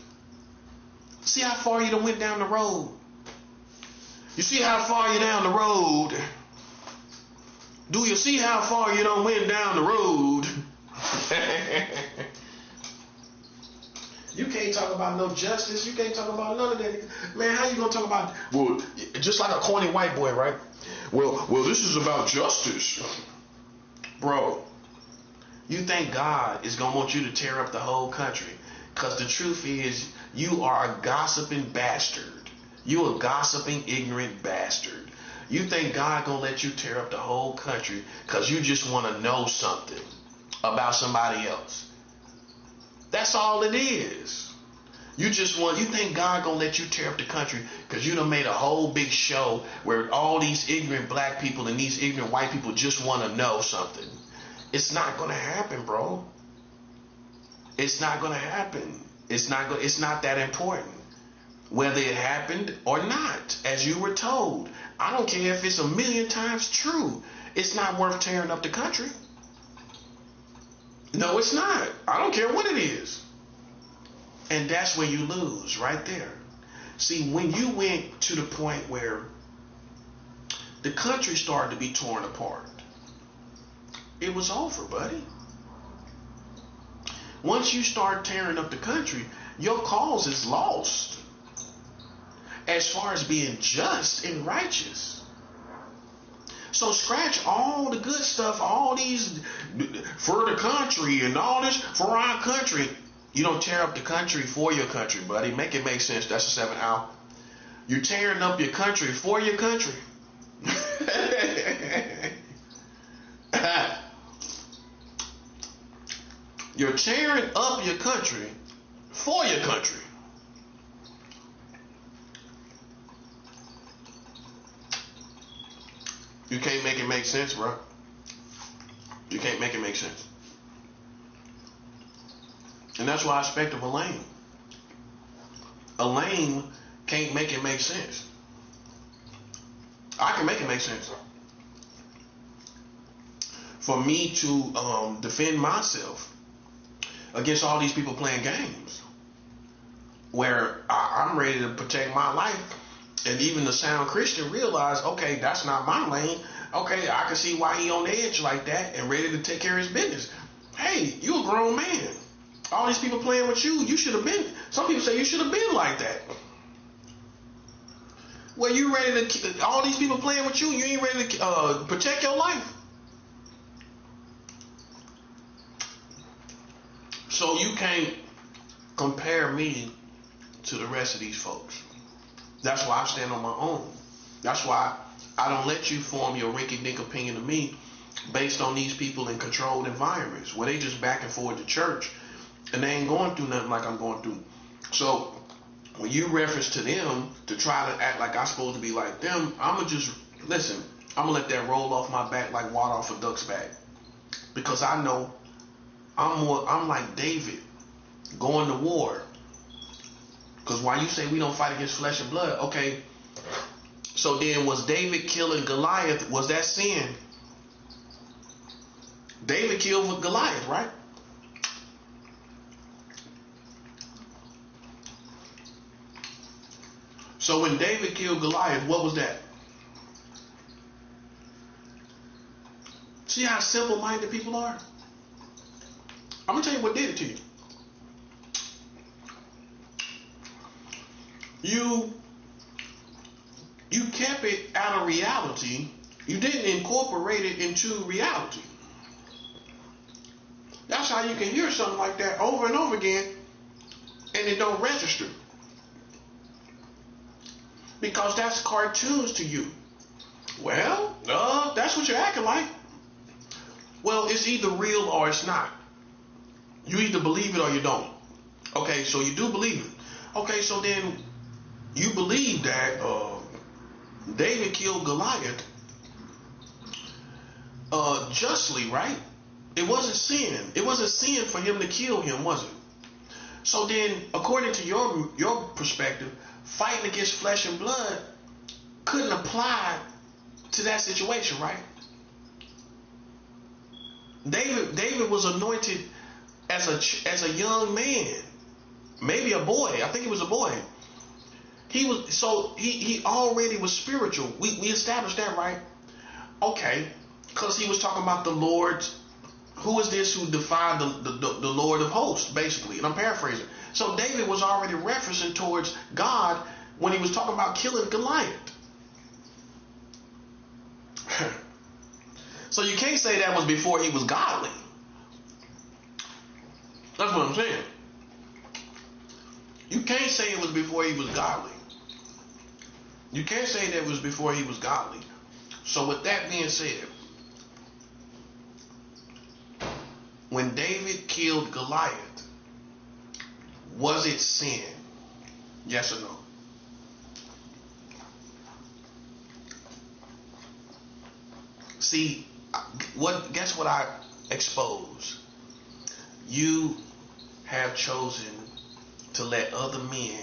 See how far you done went down the road? You see how far you down the road? Do you see how far you done went down the road? You can't talk about no justice. You can't talk about none of that. Man, how you gonna talk about, well, just like a corny white boy, right? Well, this is about justice. Bro, you think God is gonna want you to tear up the whole country? Because the truth is, you are a gossiping bastard. You a gossiping, ignorant bastard. You think God gonna let you tear up the whole country because you just want to know something about somebody else? That's all it is. You think God gonna let you tear up the country because you done made a whole big show where all these ignorant black people and these ignorant white people just want to know something. It's not gonna happen, bro. It's not gonna happen. It's not that important. Whether it happened or not, as you were told. I don't care if it's 1,000,000 times true. It's not worth tearing up the country. No, it's not. I don't care what it is. And that's where you lose, right there. See, when you went to the point where the country started to be torn apart, it was over, buddy. Once you start tearing up the country, your cause is lost as far as being just and righteous. So scratch all the good stuff, all these for the country and all this for our country. You don't tear up the country for your country, buddy. Make it make sense. That's a 7 out. You're tearing up your country for your country. You're tearing up your country for your country. You can't make it make sense, bro. You can't make it make sense. And that's why I expect of a lame. A lame can't make it make sense. I can make it make sense. For me to defend myself against all these people playing games where I'm ready to protect my life. And even the sound Christian realized, okay, that's not my lane. Okay, I can see why he on the edge like that and ready to take care of his business. Hey, you a grown man. All these people playing with you, you should have been. Some people say you should have been like that. Well, you ready to, all these people playing with you, you ain't ready to protect your life. So you can't compare me to the rest of these folks. That's why I stand on my own. That's why I don't let you form your rinky-dink opinion of me based on these people in controlled environments where they just back and forth to church and they ain't going through nothing like I'm going through. So when you reference to them to try to act like I'm supposed to be like them, I'm going to let that roll off my back like water off a duck's back. Because I know I'm like David going to war. Because why you say we don't fight against flesh and blood? Okay, so then was David killing Goliath, was that sin? David killed Goliath, right? So when David killed Goliath, what was that? See how simple-minded people are? I'm going to tell you what did it to you. You kept it out of reality. You didn't incorporate it into reality. That's how you can hear something like that over and over again and it don't register. Because that's cartoons to you. Well, that's what you're acting like. Well, it's either real or it's not. You either believe it or you don't. Okay, so you do believe it. Okay, so then you believe that David killed Goliath justly, right? It wasn't sin. It wasn't sin for him to kill him, was it? So then, according to your perspective, fighting against flesh and blood couldn't apply to that situation, right? David was anointed as a young man, maybe a boy. I think he was a boy. He already was spiritual. We established that, right? Okay, because he was talking about the Lord. Who is this who defied the Lord of hosts, basically? And I'm paraphrasing. So David was already referencing towards God when he was talking about killing Goliath. So you can't say that was before he was godly. That's what I'm saying. You can't say it was before he was godly. You can't say that it was before he was godly. So with that being said, when David killed Goliath, was it sin? Yes or no? See, guess what I expose? You have chosen to let other men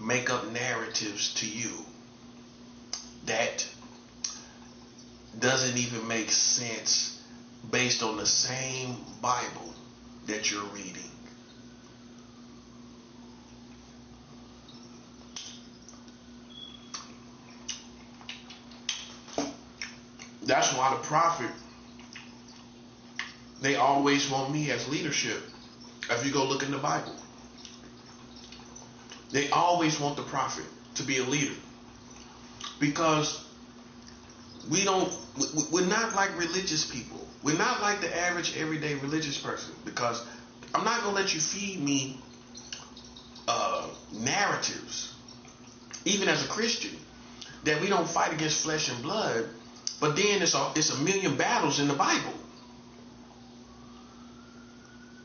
make up narratives to you that doesn't even make sense based on the same Bible that you're reading. That's why the prophet, they always want me as leadership. If you go look in the Bible, they always want the prophet to be a leader, because we're not like religious people. We're not like the average everyday religious person, because I'm not going to let you feed me narratives, even as a Christian, that we don't fight against flesh and blood, but then it's a million battles in the Bible.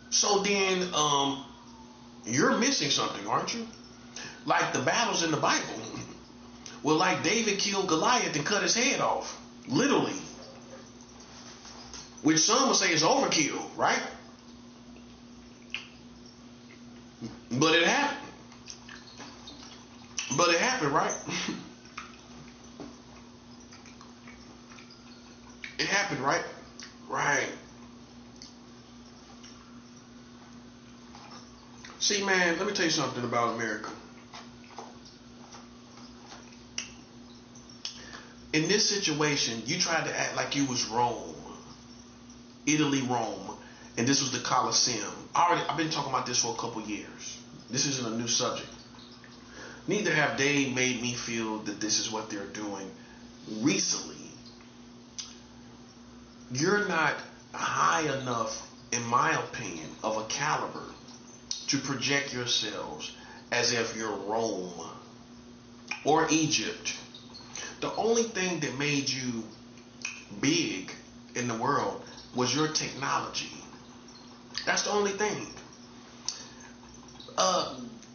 So then you're missing something, aren't you? Like the battles in the Bible. Well, like David killed Goliath and cut his head off. Literally. Which some would say is overkill, right? But it happened. But it happened, right? It happened, right? Right. See, man, let me tell you something about America. In this situation, you tried to act like you was Rome, Italy, Rome, and this was the Colosseum. I've been talking about this for a couple years. This isn't a new subject. Neither have they made me feel that this is what they're doing recently. You're not high enough in my opinion, of a caliber to project yourselves as if you're Rome or Egypt. The only thing that made you big in the world was your technology. That's the only thing.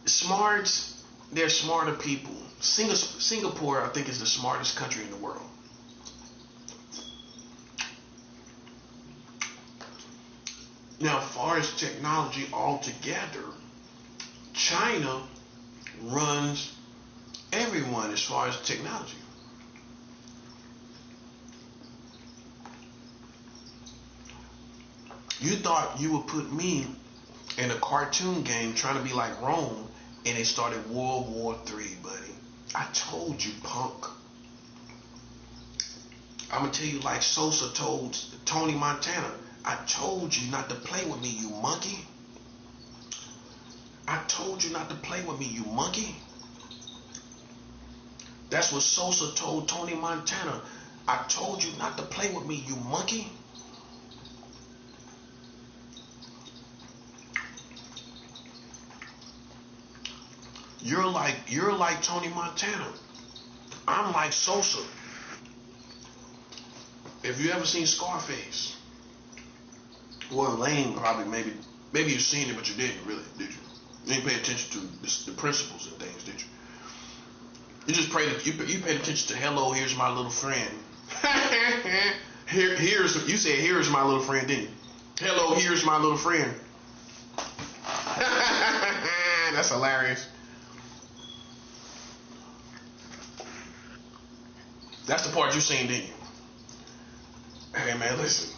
Smarts, they're smarter people. Singapore, I think, is the smartest country in the world. Now, as far as technology altogether, China runs everyone as far as technology. You thought you would put me in a cartoon game trying to be like Rome, and it started World War III, buddy. I told you, punk. I'm going to tell you like Sosa told Tony Montana. I told you not to play with me, you monkey. I told you not to play with me, you monkey. That's what Sosa told Tony Montana. I told you not to play with me, you monkey. You're like Tony Montana. I'm like Sosa. If you ever seen Scarface, well, Lane probably maybe you've seen it, but you didn't really, did you? You didn't pay attention to the principles and things, did you? You just you paid attention to hello, here's my little friend. You said here's my little friend, didn't you? Hello, here's my little friend. That's hilarious. That's the part you seen, didn't you? Hey man, listen.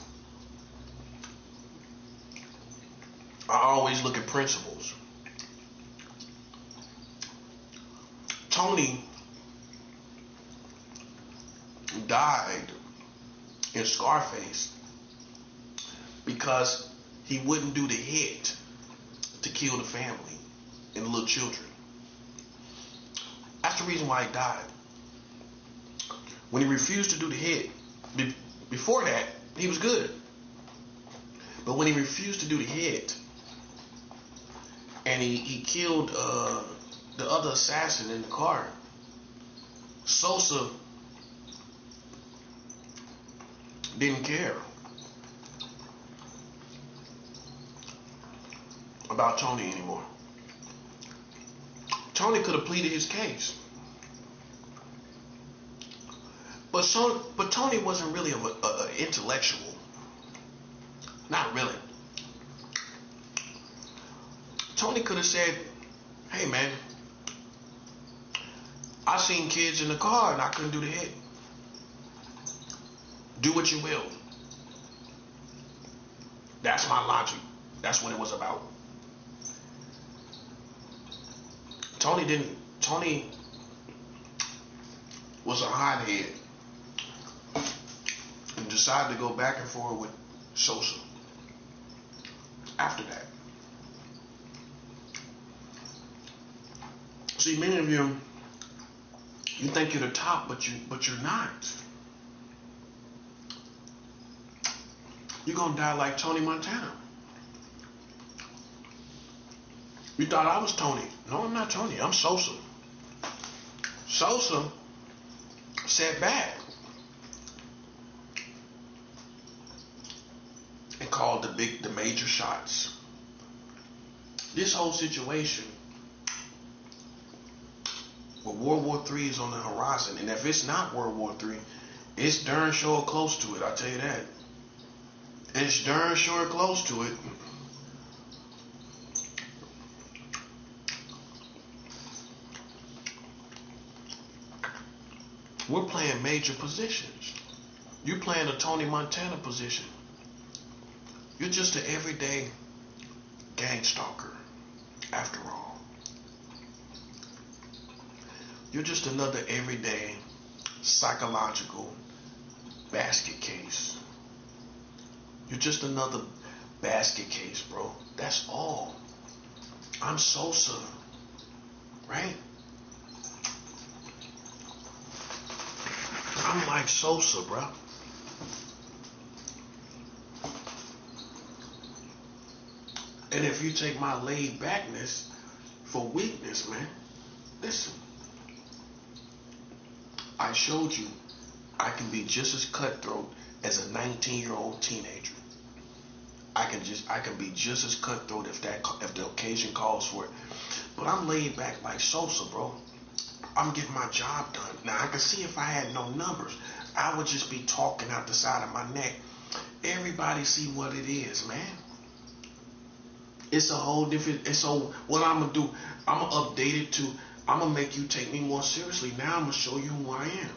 I always look at principles. Tony died in Scarface because he wouldn't do the hit to kill the family and the little children. That's the reason why he died. When he refused to do the hit, before that, he was good. But when he refused to do the hit, and he killed the other assassin in the car, Sosa didn't care about Tony anymore. Tony could have pleaded his case. But Tony wasn't really an intellectual. Not really. Tony could have said, hey man, I seen kids in the car and I couldn't do the hit. Do what you will. That's my logic. That's what it was about. Tony was a hothead and decided to go back and forth with Sosa after that. See, many of you think you're the top, but you're not. You're gonna die like Tony Montana. You thought I was Tony. No, I'm not Tony. I'm Sosa. Sosa sat back and called the major shots. This whole situation with World War III is on the horizon, and if it's not World War III, it's darn sure close to it. I'll tell you that. It's darn sure close to it. We're playing major positions. You're playing a Tony Montana position. You're just an everyday gang stalker, after all. You're just another everyday psychological basket case. You're just another basket case, bro. That's all. I'm Sosa, right? I'm like Sosa, bro. And if you take my laid backness for weakness, man, listen, I showed you I can be just as cutthroat as a 19-year-old teenager. I can be just as cutthroat if the occasion calls for it. But I'm laid back like Sosa, bro. I'm getting my job done. Now I can see if I had no numbers, I would just be talking out the side of my neck. Everybody see what it is, man. It's a whole different. And so what I'm gonna do, I'm gonna update it to. I'm gonna make you take me more seriously. Now I'm gonna show you who I am.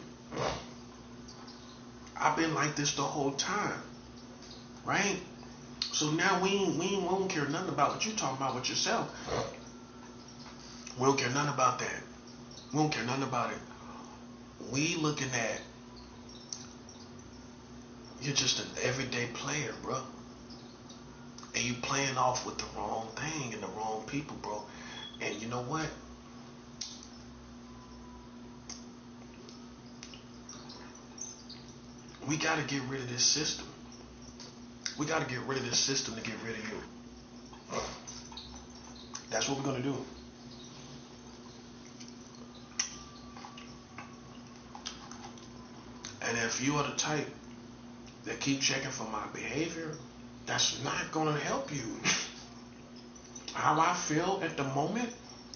I've been like this the whole time, right? So now we don't care nothing about what you talking about with yourself. We don't care nothing about that. We don't care nothing about it. We looking at you're just an everyday player, bro. And you playing off with the wrong thing and the wrong people, bro. And you know what? We got to get rid of this system. We got to get rid of this system to get rid of you. That's what we're going to do. And if you are the type that keep checking for my behavior, that's not going to help you. How I feel at the moment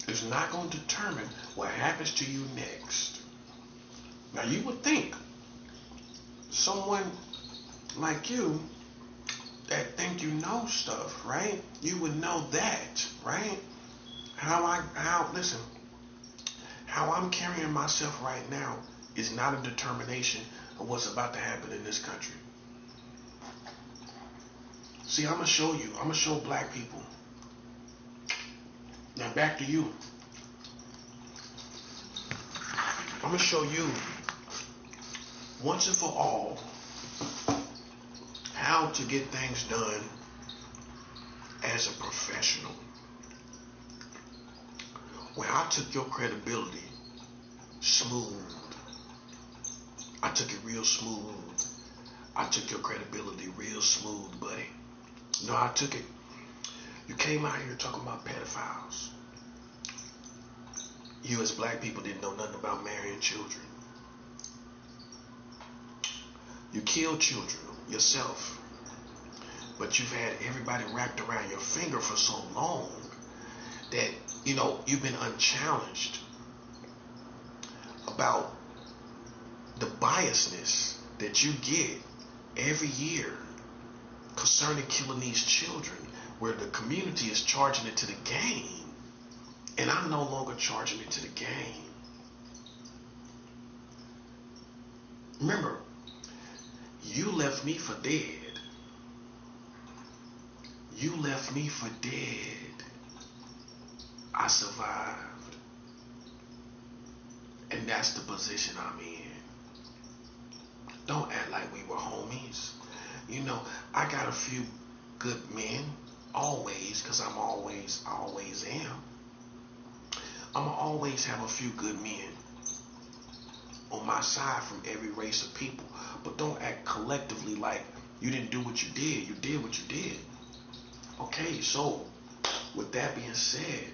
is not going to determine what happens to you next. Now you would think someone like you that think you know stuff, right? You would know that, right? How I'm carrying myself right now is not a determination of what's about to happen in this country. See, I'm going to show you. I'm going to show black people. Now back to you. I'm going to show you once and for all how to get things done as a professional. Where I took your credibility smooth. I took it real smooth. I took your credibility real smooth, buddy. No, I took it. You came out here talking about pedophiles. You as black people didn't know nothing about marrying children. You killed children yourself. But you've had everybody wrapped around your finger for so long that, you've been unchallenged about the biasness that you get every year concerning killing these children, where the community is charging it to the game, and I'm no longer charging it to the game. Remember, you left me for dead. You left me for dead. I survived. And that's the position I'm in. Don't act like we were homies. I got a few good men, always, because I always am. I'm going to always have a few good men on my side from every race of people. But don't act collectively like you didn't do what you did. You did what you did. Okay, so with that being said,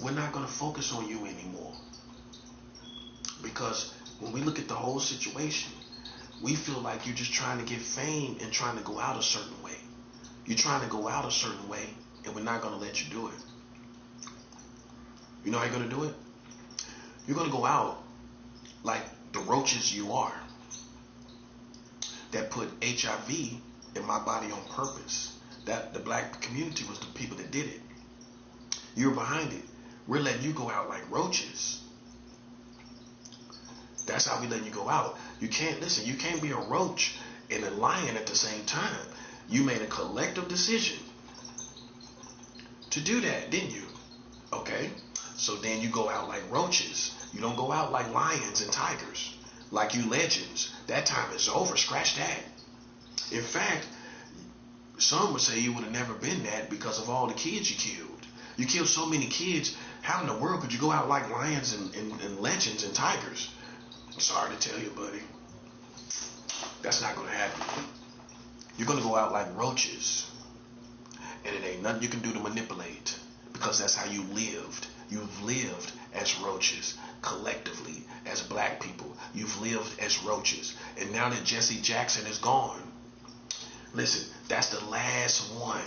we're not going to focus on you anymore. Because when we look at the whole situation, we feel like you're just trying to get fame and trying to go out a certain way. You're trying to go out a certain way, and we're not going to let you do it. You know how you're going to do it? You're going to go out like the roaches you are that put HIV in my body on purpose. That the black community was the people that did it. You're behind it. We're letting you go out like roaches. That's how we let you go out. You can't be a roach and a lion at the same time. You made a collective decision to do that, didn't you? Okay. So then you go out like roaches. You don't go out like lions and tigers, like you legends. That time is over. Scratch that. In fact, some would say you would have never been that because of all the kids you killed. You killed so many kids. How in the world could you go out like lions and legends and tigers? I'm sorry to tell you, buddy. That's not going to happen. You're going to go out like roaches. And it ain't nothing you can do to manipulate, because that's how you lived. You've lived as roaches collectively, as black people. You've lived as roaches. And now that Jesse Jackson is gone, listen, that's the last one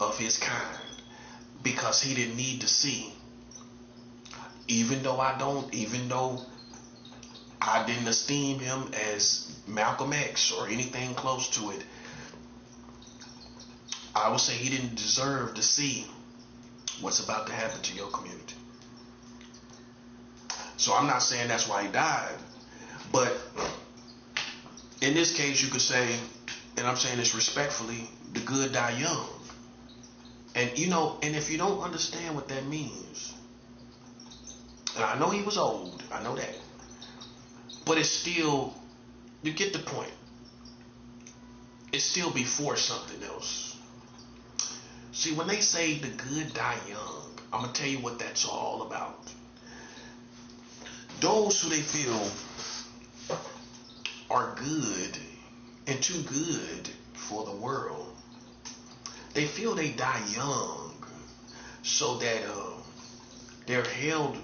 of his kind, because he didn't need to see. Even though I didn't esteem him as Malcolm X or anything close to it, I would say he didn't deserve to see what's about to happen to your community. So I'm not saying that's why he died, but in this case you could say, and I'm saying this respectfully, the good die young. And and if you don't understand what that means, and I know he was old, I know that, but it's still, you get the point. It's still before something else. See, when they say the good die young, I'm going to tell you what that's all about. Those who they feel are good and too good for the world, they feel they die young so that they're held,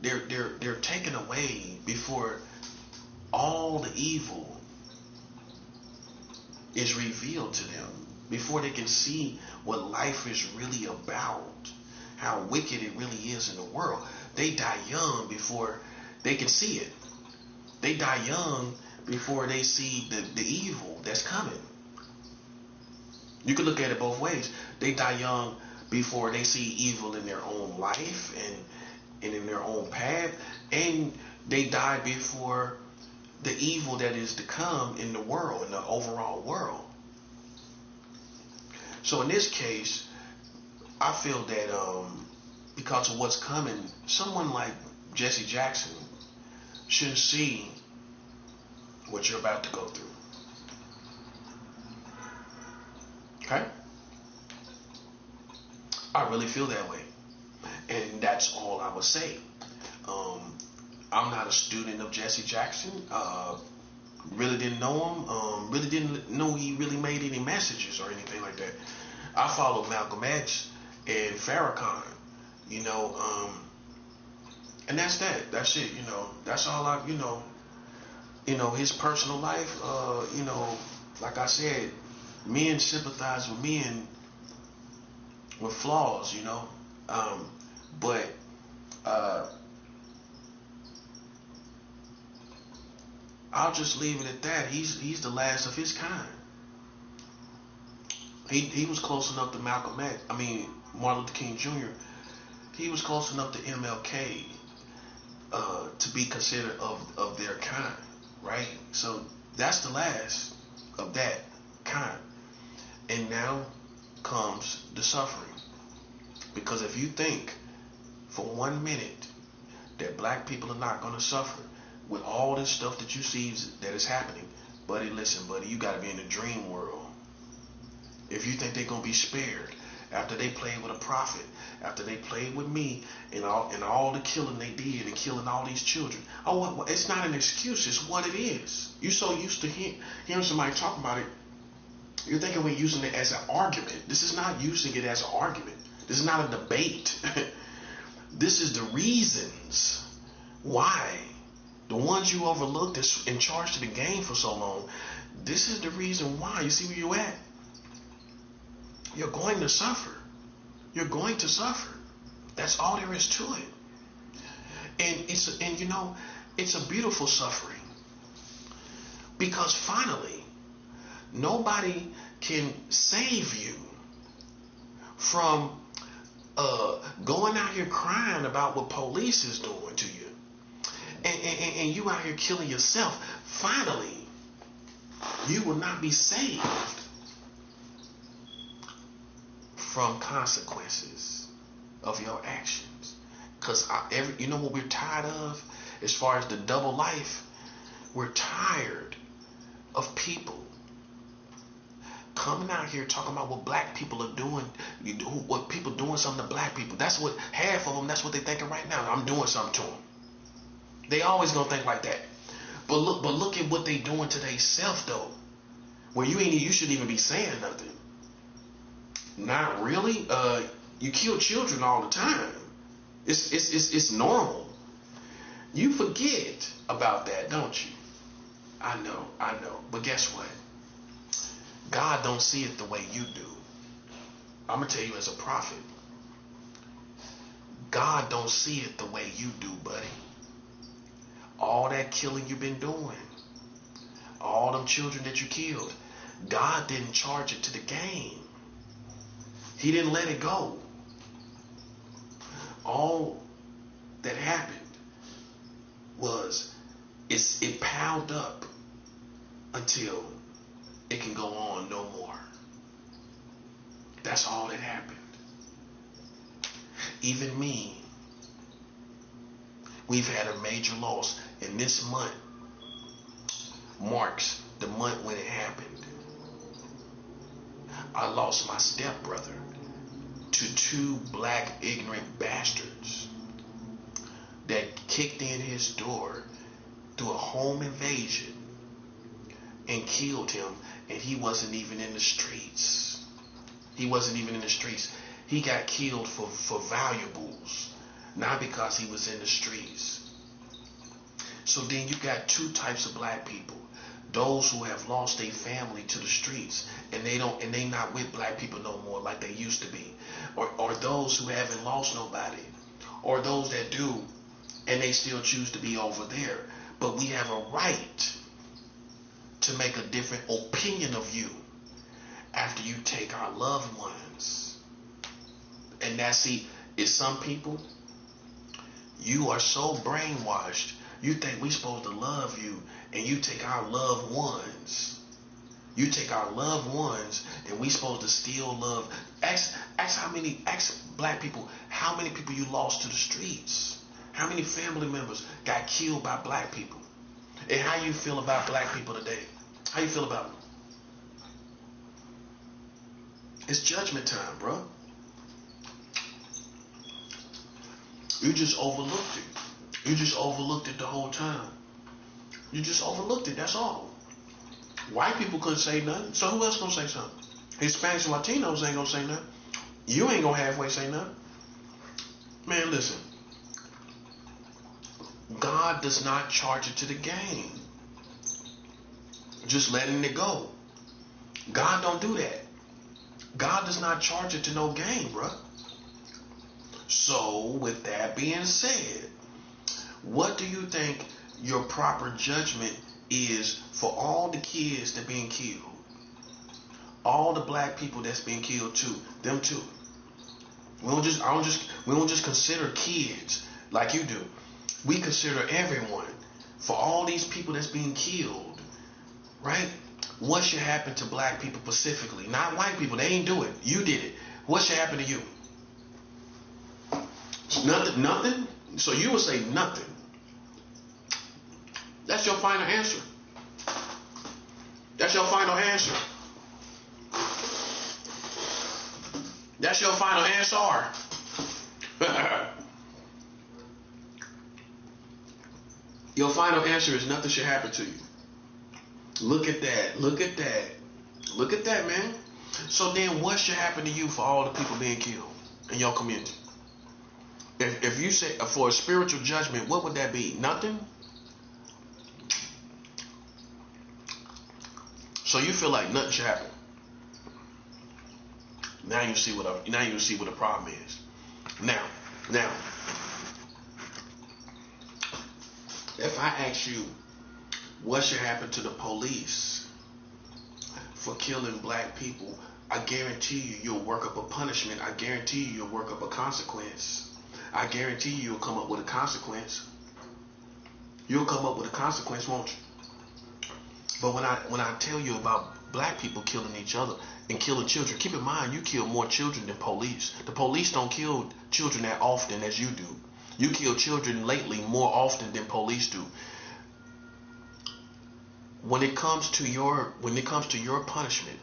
they're taken away before all the evil is revealed to them, before they can see what life is really about, how wicked it really is in the world. They die young before they can see it. They die young before they see the evil that's coming. You can look at it both ways. They die young before they see evil in their own life and in their own path, and they die before the evil that is to come in the world, in the overall world. So in this case, I feel that because of what's coming, someone like Jesse Jackson shouldn't see what you're about to go through. Okay? I really feel that way. And that's all I would say. I'm not a student of Jesse Jackson. Really didn't know him. Really didn't know he really made any messages or anything like that. I followed Malcolm X and Farrakhan, and that's that. That's it. That's all I. His personal life. Like I said, men sympathize with men with flaws. But I'll just leave it at that. He's the last of his kind. He was close enough to Malcolm X. Martin Luther King Jr. He was close enough to MLK to be considered of their kind, right? So that's the last of that kind. And now comes the suffering. Because if you think for 1 minute that black people are not going to suffer with all this stuff that you see that is happening, buddy, listen, buddy, you got to be in the dream world. If you think they're going to be spared after they played with a prophet, after they played with me and all the killing they did and killing all these children. Oh, it's not an excuse. It's what it is. You're so used to hearing somebody talk about it. You're thinking we're using it as an argument. This is not using it as an argument. This is not a debate. This is the reasons why. The ones you overlooked that's in charge of the game for so long. This is the reason why. You see where you're at? You're going to suffer. You're going to suffer. That's all there is to it. And it's a beautiful suffering. Because finally, nobody can save you from going out here crying about what police is doing to you. And you out here killing yourself. Finally, you will not be saved from consequences of your actions. Because what we're tired of as far as the double life? We're tired of people coming out here talking about what black people are doing, what people doing something to black people. That's what half of them, that's what they're thinking right now. I'm doing something to them. They always gonna think like that. But look at what they doing to themselves though. Where you shouldn't even be saying nothing. Not really. You kill children all the time. It's normal. You forget about that, don't you? I know. But guess what? God don't see it the way you do. I'm gonna tell you as a prophet. God don't see it the way you do, buddy. All that killing you've been doing, all them children that you killed, God didn't charge it to the game. He didn't let it go. All that happened was it piled up until it can go on no more. That's all that happened. Even me, we've had a major loss, and this month marks the month when it happened. I lost my stepbrother to two black ignorant bastards that kicked in his door through a home invasion and killed him, and he wasn't even in the streets. He wasn't even in the streets. He got killed for valuables, not because he was in the streets. So then you got two types of black people. Those who have lost their family to the streets and they not with black people no more like they used to be. Or those who haven't lost nobody. Or those that do and they still choose to be over there. But we have a right to make a different opinion of you after you take our loved ones. And is some people, you are so brainwashed, you think we supposed to love you, and you take our loved ones. You take our loved ones, and we supposed to still love. Ask black people, how many people you lost to the streets? How many family members got killed by black people? And how you feel about black people today? How you feel about them? It's judgment time, bro. You just overlooked it. You just overlooked it the whole time. You just overlooked it, that's all. White people couldn't say nothing, so who else gonna say something? Hispanics and Latinos ain't gonna say nothing. You ain't gonna halfway say nothing. Man, listen. God does not charge it to the game. Just letting it go. God don't do that. God does not charge it to no game, bruh. So, with that being said, what do you think your proper judgment is for all the kids that being killed? All the black people that's being killed too. Them too. We don't just consider kids like you do. We consider everyone. For all these people that's being killed, right? What should happen to black people specifically? Not white people. They ain't do it. You did it. What should happen to you? Nothing? So you would say nothing. That's your final answer. That's your final answer. That's your final answer. Your final answer is nothing should happen to you. Look at that. Look at that. Look at that, man. So then what should happen to you for all the people being killed in your community? If you say for a spiritual judgment, what would that be? Nothing? So you feel like nothing should happen. Now you see what the problem is. Now, if I ask you what should happen to the police for killing black people, I guarantee you'll work up a punishment. I guarantee you'll work up a consequence. I guarantee you'll come up with a consequence. You'll come up with a consequence, won't you? But when I tell you about black people killing each other and killing children, keep in mind you kill more children than police. The police don't kill children that often as you do. You kill children lately more often than police do. When it comes to your punishment,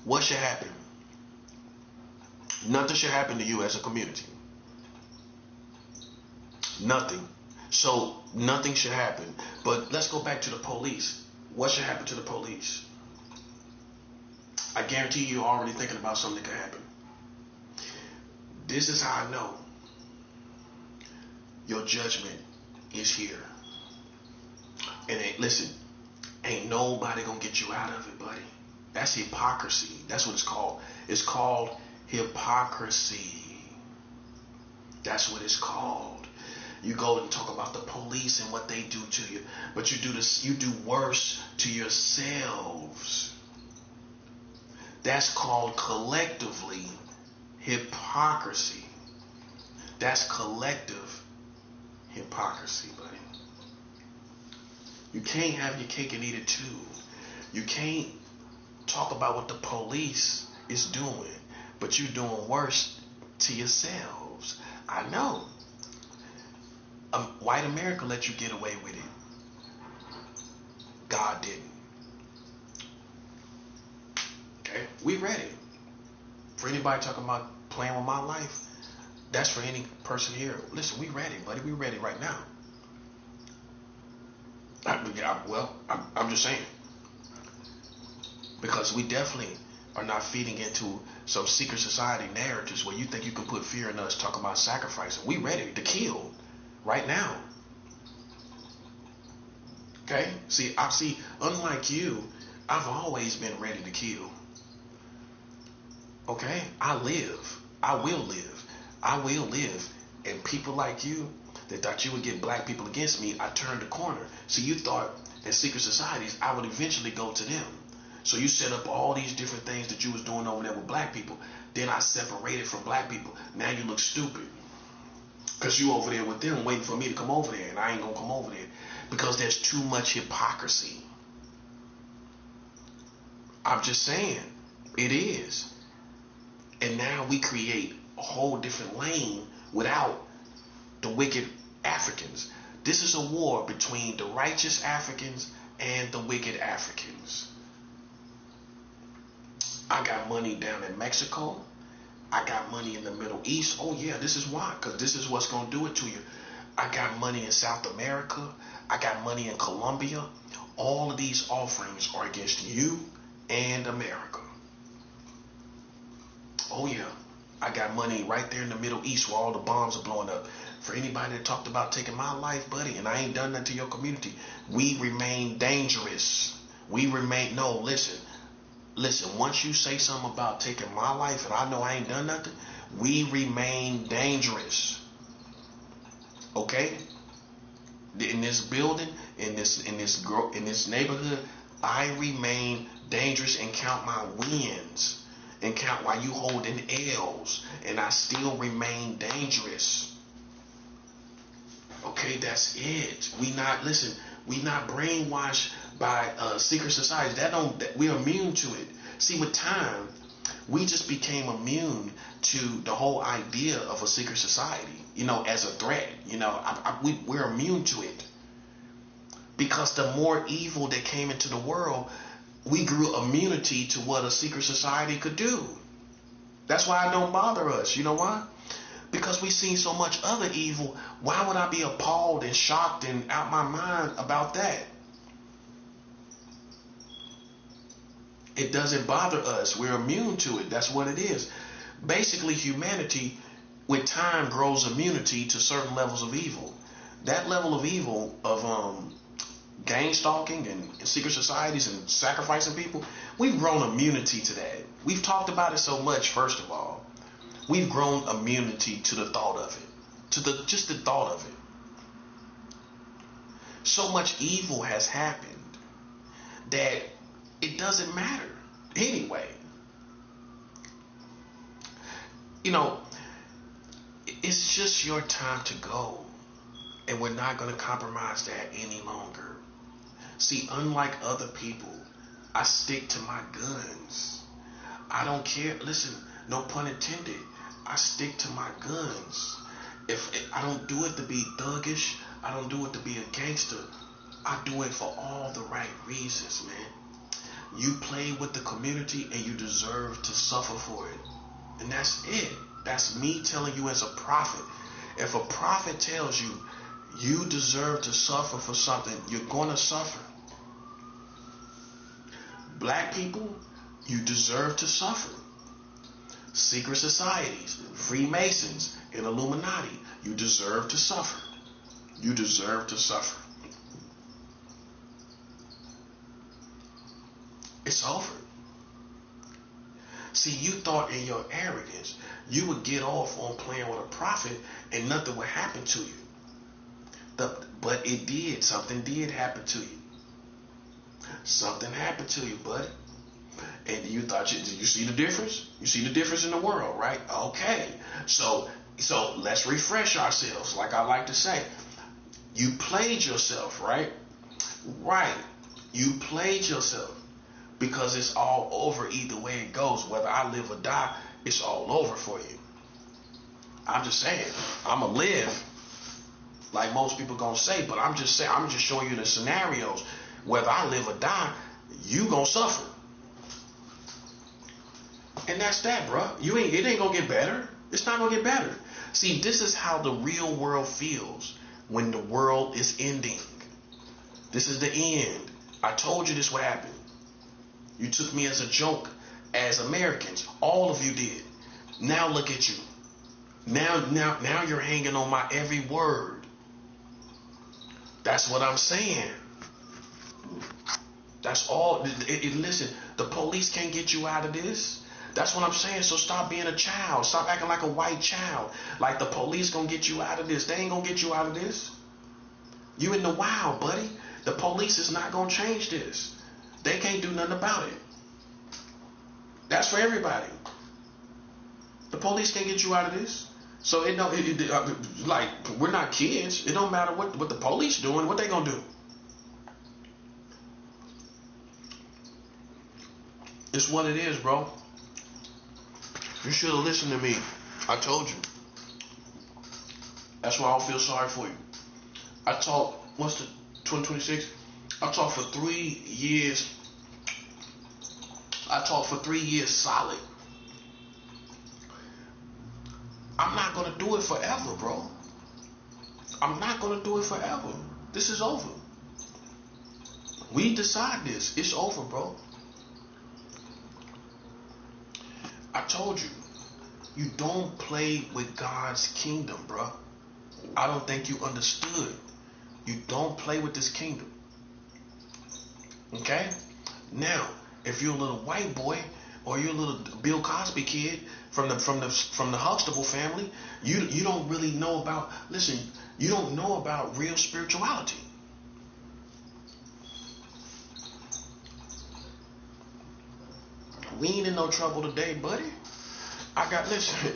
what should happen? Nothing should happen to you as a community. Nothing. So nothing should happen. But let's go back to the police. What should happen to the police? I guarantee you're already thinking about something that could happen. This is how I know your judgment is here. And listen, ain't nobody gonna get you out of it, buddy. That's hypocrisy. That's what it's called. It's called hypocrisy. That's what it's called. You go and talk about the police and what they do to you, but you do this. You do worse to yourselves. That's called collectively hypocrisy. That's collective hypocrisy, buddy. You can't have your cake and eat it too. You can't talk about what the police is doing, but you're doing worse to yourselves. I know. White America let you get away with it. God didn't. Okay? We ready. For anybody talking about playing with my life, that's for any person here. Listen, we ready, buddy. We ready right now. I'm just saying. Because we definitely are not feeding into some secret society narratives where you think you can put fear in us talking about sacrificing. We ready to kill right now. Okay? See, unlike you, I've always been ready to kill. Okay? I live. I will live. I will live. And people like you that thought you would get black people against me, I turned the corner. See, you thought in secret societies I would eventually go to them. So you set up all these different things that you was doing over there with black people. Then I separated from black people. Now you look stupid. Because you over there with them waiting for me to come over there. And I ain't going to come over there. Because there's too much hypocrisy. I'm just saying. It is. And now we create a whole different lane without the wicked Africans. This is a war between the righteous Africans and the wicked Africans. I got money down in Mexico. I got money in the Middle East. Oh yeah, this is why, because this is what's going to do it to you. I got money in South America. I got money in Colombia. All of these offerings are against you and America. Oh yeah, I got money right there in the Middle East where all the bombs are blowing up. For anybody that talked about taking my life, buddy, and I ain't done that to your community, we remain dangerous. Listen, once you say something about taking my life and I know I ain't done nothing, we remain dangerous. Okay? In this building, in this neighborhood, I remain dangerous and count my wins and count while you holding L's, and I still remain dangerous. Okay, that's it. We not brainwashed by secret societies. We're immune to it. See, with time, we just became immune to the whole idea of a secret society, as a threat. We're immune to it. Because the more evil that came into the world, we grew immunity to what a secret society could do. That's why it don't bother us. You know why? Because we've seen so much other evil. Why would I be appalled and shocked and out my mind about that? It doesn't bother us. We're immune to it. That's what it is. Basically, humanity, with time, grows immunity to certain levels of evil. That level of evil of gang stalking and secret societies and sacrificing people, we've grown immunity to that. We've talked about it so much, first of all. We've grown immunity to the thought of it. To just the thought of it. So much evil has happened that it doesn't matter anyway. It's just your time to go. And we're not going to compromise that any longer. See, unlike other people, I stick to my guns. I don't care. Listen, no pun intended. I stick to my guns. If I don't do it to be thuggish, I don't do it to be a gangster. I do it for all the right reasons, man. You play with the community and you deserve to suffer for it. And that's it. That's me telling you as a prophet. If a prophet tells you you deserve to suffer for something, you're going to suffer. Black people, you deserve to suffer. secret societies, Freemasons, and Illuminati. You deserve to suffer. You deserve to suffer. It's over. See, you thought in your arrogance you would get off on playing with a prophet and nothing would happen to you. But it did. Something did happen to you. Something happened to you, buddy. And you thought, you see the difference? You see the difference in the world, right? Okay. So let's refresh ourselves, like I like to say. You played yourself, right? Right. You played yourself. Because it's all over either way it goes. Whether I live or die, it's all over for you. I'm just saying, I'ma live, like most people gonna say, but I'm just saying, I'm just showing you the scenarios. Whether I live or die, you gonna suffer. And that's that, bro. It ain't gonna get better. It's not gonna get better. See, this is how the real world feels when the world is ending. This is the end. I told you this would happen. You took me as a joke, as Americans. All of you did. Now look at you. Now you're hanging on my every word. That's what I'm saying. That's all. Listen, the police can't get you out of this. That's what I'm saying. So stop being a child. Stop acting like a white child. Like the police gonna get you out of this. They ain't gonna get you out of this. You in the wild, buddy. The police is not gonna change this. They can't do nothing about it. That's for everybody. The police can't get you out of this. So like we're not kids. It don't matter what the police doing. What they gonna do? It's what it is, bro. You should have listened to me. I told you. That's why I don't feel sorry for you. I taught, what's the 2026? I taught for 3 years. I taught for 3 years solid. I'm not going to do it forever, bro. I'm not going to do it forever. This is over. We decide this. It's over, bro. I told you, you don't play with God's kingdom, bro. I don't think you understood. You don't play with this kingdom. Okay? Now, if you're a little white boy or you're a little Bill Cosby kid from the Huxtable family, you don't really know about. Listen, you don't know about real spirituality. We ain't in no trouble today, buddy. Listen,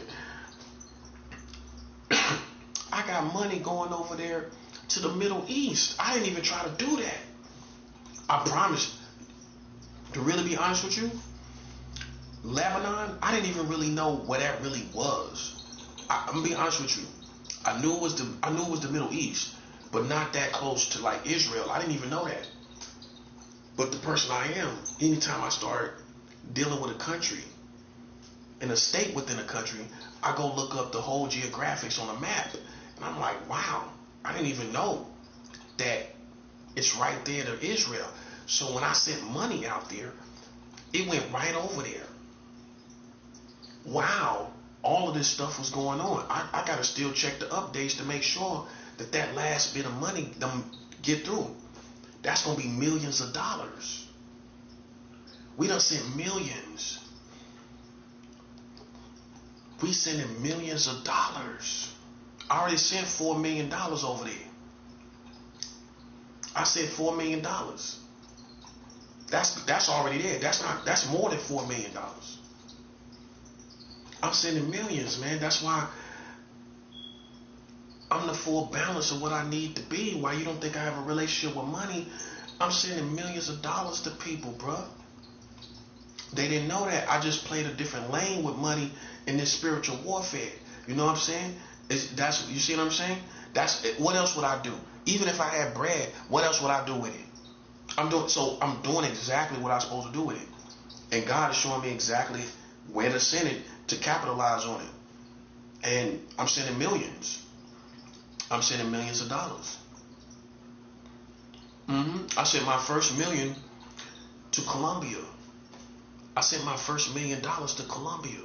I got money going over there to the Middle East. I didn't even try to do that. I promise. To really be honest with you, Lebanon, I didn't even really know what that really was. I'm gonna be honest with you. I knew it was the Middle East, but not that close to like Israel. I didn't even know that. But the person I am, anytime I start dealing with a country, in a state within a country, I go look up the whole geographics on a map. And I'm like, wow, I didn't even know that it's right there to Israel. So when I sent money out there, it went right over there. Wow, all of this stuff was going on. I got to still check the updates to make sure that last bit of money them get through. That's going to be millions of dollars. We done sent millions. We sending millions of dollars. I already sent $4 million over there. I said $4 million. That's already there. That's more than $4 million. I'm sending millions, man. That's why I'm the full balance of what I need to be. Why you don't think I have a relationship with money? I'm sending millions of dollars to people, bruh. They didn't know that. I just played a different lane with money in this spiritual warfare. You know what I'm saying? You see what I'm saying? What else would I do? Even if I had bread, what else would I do with it? I'm doing exactly what I'm supposed to do with it. And God is showing me exactly where to send it to capitalize on it. And I'm sending millions. I'm sending millions of dollars. I sent my first million to Colombia. I sent my first $1 million to Colombia.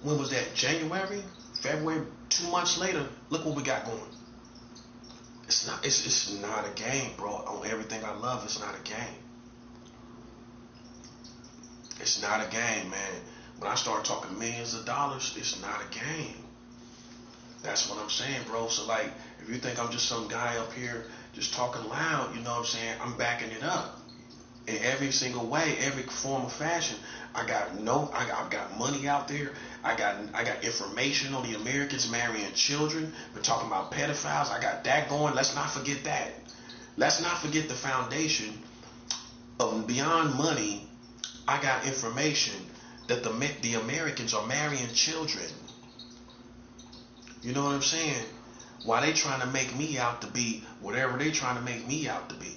when was that? January, February. 2 months later, look what we got going. It's not a game, bro. On everything I love, it's not a game. It's not a game, man. When I start talking millions of dollars, it's not a game. That's what I'm saying, bro. So like, if you think I'm just some guy up here just talking loud, you know what I'm saying? I'm backing it up in every single way, every form of fashion. I've got money out there. I got information on the Americans marrying children. We're talking about pedophiles. I got that going. Let's not forget that. Let's not forget the foundation of beyond money. I got information that the Americans are marrying children. You know what I'm saying? Why they trying to make me out to be whatever they trying to make me out to be.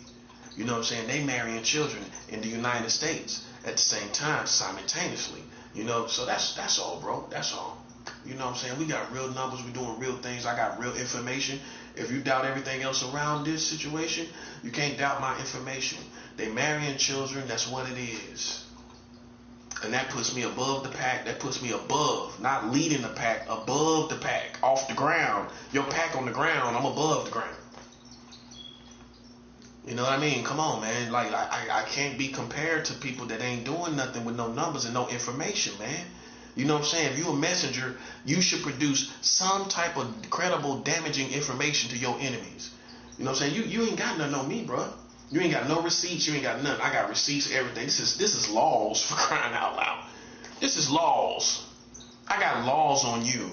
You know what I'm saying? They marrying children in the United States at the same time, simultaneously. You know, so that's all, bro. That's all. You know what I'm saying? We got real numbers. We doing real things. I got real information. If you doubt everything else around this situation, you can't doubt my information. They marrying children. That's what it is. And that puts me above the pack. That puts me above, not leading the pack, above the pack, off the ground. Your pack on the ground, I'm above the ground. You know what I mean? Come on, man. Like I can't be compared to people that ain't doing nothing with no numbers and no information, man. You know what I'm saying? If you're a messenger, you should produce some type of credible, damaging information to your enemies. You know what I'm saying? You ain't got nothing on me, bro. You ain't got no receipts. You ain't got nothing. I got receipts, everything. This is laws, for crying out loud. This is laws. I got laws on you.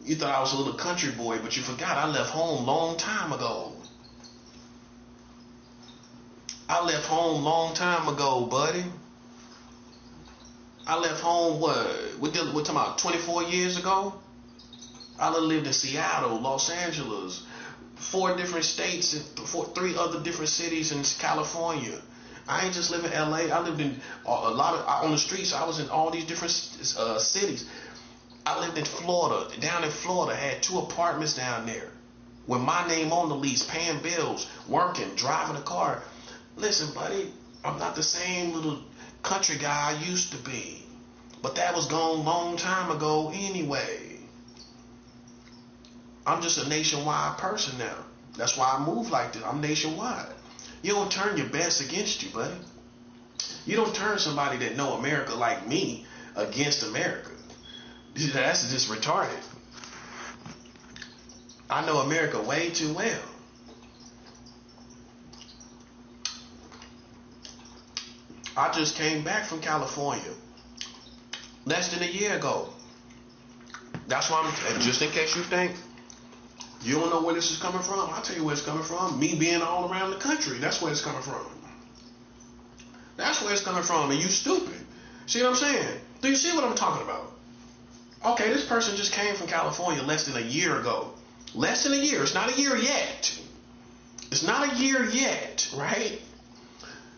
You thought I was a little country boy, but you forgot I left home long time ago. I left home long time ago, buddy. I left home, we're talking about 24 years ago? I lived in Seattle, Los Angeles, 4 different states, and 3 other different cities in California. I ain't just live in LA. I lived in on the streets. I was in all these different cities. I lived in Florida, down in Florida, had 2 apartments down there with my name on the lease, paying bills, working, driving a car. Listen, buddy, I'm not the same little country guy I used to be. But that was gone long time ago anyway. I'm just a nationwide person now. That's why I move like this. I'm nationwide. You don't turn your best against you, buddy. You don't turn somebody that know America like me against America. That's just retarded. I know America way too well. I just came back from California less than a year ago. That's why I'm, just in case you think you don't know where this is coming from, I'll tell you where it's coming from. Me being all around the country, that's where it's coming from. That's where it's coming from, and you stupid. See what I'm saying? Do you see what I'm talking about? Okay, this person just came from California less than a year ago. Less than a year. It's not a year yet. It's not a year yet, right?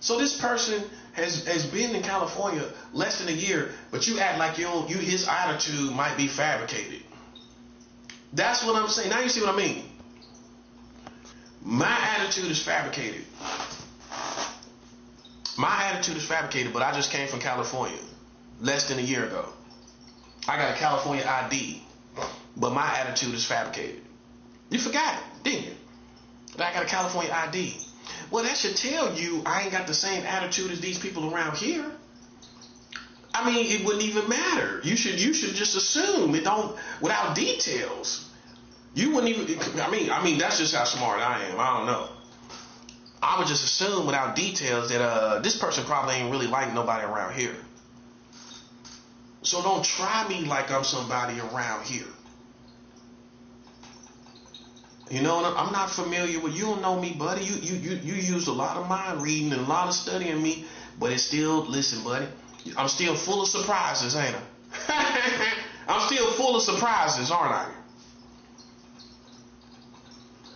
So this person has been in California less than a year, but you act like his attitude might be fabricated. That's what I'm saying. Now you see what I mean. My attitude is fabricated. My attitude is fabricated, but I just came from California less than a year ago. I got a California ID, but my attitude is fabricated. You forgot it, didn't you? That I got a California ID. Well, that should tell you I ain't got the same attitude as these people around here. I mean, it wouldn't even matter. You should just assume it don't, without details. You wouldn't even, I mean, that's just how smart I am. I don't know. I would just assume without details that this person probably ain't really like nobody around here. So don't try me like I'm somebody around here. You know, I'm not familiar with, you don't know me, buddy. You use a lot of mind reading and a lot of studying me, but it's still, listen, buddy, I'm still full of surprises, ain't I? I'm still full of surprises, aren't I?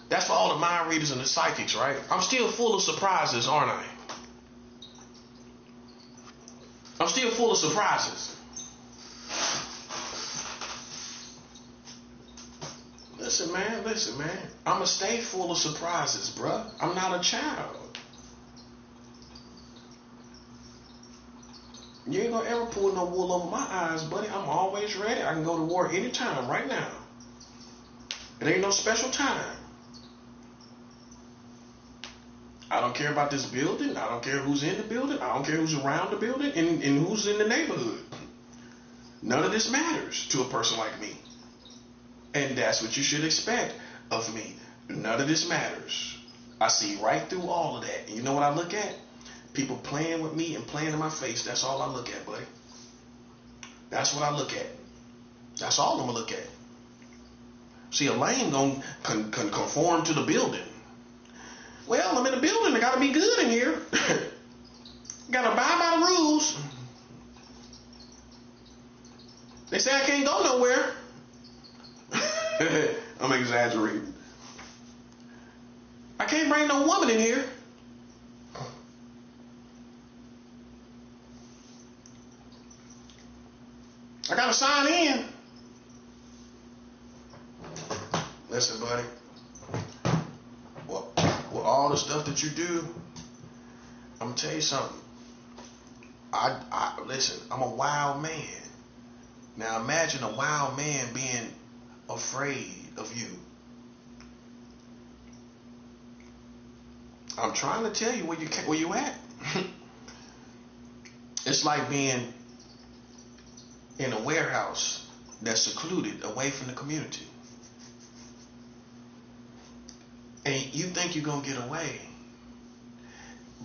That's for all the mind readers and the psychics, right? I'm still full of surprises, aren't I? I'm still full of surprises. Listen, man. I'ma stay full of surprises, bruh. I'm not a child. You ain't gonna ever pull no wool over my eyes, buddy. I'm always ready. I can go to war anytime, right now. It ain't no special time. I don't care about this building. I don't care who's in the building. I don't care who's around the building and who's in the neighborhood. None of this matters to a person like me. And that's what you should expect of me. None of this matters. I see right through all of that. And you know what I look at? People playing with me and playing in my face. That's all I look at, buddy. That's what I look at. That's all I'm going to look at. See, a lame going to conform to the building. Well, I'm in the building. I got to be good in here. Got to abide by the rules. They say I can't go nowhere. I'm exaggerating. I can't bring no woman in here. I got to sign in. Listen, buddy. Well, with all the stuff that you do, I'm going to tell you something. Listen, I'm a wild man. Now imagine a wild man being afraid of you. I'm trying to tell you where you at. It's like being in a warehouse that's secluded away from the community. And you think you're gonna get away.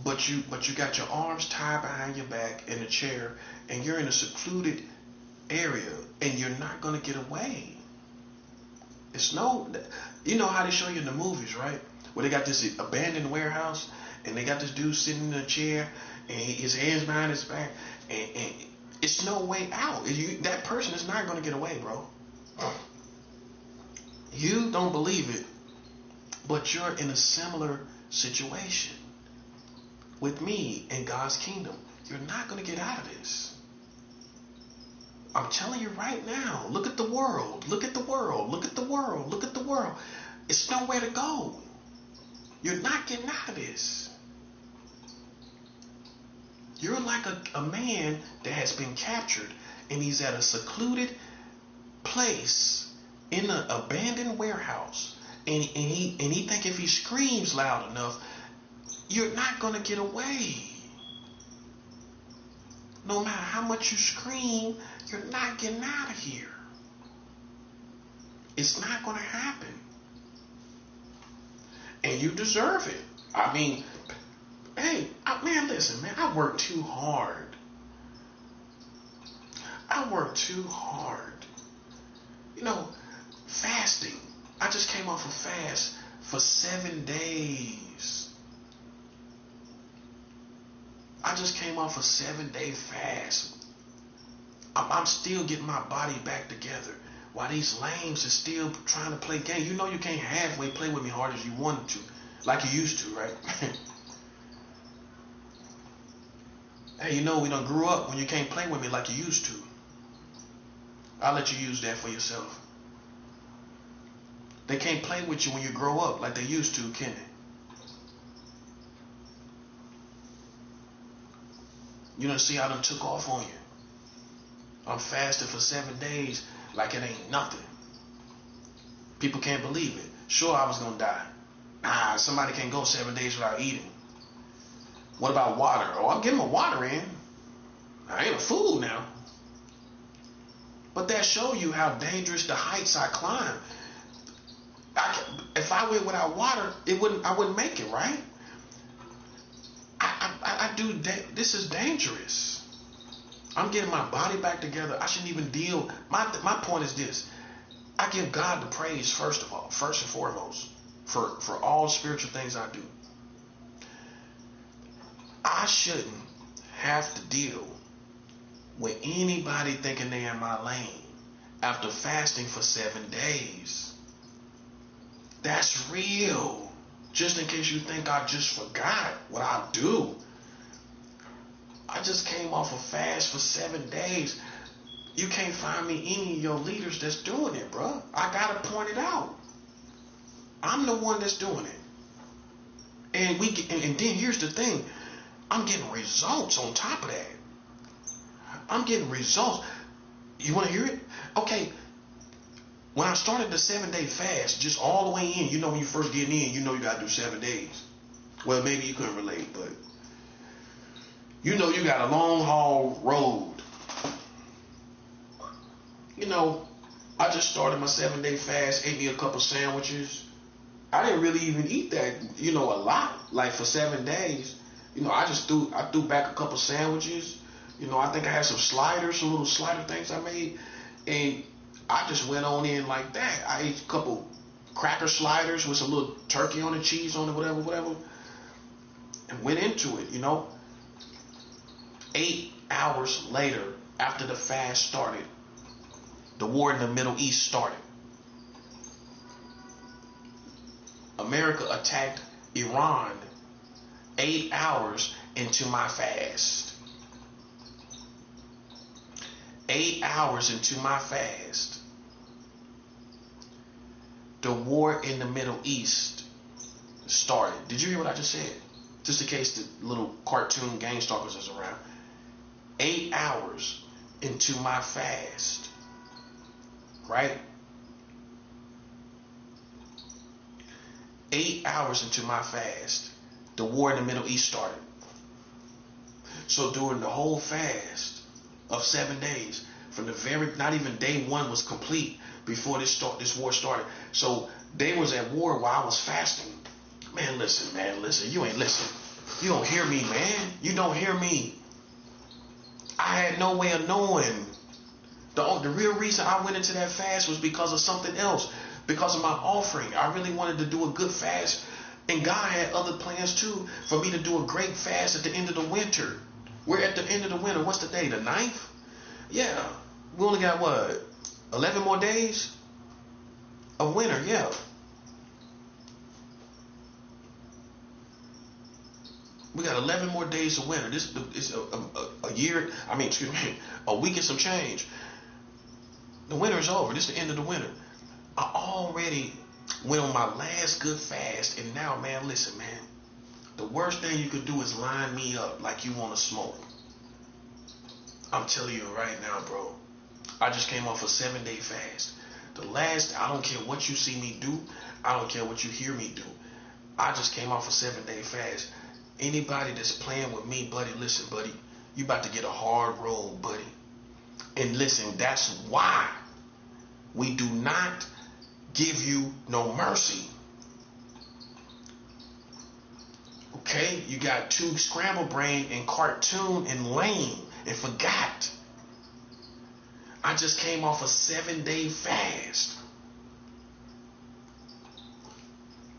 But you got your arms tied behind your back in a chair and you're in a secluded area and you're not gonna get away. It's you know how they show you in the movies, right? Where they got this abandoned warehouse and they got this dude sitting in a chair and his hands behind his back and it's no way out. That person is not going to get away, bro. You don't believe it, but you're in a similar situation with me in God's kingdom. You're not going to get out of this. I'm telling you right now, look at the world. Look at the world. Look at the world. Look at the world. It's nowhere to go. You're not getting out of this. You're like a man that has been captured and he's at a secluded place in an abandoned warehouse. And he think if he screams loud enough, you're not going to get away. No matter how much you scream, you're not getting out of here. It's not going to happen. And you deserve it. I mean, hey, man, listen, man, I work too hard. I work too hard. You know, fasting. I just came off a fast for 7 days. I just came off a 7-day fast. I'm still getting my body back together. While these lames are still trying to play games. You know you can't halfway play with me hard as you wanted to. Like you used to, right? Hey, you know we done grew up when you can't play with me like you used to. I'll let you use that for yourself. They can't play with you when you grow up like they used to, can they? You done see how them took off on you. I'm fasting for 7 days like it ain't nothing. People can't believe it. Sure, I was going to die. Nah, somebody can't go 7 days without eating. What about water? Oh, I'm getting my water in. I ain't a fool now. But that show you how dangerous the heights I climb. If I went without water, I wouldn't make it, right? This is dangerous. I'm getting my body back together. I shouldn't even deal. My point is this. I give God the praise first and foremost for all spiritual things I do. I shouldn't have to deal with anybody thinking they're in my lane after fasting for 7 days. That's real. Just in case you think I just forgot what I do. I just came off a fast for 7 days. You can't find me any of your leaders that's doing it, bro. I gotta point it out. I'm the one that's doing it. And then here's the thing. I'm getting results on top of that. I'm getting results. You want to hear it? Okay. When I started the 7-day fast, just all the way in, you know, when you first get in, you know you got to do 7 days. Well, maybe you couldn't relate, but you know you got a long haul road. You know, I just started my 7-day fast, ate me a couple sandwiches. I didn't really even eat that, you know, a lot, like for 7 days. You know, I threw back a couple sandwiches. You know, I think I had some sliders, some little slider things I made. And I just went on in like that. I ate a couple cracker sliders with some little turkey on it, cheese on it, whatever. And went into it, you know. 8 hours later, after the fast started, the war in the Middle East started. America attacked Iran 8 hours into my fast. 8 hours into my fast. The war in the Middle East started. Did you hear what I just said? Just in case the little cartoon gang stalkers is around. 8 hours into my fast. Right? 8 hours into my fast, the war in the Middle East started. So during the whole fast of 7 days, from the very, not even day one was complete before this war started. So they was at war while I was fasting. Man, listen, you ain't listen. You don't hear me, man. You don't hear me. I had no way of knowing. The real reason I went into that fast was because of something else. Because of my offering. I really wanted to do a good fast. And God had other plans too for me to do a great fast at the end of the winter. We're at the end of the winter. What's the day? The 9th? Yeah. We only got what? 11 more days of winter. Yeah. We got 11 more days of winter. This is a year. I mean, excuse me, a week and some change. The winter is over. This is the end of the winter. I already went on my last good fast, and now, man, listen, man. The worst thing you could do is line me up like you want to smoke. I'm telling you right now, bro. I just came off a 7-day fast. I don't care what you see me do. I don't care what you hear me do. I just came off a 7-day fast. Anybody that's playing with me, buddy, listen, buddy. You about to get a hard road, buddy. And listen, that's why we do not give you no mercy. Okay? You got too scramble brain and cartoon and lame and forgot. I just came off a 7-day fast.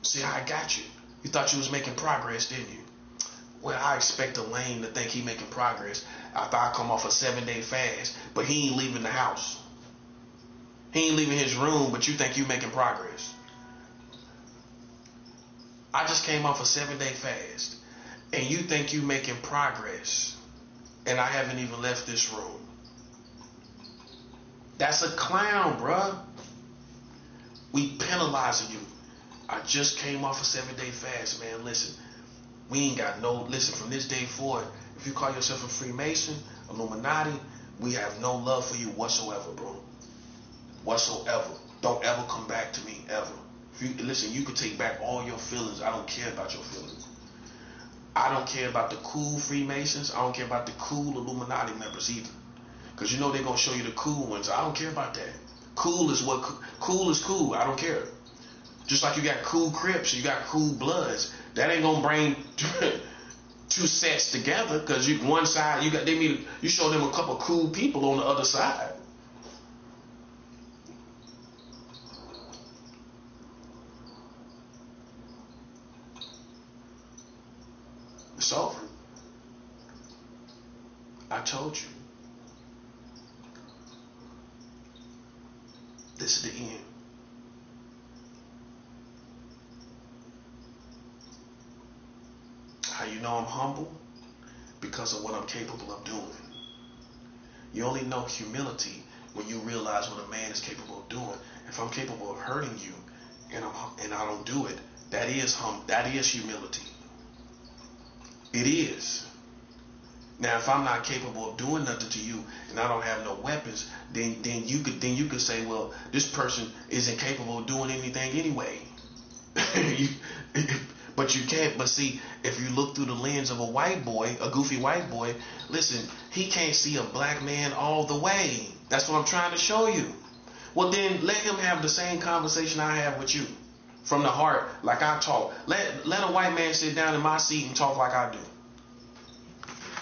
See how I got you? You thought you was making progress, didn't you? Well, I expect a lame to think he making progress after I come off a 7-day fast, but he ain't leaving the house. He ain't leaving his room, but you think you making progress. I just came off a 7-day fast, and you think you making progress, and I haven't even left this room. That's a clown, bruh. We penalizing you. I just came off a 7-day fast, man. Listen, we ain't got no, listen, from this day forward, if you call yourself a Freemason, Illuminati, we have no love for you whatsoever, bro. Whatsoever. Don't ever come back to me, ever. If you, listen, you can take back all your feelings. I don't care about your feelings. I don't care about the cool Freemasons. I don't care about the cool Illuminati members either. Because you know they're going to show you the cool ones. I don't care about that. Cool is cool. I don't care. Just like you got cool Crips, you got cool Bloods. That ain't going to bring two sets together, because one side, you show them a couple cool people on the other side. It's over. I told you. This is the end. How you know I'm humble? Because of what I'm capable of doing. You only know humility when you realize what a man is capable of doing. If I'm capable of hurting you and I don't do it, that is humility. It is. Now, if I'm not capable of doing nothing to you and I don't have no weapons, then you could say, well, this person isn't capable of doing anything anyway. But you can't. But see, if you look through the lens of a white boy, a goofy white boy, listen, he can't see a black man all the way. That's what I'm trying to show you. Well, then let him have the same conversation I have with you, from the heart, like I talk. Let a white man sit down in my seat and talk like I do.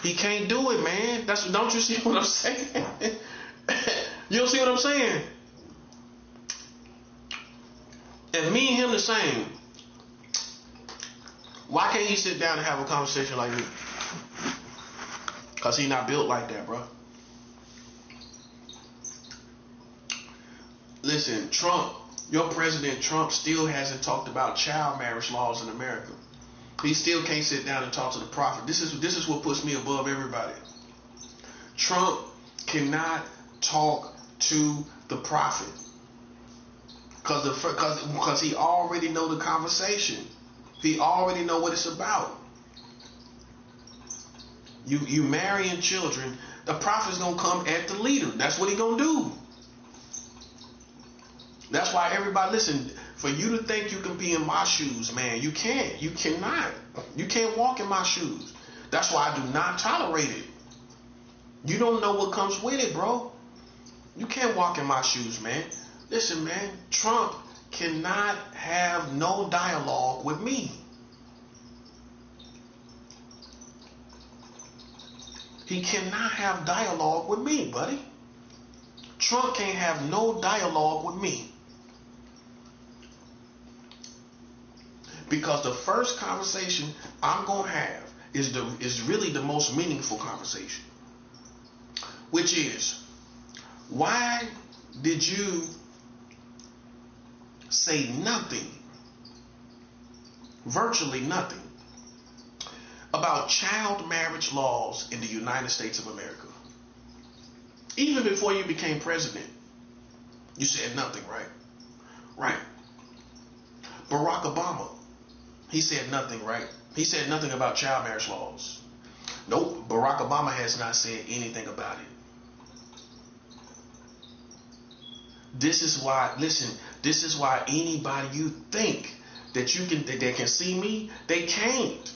He can't do it, man. Don't you see what I'm saying? You don't see what I'm saying? If me and him the same, why can't he sit down and have a conversation like me? Because he not built like that, bro. Listen, Trump, your president Trump still hasn't talked about child marriage laws in America. He still can't sit down and talk to the prophet. This is what puts me above everybody. Trump cannot talk to the prophet because he already know the conversation. He already know what it's about. You marrying children, the prophet's gonna come at the leader. That's what he gonna do. That's why everybody, listen, for you to think you can be in my shoes, man, you can't. You cannot. You can't walk in my shoes. That's why I do not tolerate it. You don't know what comes with it, bro. You can't walk in my shoes, man. Listen, man, Trump cannot have no dialogue with me. He cannot have dialogue with me, buddy. Trump can't have no dialogue with me. Because the first conversation I'm going to have is really the most meaningful conversation. Which is, why did you say nothing, virtually nothing, about child marriage laws in the United States of America? Even before you became president, you said nothing, right? Right. Barack Obama, he said nothing, right? He said nothing about child marriage laws. Nope, Barack Obama has not said anything about it. This is why, listen, this is why anybody you think that they can see me, they can't.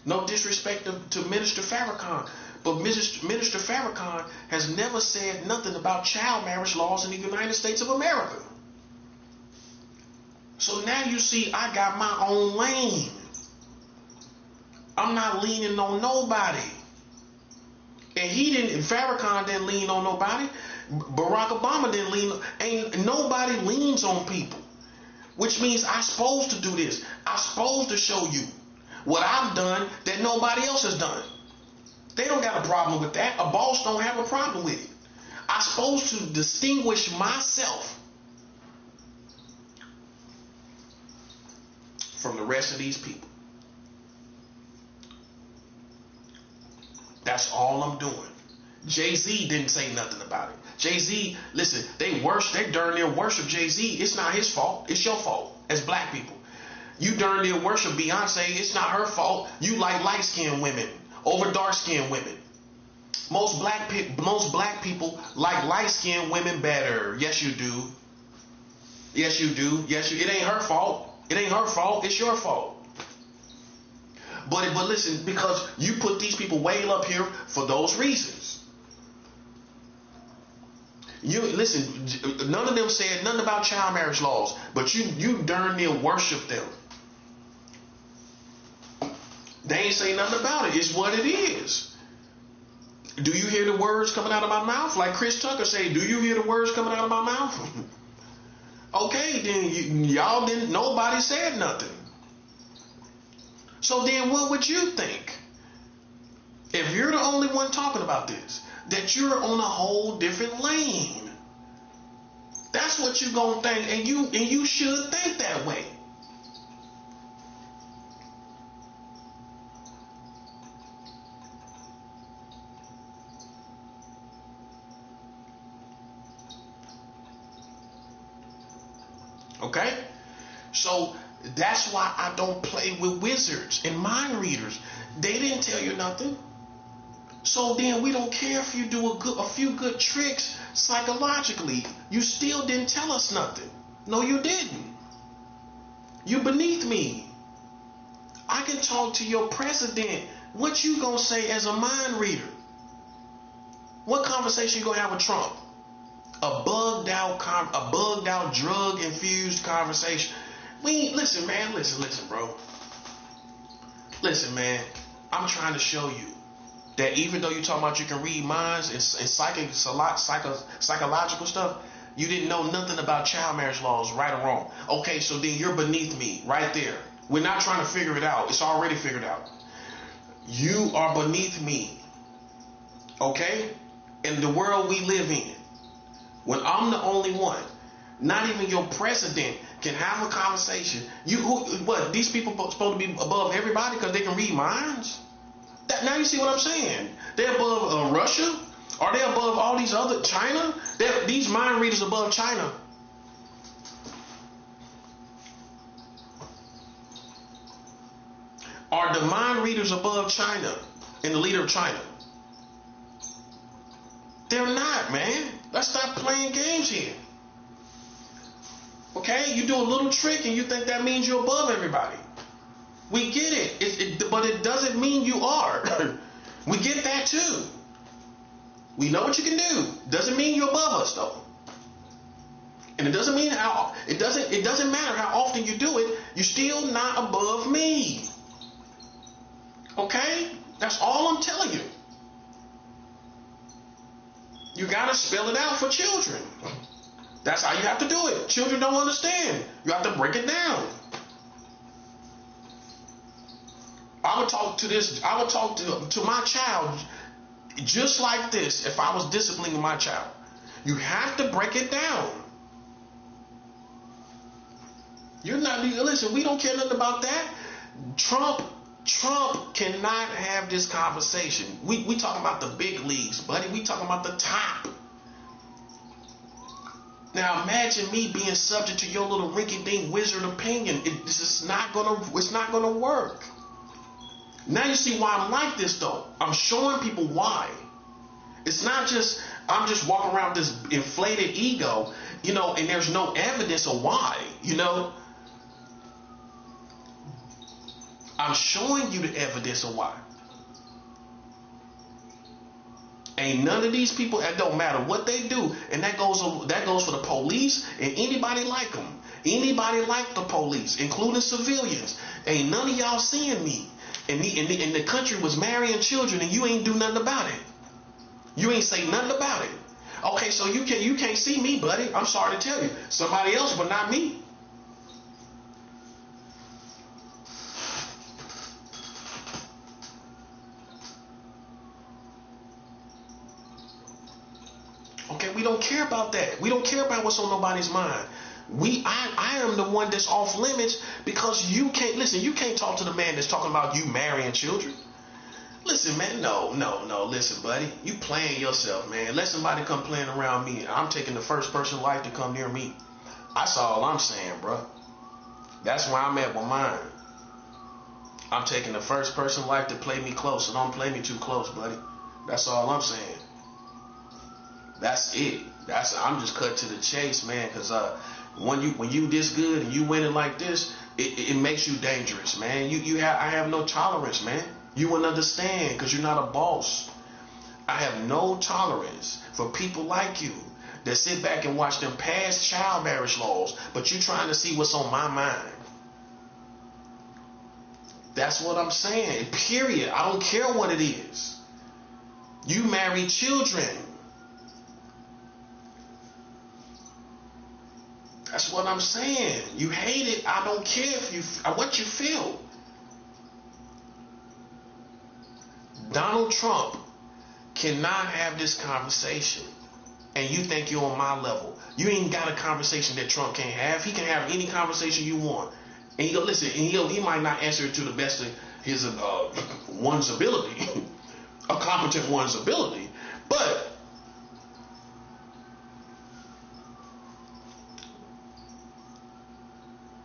No disrespect to Minister Farrakhan, but Minister Farrakhan has never said nothing about child marriage laws in the United States of America. So now you see I got my own lane. I'm not leaning on nobody. And Farrakhan didn't lean on nobody. Barack Obama didn't lean. Ain't nobody leans on people. Which means I'm supposed to do this. I'm supposed to show you what I've done that nobody else has done. They don't got a problem with that. A boss don't have a problem with it. I'm supposed to distinguish myself from the rest of these people. That's all I'm doing. Jay-Z didn't say nothing about it. Jay-Z, listen, they darn near worship Jay-Z. It's not his fault. It's your fault as black people. You darn near worship Beyonce. It's not her fault. You like light-skinned women over dark-skinned women. Most black people like light-skinned women better. Yes, you do. Yes, you do. It ain't her fault. It ain't her fault. It's your fault. But listen, because you put these people way up here for those reasons. You listen, none of them said nothing about child marriage laws, but you darn near worship them. They ain't say nothing about it. It's what it is. Do you hear the words coming out of my mouth? Like Chris Tucker say, do you hear the words coming out of my mouth? Okay, then y'all didn't. Nobody said nothing. So then what would you think? If you're the only one talking about this, that you're on a whole different lane. That's what you're gonna think, and you should think that way. Okay? So that's why I don't play with wizards and mind readers. They didn't tell you nothing. So then we don't care if you do a few good tricks psychologically. You still didn't tell us nothing. No, you didn't. You beneath me. I can talk to your president. What you gonna say as a mind reader? What conversation you gonna have with Trump? A bugged out drug infused conversation. Listen, man. Listen, bro. Listen, man. I'm trying to show you that even though you talking about you can read minds and psychological stuff, you didn't know nothing about child marriage laws, right or wrong. Okay, so then you're beneath me right there. We're not trying to figure it out. It's already figured out. You are beneath me. Okay? In the world we live in, when I'm the only one, not even your president can have a conversation. These people supposed to be above everybody because they can read minds? Now you see what I'm saying? They're above Russia? Are they above all these other, China? These mind readers above China. Are the mind readers above China and the leader of China? They're not, man. Let's stop playing games here. Okay? You do a little trick and you think that means you're above everybody. We get it. But it doesn't mean you are. We get that too. We know what you can do. Doesn't mean you're above us though. And it doesn't mean it doesn't matter how often you do it, you're still not above me. Okay? That's all I'm telling you. You gotta spell it out for children. That's how you have to do it. Children don't understand. You have to break it down. I would talk to my child just like this if I was disciplining my child. You have to break it down. Listen, we don't care nothing about that. Trump cannot have this conversation. We talking about the big leagues, buddy. We talking about the top. Now imagine me being subject to your little rinky-dink wizard opinion. It's not gonna work. Now you see why I'm like this though. I'm showing people why. It's not just I'm just walking around with this inflated ego, and there's no evidence of why, I'm showing you the evidence of why. Ain't none of these people, it don't matter what they do, and that goes for the police and anybody like them. Anybody like the police, including civilians. Ain't none of y'all seeing me. And the country was marrying children and you ain't do nothing about it. You ain't say nothing about it. Okay, so you can't see me, buddy. I'm sorry to tell you. Somebody else, but not me. Okay, we don't care about that. We don't care about what's on nobody's mind. I am the one that's off limits because you can't talk to the man that's talking about you marrying children. Listen, man, no, listen, buddy. You playing yourself, man. Let somebody come playing around me. I'm taking the first person life to come near me. That's all I'm saying, bro. That's where I'm at with mine. I'm taking the first person life to play me close, so don't play me too close, buddy. That's all I'm saying. That's it. I'm just cut to the chase, man, because when you this good and you winning like this, it makes you dangerous, man. I have no tolerance, man. You wouldn't understand because you're not a boss. I have no tolerance for people like you that sit back and watch them pass child marriage laws, but you trying to see what's on my mind. That's what I'm saying. Period. I don't care what it is. You marry children. That's what I'm saying. You hate it. I don't care what you feel. Donald Trump cannot have this conversation, and you think you're on my level. You ain't got a conversation that Trump can't have. He can have any conversation you want, and he might not answer it to the best of his one's ability, a competent one's ability, but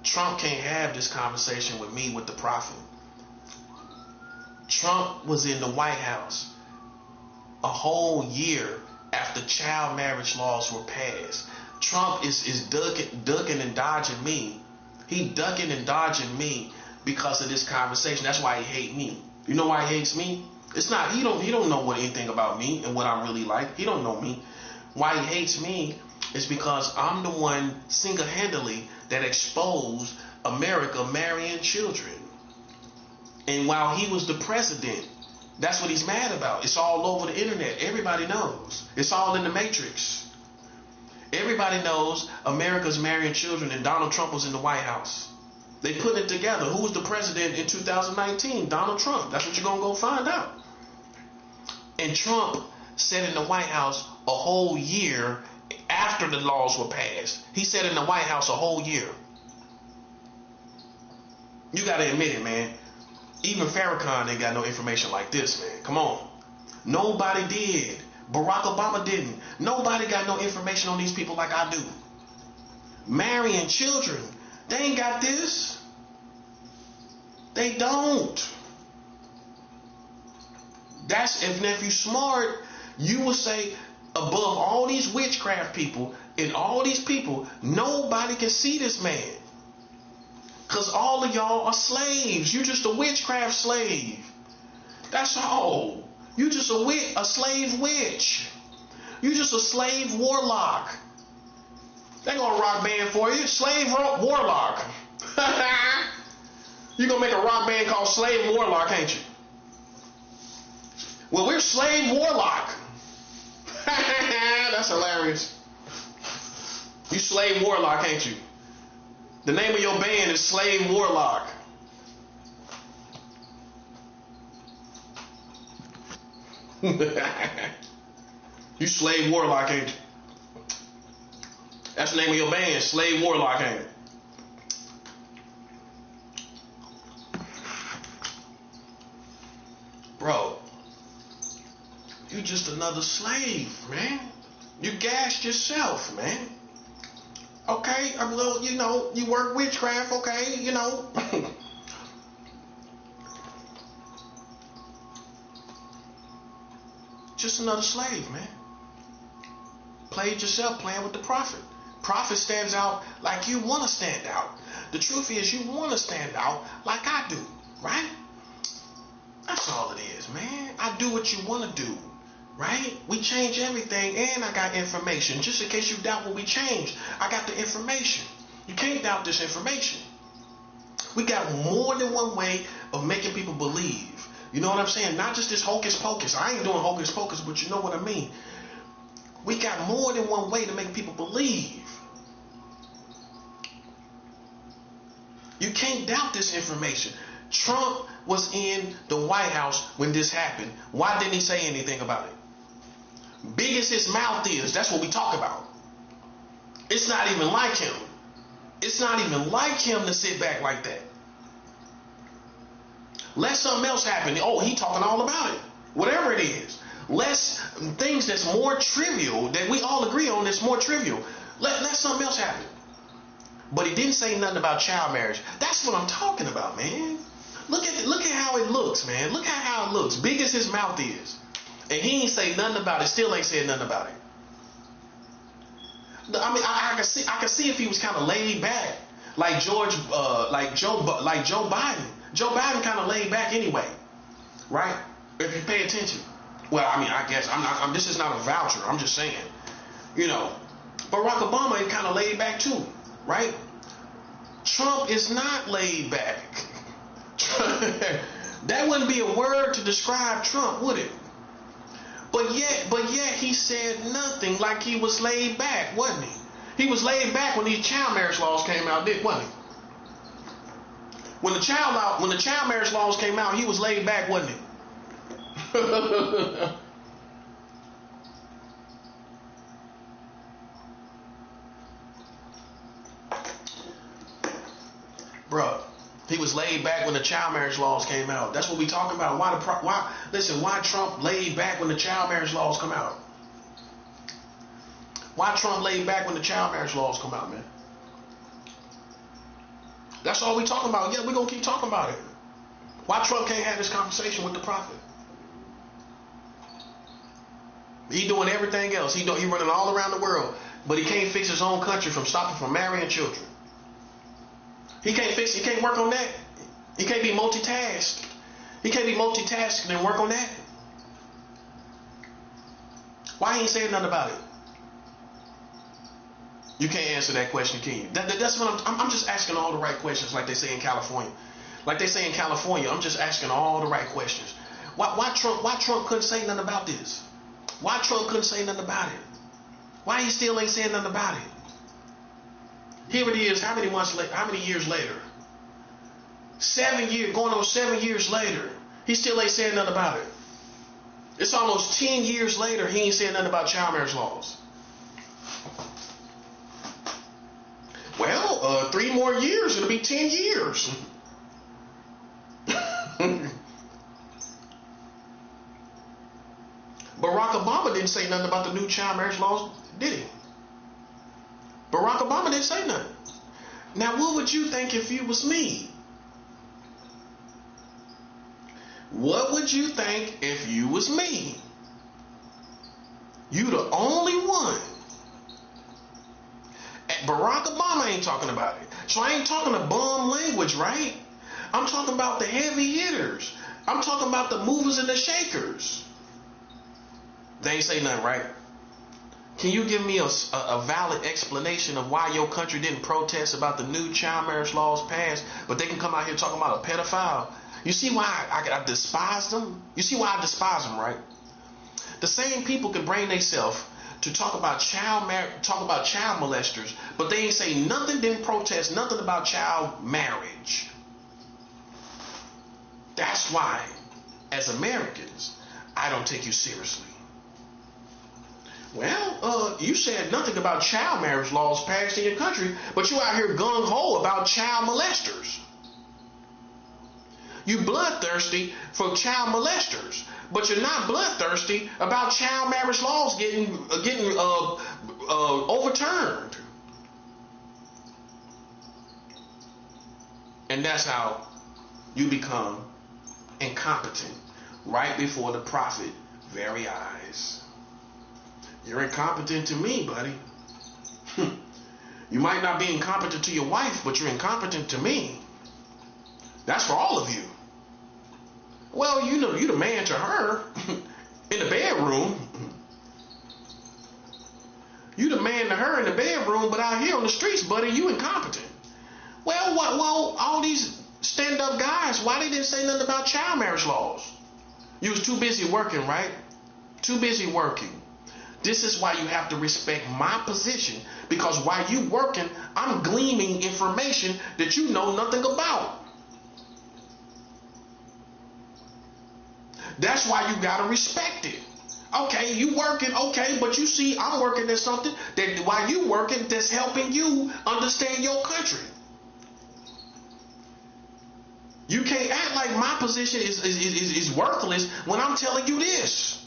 Trump can't have this conversation with me, with the prophet. Trump was in the White House a whole year after child marriage laws were passed. Trump is ducking and dodging me. He ducking and dodging me because of this conversation. That's why he hates me. You know why he hates me? It's not he don't know anything about me and what I'm really like. He don't know me. Why he hates me is because I'm the one single-handedly that exposed America marrying children. And while he was the president, that's what he's mad about. It's all over the internet. Everybody knows. It's all in the Matrix. Everybody knows America's marrying children and Donald Trump was in the White House. They put it together. Who was the president in 2019? Donald Trump. That's what you're going to go find out. And Trump sat in the White House a whole year after the laws were passed. He sat in the White House a whole year. You got to admit it, man. Even Farrakhan ain't got no information like this, man. Come on. Nobody did. Barack Obama didn't. Nobody got no information on these people like I do. Marrying children. They ain't got this. They don't. That's if you smart, you will say above all these witchcraft people and all these people, nobody can see this man. Because all of y'all are slaves. You just a witchcraft slave. That's all. You just a slave witch. You just a slave warlock. They gonna rock band for you. Slave warlock. You gonna make a rock band called Slave Warlock, ain't you? Well, we're Slave Warlock. That's hilarious. You Slave Warlock, ain't you? The name of your band is Slave Warlock. You Slave Warlock, ain't you? That's the name of your band, Slave Warlock, ain't it? Bro, you just another slave, man. You gassed yourself, man. Okay, well, you know, you work witchcraft, okay, you know. Just another slave, man. Played yourself playing with the prophet. Prophet stands out like you want to stand out. The truth is you want to stand out like I do, right? That's all it is, man. I do what you want to do, right? We change everything and I got information. Just in case you doubt what we changed, I got the information. You can't doubt this information. We got more than one way of making people believe. You know what I'm saying? Not just this hocus pocus. I ain't doing hocus pocus, but you know what I mean. We got more than one way to make people believe. You can't doubt this information. Trump was in the White House when this happened. Why didn't he say anything about it? Big as his mouth is, that's what we talk about. It's not even like him. It's not even like him to sit back like that. Let something else happen. Oh, he talking all about it. Whatever it is. Less things that's more trivial, that we all agree on that's more trivial. Let something else happen. But he didn't say nothing about child marriage. That's what I'm talking about, man. Look at how it looks, man. Look at how it looks. Big as his mouth is. And he ain't say nothing about it. Still ain't said nothing about it. I mean, I can see if he was kind of laid back. Like Joe Biden. Joe Biden kind of laid back anyway. Right? If you pay attention. Well, I mean, I guess this is not a voucher. I'm just saying. You know. Barack Obama is kind of laid back too. Right? Trump is not laid back. That wouldn't be a word to describe Trump, would it? But yet he said nothing, like he was laid back, wasn't he? He was laid back when these child marriage laws came out, wasn't he? When the child marriage laws came out, he was laid back, wasn't he? Bruh, he was laid back when the child marriage laws came out. That's what we talking about. Why Trump laid back when the child marriage laws come out? Why Trump laid back when the child marriage laws come out, man? That's all we talking about. Yeah, we're going to keep talking about it. Why Trump can't have this conversation with the prophet? He doing everything else. He running all around the world, but he can't fix his own country from stopping from marrying children. He can't work on that. He can't be multitasked. He can't be multitasking and work on that. Why he ain't saying nothing about it? You can't answer that question, can you? That's what I'm just asking all the right questions, like they say in California. Like they say in California, I'm just asking all the right questions. Why Trump couldn't say nothing about this? Why Trump couldn't say nothing about it? Why he still ain't saying nothing about it? Here it is. How many years later? 7 years, going on 7 years later, he still ain't saying nothing about it. It's almost 10 years later, he ain't saying nothing about child marriage laws. Well, 3 more years, it'll be 10 years. Barack Obama didn't say nothing about the new child marriage laws, did he? Barack Obama didn't say nothing. Now, what would you think if you was me? What would you think if you was me? You the only one. Barack Obama ain't talking about it. So I ain't talking a bum language, right? I'm talking about the heavy hitters. I'm talking about the movers and the shakers. They ain't say nothing, right? Can you give me a valid explanation of why your country didn't protest about the new child marriage laws passed, but they can come out here talking about a pedophile? You see why I despise them? You see why I despise them, right? The same people can bring themselves to talk about child molesters, but they ain't say nothing, didn't protest nothing about child marriage. That's why, as Americans, I don't take you seriously. Well, you said nothing about child marriage laws passed in your country, but you out here gung-ho about child molesters. You bloodthirsty for child molesters, but you're not bloodthirsty about child marriage laws getting overturned. And that's how you become incompetent right before the prophet's very eyes. You're incompetent to me, buddy. You might not be incompetent to your wife, but you're incompetent to me. That's for all of you. Well, you know, you're the man to her in the bedroom. You the man to her in the bedroom, but out here on the streets, buddy, you incompetent. Well, all these stand-up guys, why they didn't say nothing about child marriage laws? You was too busy working, right? Too busy working. This is why you have to respect my position, because while you working, I'm gleaning information that you know nothing about. That's why you gotta respect it. Okay, you working, okay, but you see I'm working at something that while you working that's helping you understand your country. You can't act like my position is worthless when I'm telling you this.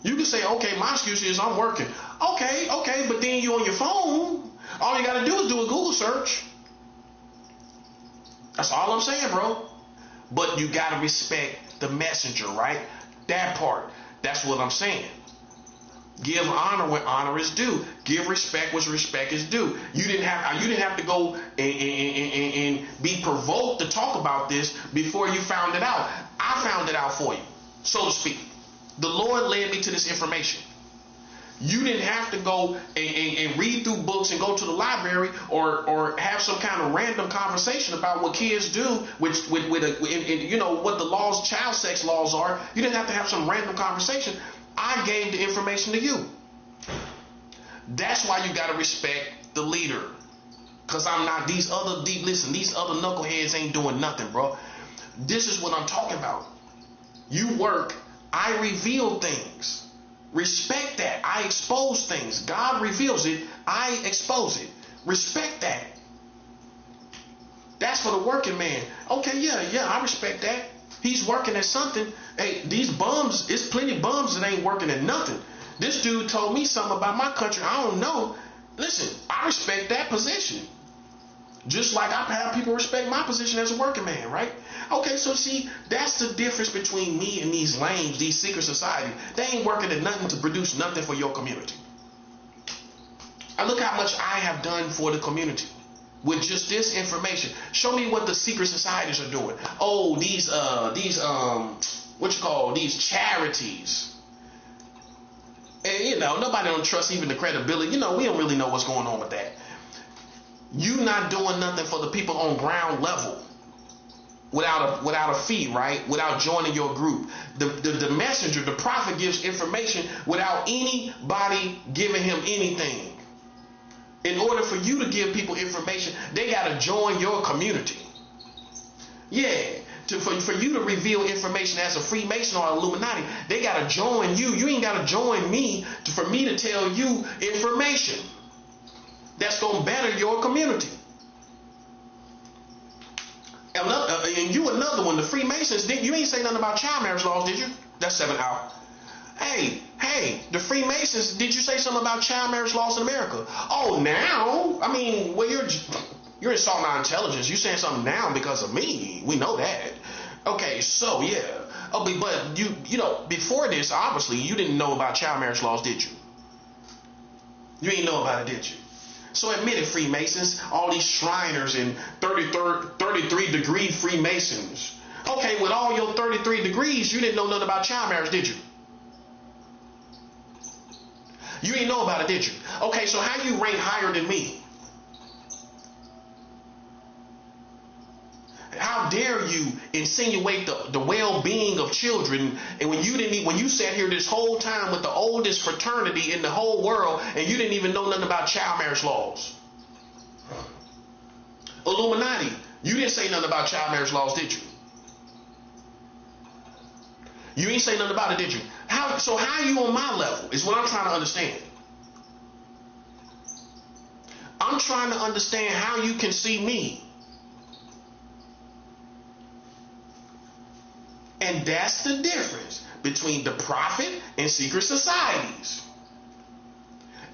You can say, okay, my excuse is I'm working. Okay, but then you on your phone. All you gotta do is do a Google search. That's all I'm saying, bro. But you gotta respect the messenger, right? That part. That's what I'm saying. Give honor when honor is due. Give respect when respect is due. You didn't have to go and be provoked to talk about this before you found it out. I found it out for you, so to speak. The Lord led me to this information. You didn't have to go and read through books and go to the library or have some kind of random conversation about what kids do with you know what the laws, child sex laws are. You didn't have to have some random conversation. I gave the information to you. That's why you gotta respect the leader. Cause I'm not these other knuckleheads ain't doing nothing, bro. This is what I'm talking about. You work, I reveal things. Respect that. I expose things. God reveals it. I expose it. Respect that. That's for the working man. Okay, yeah, I respect that. He's working at something. Hey, these bums, it's plenty of bums that ain't working at nothing. This dude told me something about my country I don't know. Listen, I respect that position. Just like I have people respect my position as a working man, right? Okay, so see, that's the difference between me and these lames, these secret society. They ain't working at nothing to produce nothing for your community. And look how much I have done for the community with just this information. Show me what the secret societies are doing. Oh, these these charities. And you know, nobody don't trust even the credibility. You know, we don't really know what's going on with that. You not doing nothing for the people on ground level without a fee, right? Without joining your group. The messenger, the prophet, gives information without anybody giving him anything. In order for you to give people information, they got to join your community. Yeah, for you to reveal information as a Freemason or Illuminati, they got to join you. You ain't got to join me for me to tell you information that's going to better your community. And you another one, the Freemasons, you ain't say nothing about child marriage laws, did you? That's 7 out. Hey, the Freemasons, did you say something about child marriage laws in America? Oh, now? I mean, well, you're insulting our intelligence. You're saying something now because of me. We know that. Okay, so, yeah. Oh, but you know, before this, obviously, you didn't know about child marriage laws, did you? You didn't know about it, did you? So admit it, Freemasons, all these Shriners and 33-degree Freemasons. Okay, with all your 33 degrees, you didn't know nothing about child marriage, did you? You didn't know about it, did you? Okay, so how you rank higher than me? How dare you insinuate the well-being of children, and when you sat here this whole time with the oldest fraternity in the whole world, and you didn't even know nothing about child marriage laws? Illuminati, you didn't say nothing about child marriage laws, did you? You ain't say nothing about it, did you? How are you on my level is what I'm trying to understand. I'm trying to understand how you can see me. And that's the difference between the prophet and secret societies.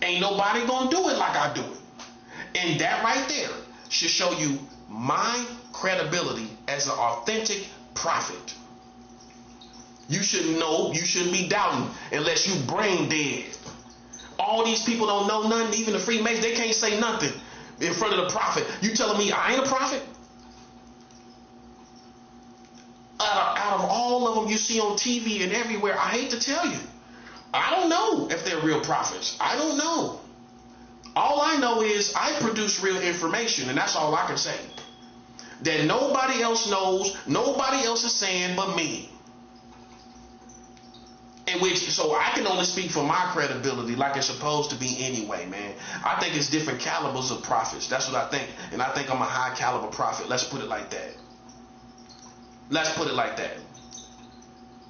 Ain't nobody gonna do it like I do it. And that right there should show you my credibility as an authentic prophet. You should know, you shouldn't be doubting unless you brain dead. All these people don't know nothing, even the Freemasons, they can't say nothing in front of the prophet. You telling me I ain't a prophet? Out of all of them you see on TV and everywhere, I hate to tell you, I don't know if they're real prophets. I don't know. All I know is I produce real information, and that's all I can say. That nobody else knows, nobody else is saying but me. So I can only speak for my credibility like it's supposed to be anyway, man. I think it's different calibers of prophets. That's what I think. And I think I'm a high caliber prophet. Let's put it like that. Let's put it like that.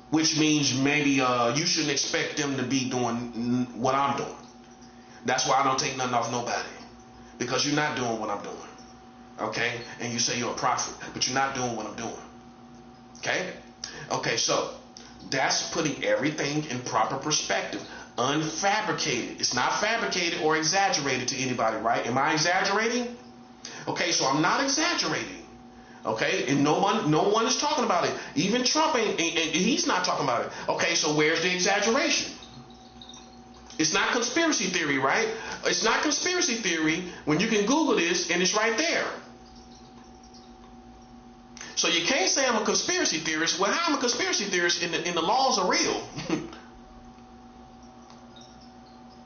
Which means maybe you shouldn't expect them to be doing what I'm doing. That's why I don't take nothing off nobody. Because you're not doing what I'm doing. Okay? And you say you're a prophet, but you're not doing what I'm doing. Okay? Okay, so that's putting everything in proper perspective. Unfabricated. It's not fabricated or exaggerated to anybody, right? Am I exaggerating? Okay, so I'm not exaggerating. Okay, and no one is talking about it. Even Trump he's not talking about it. Okay, so where's the exaggeration? It's not conspiracy theory, right? It's not conspiracy theory when you can Google this and it's right there. So you can't say I'm a conspiracy theorist. Well, how I'm a conspiracy theorist and the laws are real?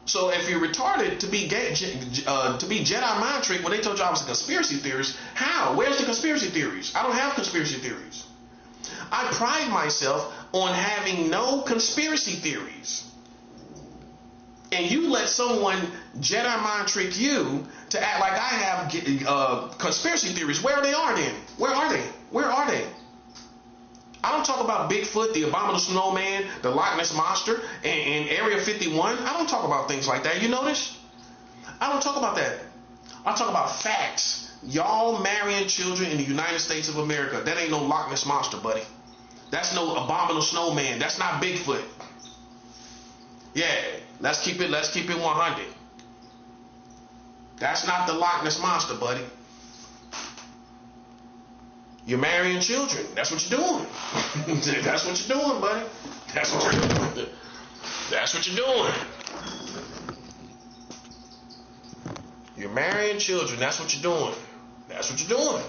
So if you're retarded to be Jedi mind trick when they told you I was a conspiracy theorist, how? Where's the conspiracy theories? I don't have conspiracy theories. I pride myself on having no conspiracy theories. And you let someone Jedi mind trick you to act like I have conspiracy theories. Where they are then? Where are they? Where are they? I don't talk about Bigfoot, the abominable snowman, the Loch Ness monster, and Area 51. I don't talk about things like that. You notice? I don't talk about that. I talk about facts. Y'all marrying children in the United States of America. That ain't no Loch Ness monster, buddy. That's no abominable snowman. That's not Bigfoot. Yeah, let's keep it 100. That's not the Loch Ness monster, buddy. You're marrying children. That's what you're doing. That's what you're doing, buddy. That's what you're doing. That's what you're doing. You're marrying children. That's what you're doing. That's what you're doing.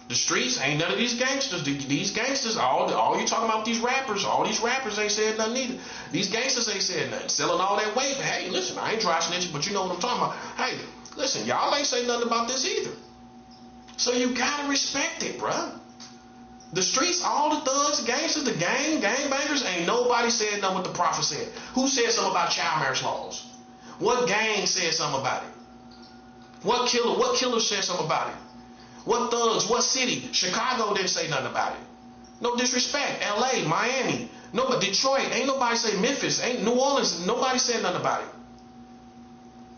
The streets ain't none of these gangsters. These gangsters, all you talking about these rappers, all these rappers ain't said nothing either. These gangsters ain't said nothing. Selling all that weight. Hey, listen, I ain't dry snitching, but you know what I'm talking about. Hey, listen, y'all ain't say nothing about this either. So you gotta respect it, bruh. The streets, all the thugs, gangsters, the gangbangers, ain't nobody said nothing what the prophet said. Who said something about child marriage laws? What gang said something about it? What killer said something about it? What thugs, what city? Chicago didn't say nothing about it. No disrespect. LA, Miami, no, but Detroit, ain't nobody say Memphis, ain't New Orleans, nobody said nothing about it.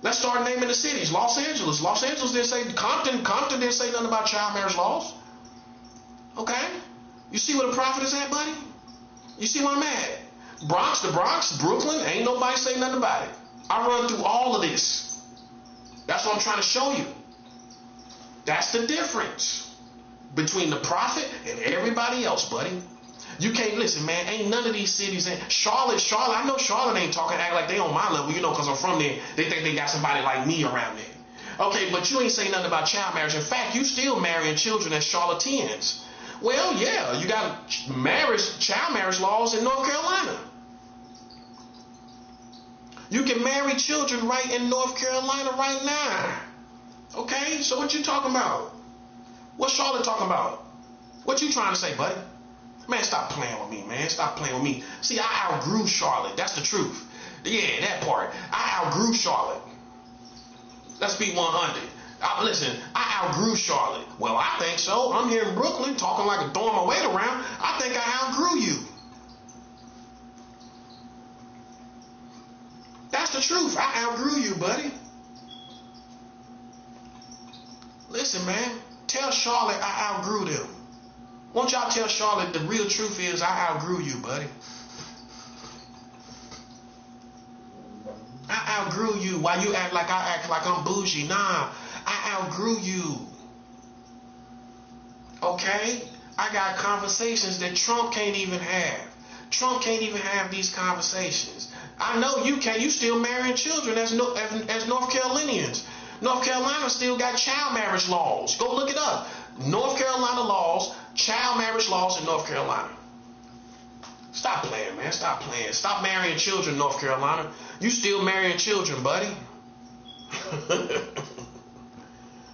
Let's start naming the cities. Los Angeles didn't say, Compton didn't say nothing about child marriage laws. Okay? You see where the prophet is at, buddy? You see where I'm at? The Bronx, Brooklyn, ain't nobody say nothing about it. I run through all of this. That's what I'm trying to show you. That's the difference between the prophet and everybody else, buddy. You can't listen, man. Ain't none of these cities. Charlotte. I know Charlotte ain't talking, act like they on my level, because I'm from there. They think they got somebody like me around there. Okay, but you ain't saying nothing about child marriage. In fact, you still marrying children as charlatans. Well, yeah, you got child marriage laws in North Carolina. You can marry children right in North Carolina right now. Okay, so what you talking about? What's Charlotte talking about? What you trying to say, buddy? Man, stop playing with me, man. Stop playing with me. See, I outgrew Charlotte. That's the truth. Yeah, that part. I outgrew Charlotte. Let's be 100. Listen, I outgrew Charlotte. Well, I think so. I'm here in Brooklyn talking like a throwing my weight around. I think I outgrew you. That's the truth. I outgrew you, buddy. Listen, man. Tell Charlotte I outgrew them. Won't y'all tell Charlotte the real truth is I outgrew you, buddy. I outgrew you. Why you act like I act like I'm bougie? Nah, I outgrew you. Okay? I got conversations that Trump can't even have. Trump can't even have these conversations. I know you can't. You still marrying children as North Carolinians. North Carolina still got child marriage laws. Go look it up. North Carolina laws, child marriage laws in North Carolina. Stop playing, man. Stop playing. Stop marrying children, North Carolina. You still marrying children, buddy.